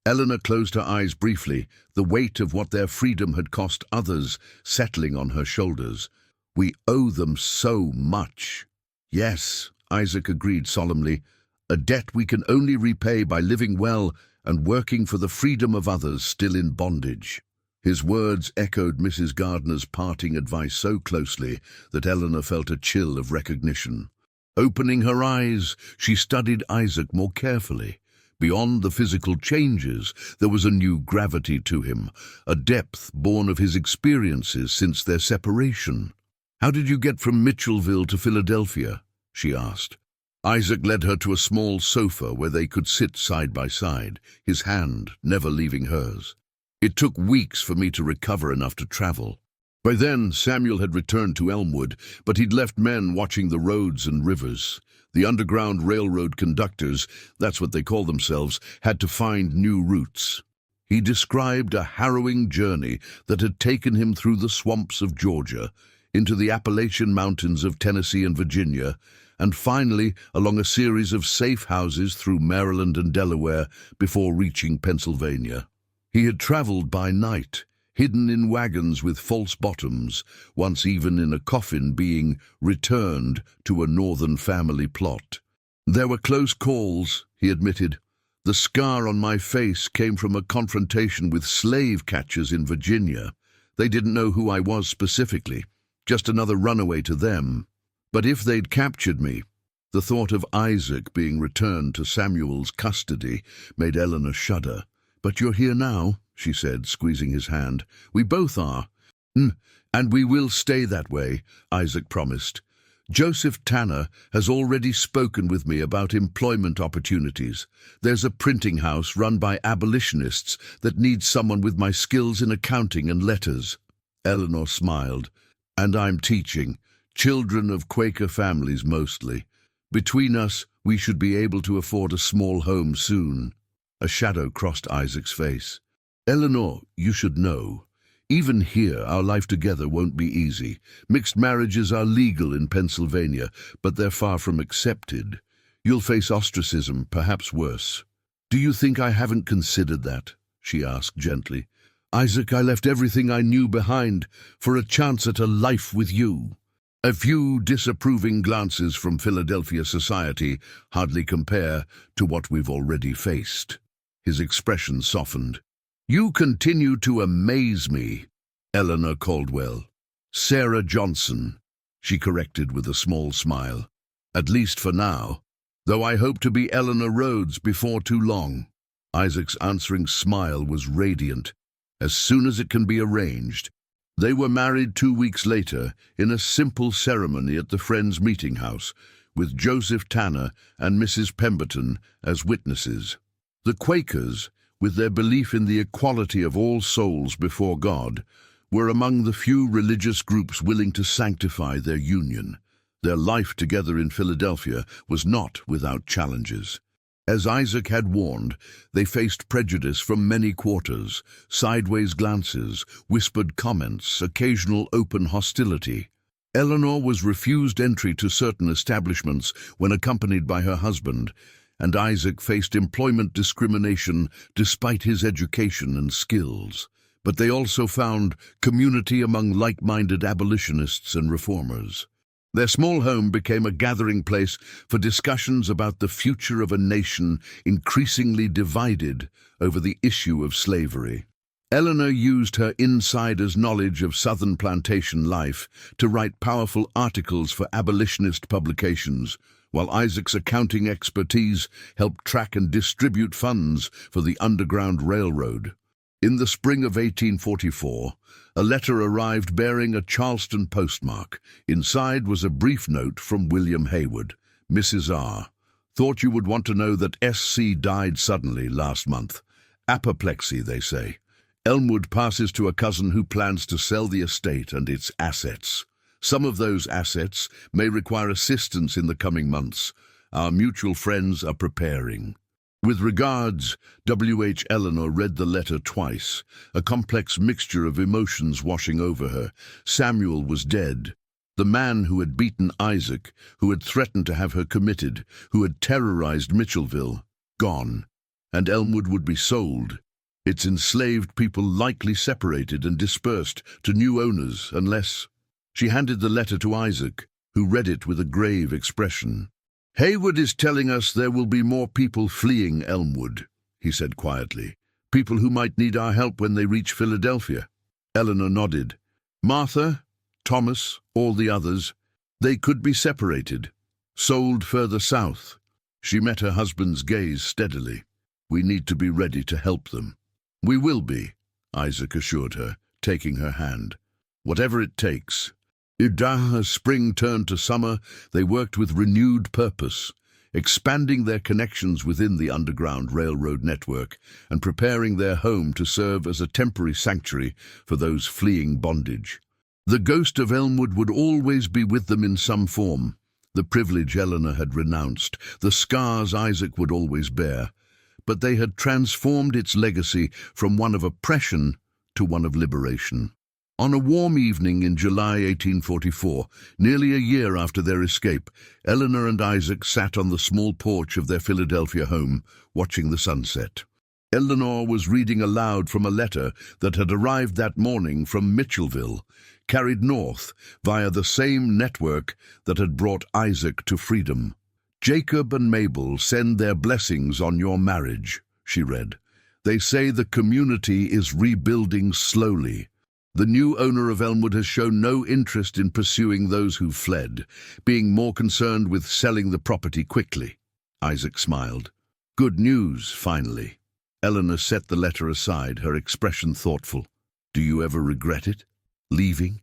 Eleanor closed her eyes briefly, the weight of what their freedom had cost others settling on her shoulders. "We owe them so much." "Yes," Isaac agreed solemnly, "a debt we can only repay by living well and working for the freedom of others still in bondage." His words echoed Mrs. Gardner's parting advice so closely that Eleanor felt a chill of recognition. Opening her eyes, she studied Isaac more carefully. Beyond the physical changes, there was a new gravity to him, a depth born of his experiences since their separation. "How did you get from Mitchellville to Philadelphia?" she asked. Isaac led her to a small sofa where they could sit side by side, his hand never leaving hers. "It took weeks for me to recover enough to travel. By then, Samuel had returned to Elmwood, but he'd left men watching the roads and rivers. The Underground Railroad conductors, that's what they call themselves, had to find new routes." He described a harrowing journey that had taken him through the swamps of Georgia, into the Appalachian Mountains of Tennessee and Virginia, and finally along a series of safe houses through Maryland and Delaware before reaching Pennsylvania. He had traveled by night, hidden in wagons with false bottoms, once even in a coffin being returned to a northern family plot. "There were close calls," he admitted. "The scar on my face came from a confrontation with slave catchers in Virginia. They didn't know who I was specifically, just another runaway to them. But if they'd captured me..." The thought of Isaac being returned to Samuel's custody made Eleanor shudder. "But you're here now," she said, squeezing his hand. "We both are." "And we will stay that way," Isaac promised. "Joseph Tanner has already spoken with me about employment opportunities. There's a printing house run by abolitionists that needs someone with my skills in accounting and letters." Eleanor smiled. "And I'm teaching. Children of Quaker families mostly. Between us, we should be able to afford a small home soon." A shadow crossed Isaac's face. "Eleanor, you should know. Even here, our life together won't be easy. Mixed marriages are legal in Pennsylvania, but they're far from accepted. You'll face ostracism, perhaps worse." "Do you think I haven't considered that?" she asked gently. "Isaac, I left everything I knew behind for a chance at a life with you." A few disapproving glances from Philadelphia society hardly compare to what we've already faced. His expression softened. "You continue to amaze me." "Eleanor Caldwell." "Sarah Johnson," she corrected with a small smile. "At least for now, though I hope to be Eleanor Rhodes before too long." Isaac's answering smile was radiant. As soon as it can be arranged. They were married 2 weeks later in a simple ceremony at the Friends Meeting House, with Joseph Tanner and Mrs. Pemberton as witnesses. The Quakers, with their belief in the equality of all souls before God, were among the few religious groups willing to sanctify their union. Their life together in Philadelphia was not without challenges. As Isaac had warned, they faced prejudice from many quarters, sideways glances, whispered comments, occasional open hostility. Eleanor was refused entry to certain establishments when accompanied by her husband, and Isaac faced employment discrimination despite his education and skills. But they also found community among like-minded abolitionists and reformers. Their small home became a gathering place for discussions about the future of a nation increasingly divided over the issue of slavery. Eleanor used her insider's knowledge of Southern plantation life to write powerful articles for abolitionist publications, while Isaac's accounting expertise helped track and distribute funds for the Underground Railroad. In the spring of 1844, a letter arrived bearing a Charleston postmark. Inside was a brief note from William Haywood. Mrs. R. Thought you would want to know that S.C. died suddenly last month. Apoplexy, they say. Elmwood passes to a cousin who plans to sell the estate and its assets. Some of those assets may require assistance in the coming months. Our mutual friends are preparing. With regards, W.H. Eleanor read the letter twice, a complex mixture of emotions washing over her. Samuel was dead. The man who had beaten Isaac, who had threatened to have her committed, who had terrorized Mitchellville, gone. And Elmwood would be sold. Its enslaved people likely separated and dispersed to new owners unless... She handed the letter to Isaac, who read it with a grave expression. Haywood is telling us there will be more people fleeing Elmwood, he said quietly. People who might need our help when they reach Philadelphia. Eleanor nodded. Martha, Thomas, all the others, they could be separated, sold further south. She met her husband's gaze steadily. We need to be ready to help them. We will be, Isaac assured her, taking her hand. Whatever it takes. As spring turned to summer, they worked with renewed purpose, expanding their connections within the Underground Railroad network and preparing their home to serve as a temporary sanctuary for those fleeing bondage. The ghost of Elmwood would always be with them in some form, the privilege Eleanor had renounced, the scars Isaac would always bear, but they had transformed its legacy from one of oppression to one of liberation. On a warm evening in July 1844, nearly a year after their escape, Eleanor and Isaac sat on the small porch of their Philadelphia home, watching the sunset. Eleanor was reading aloud from a letter that had arrived that morning from Mitchellville, carried north via the same network that had brought Isaac to freedom. Jacob and Mabel send their blessings on your marriage, she read. They say the community is rebuilding slowly. The new owner of Elmwood has shown no interest in pursuing those who fled, being more concerned with selling the property quickly. Isaac smiled. Good news, finally. Eleanor set the letter aside, her expression thoughtful. Do you ever regret it? Leaving?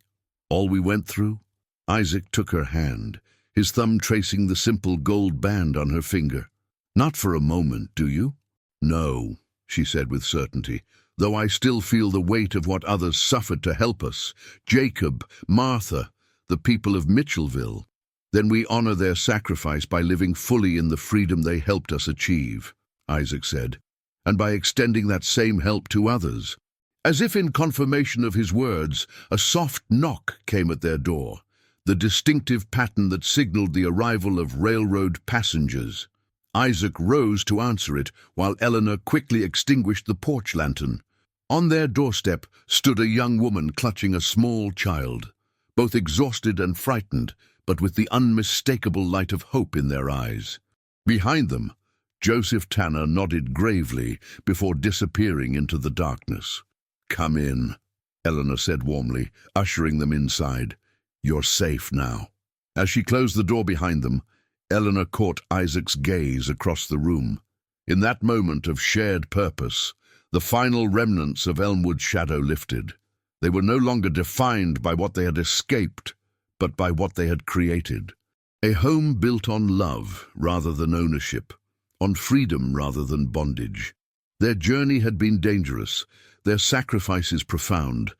All we went through? Isaac took her hand, his thumb tracing the simple gold band on her finger. Not for a moment, do you? No, she said with certainty. Though I still feel the weight of what others suffered to help us, Jacob, Martha, the people of Mitchellville, then we honor their sacrifice by living fully in the freedom they helped us achieve, Isaac said, and by extending that same help to others. As if in confirmation of his words, a soft knock came at their door, the distinctive pattern that signaled the arrival of railroad passengers. Isaac rose to answer it, while Eleanor quickly extinguished the porch lantern. On their doorstep stood a young woman clutching a small child, both exhausted and frightened, but with the unmistakable light of hope in their eyes. Behind them, Joseph Tanner nodded gravely before disappearing into the darkness. Come in, Eleanor said warmly, ushering them inside. You're safe now. As she closed the door behind them, Eleanor caught Isaac's gaze across the room. In that moment of shared purpose, the final remnants of Elmwood's shadow lifted. They were no longer defined by what they had escaped, but by what they had created. A home built on love rather than ownership, on freedom rather than bondage. Their journey had been dangerous, their sacrifices profound,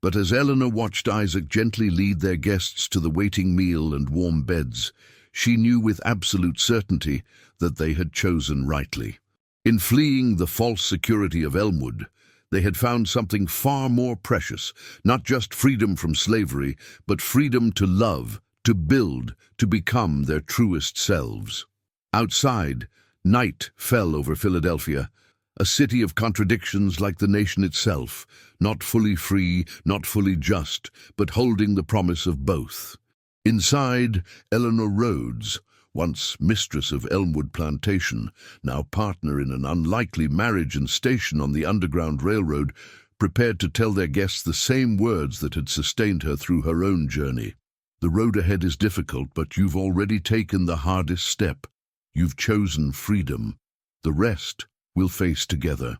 but as Eleanor watched Isaac gently lead their guests to the waiting meal and warm beds, she knew with absolute certainty that they had chosen rightly. In fleeing the false security of Elmwood, they had found something far more precious, not just freedom from slavery, but freedom to love, to build, to become their truest selves. Outside, night fell over Philadelphia, a city of contradictions like the nation itself, not fully free, not fully just, but holding the promise of both. Inside, Eleanor Rhodes, once mistress of Elmwood Plantation, now partner in an unlikely marriage and station on the Underground Railroad, prepared to tell their guests the same words that had sustained her through her own journey. The road ahead is difficult, but you've already taken the hardest step. You've chosen freedom. The rest we'll face together.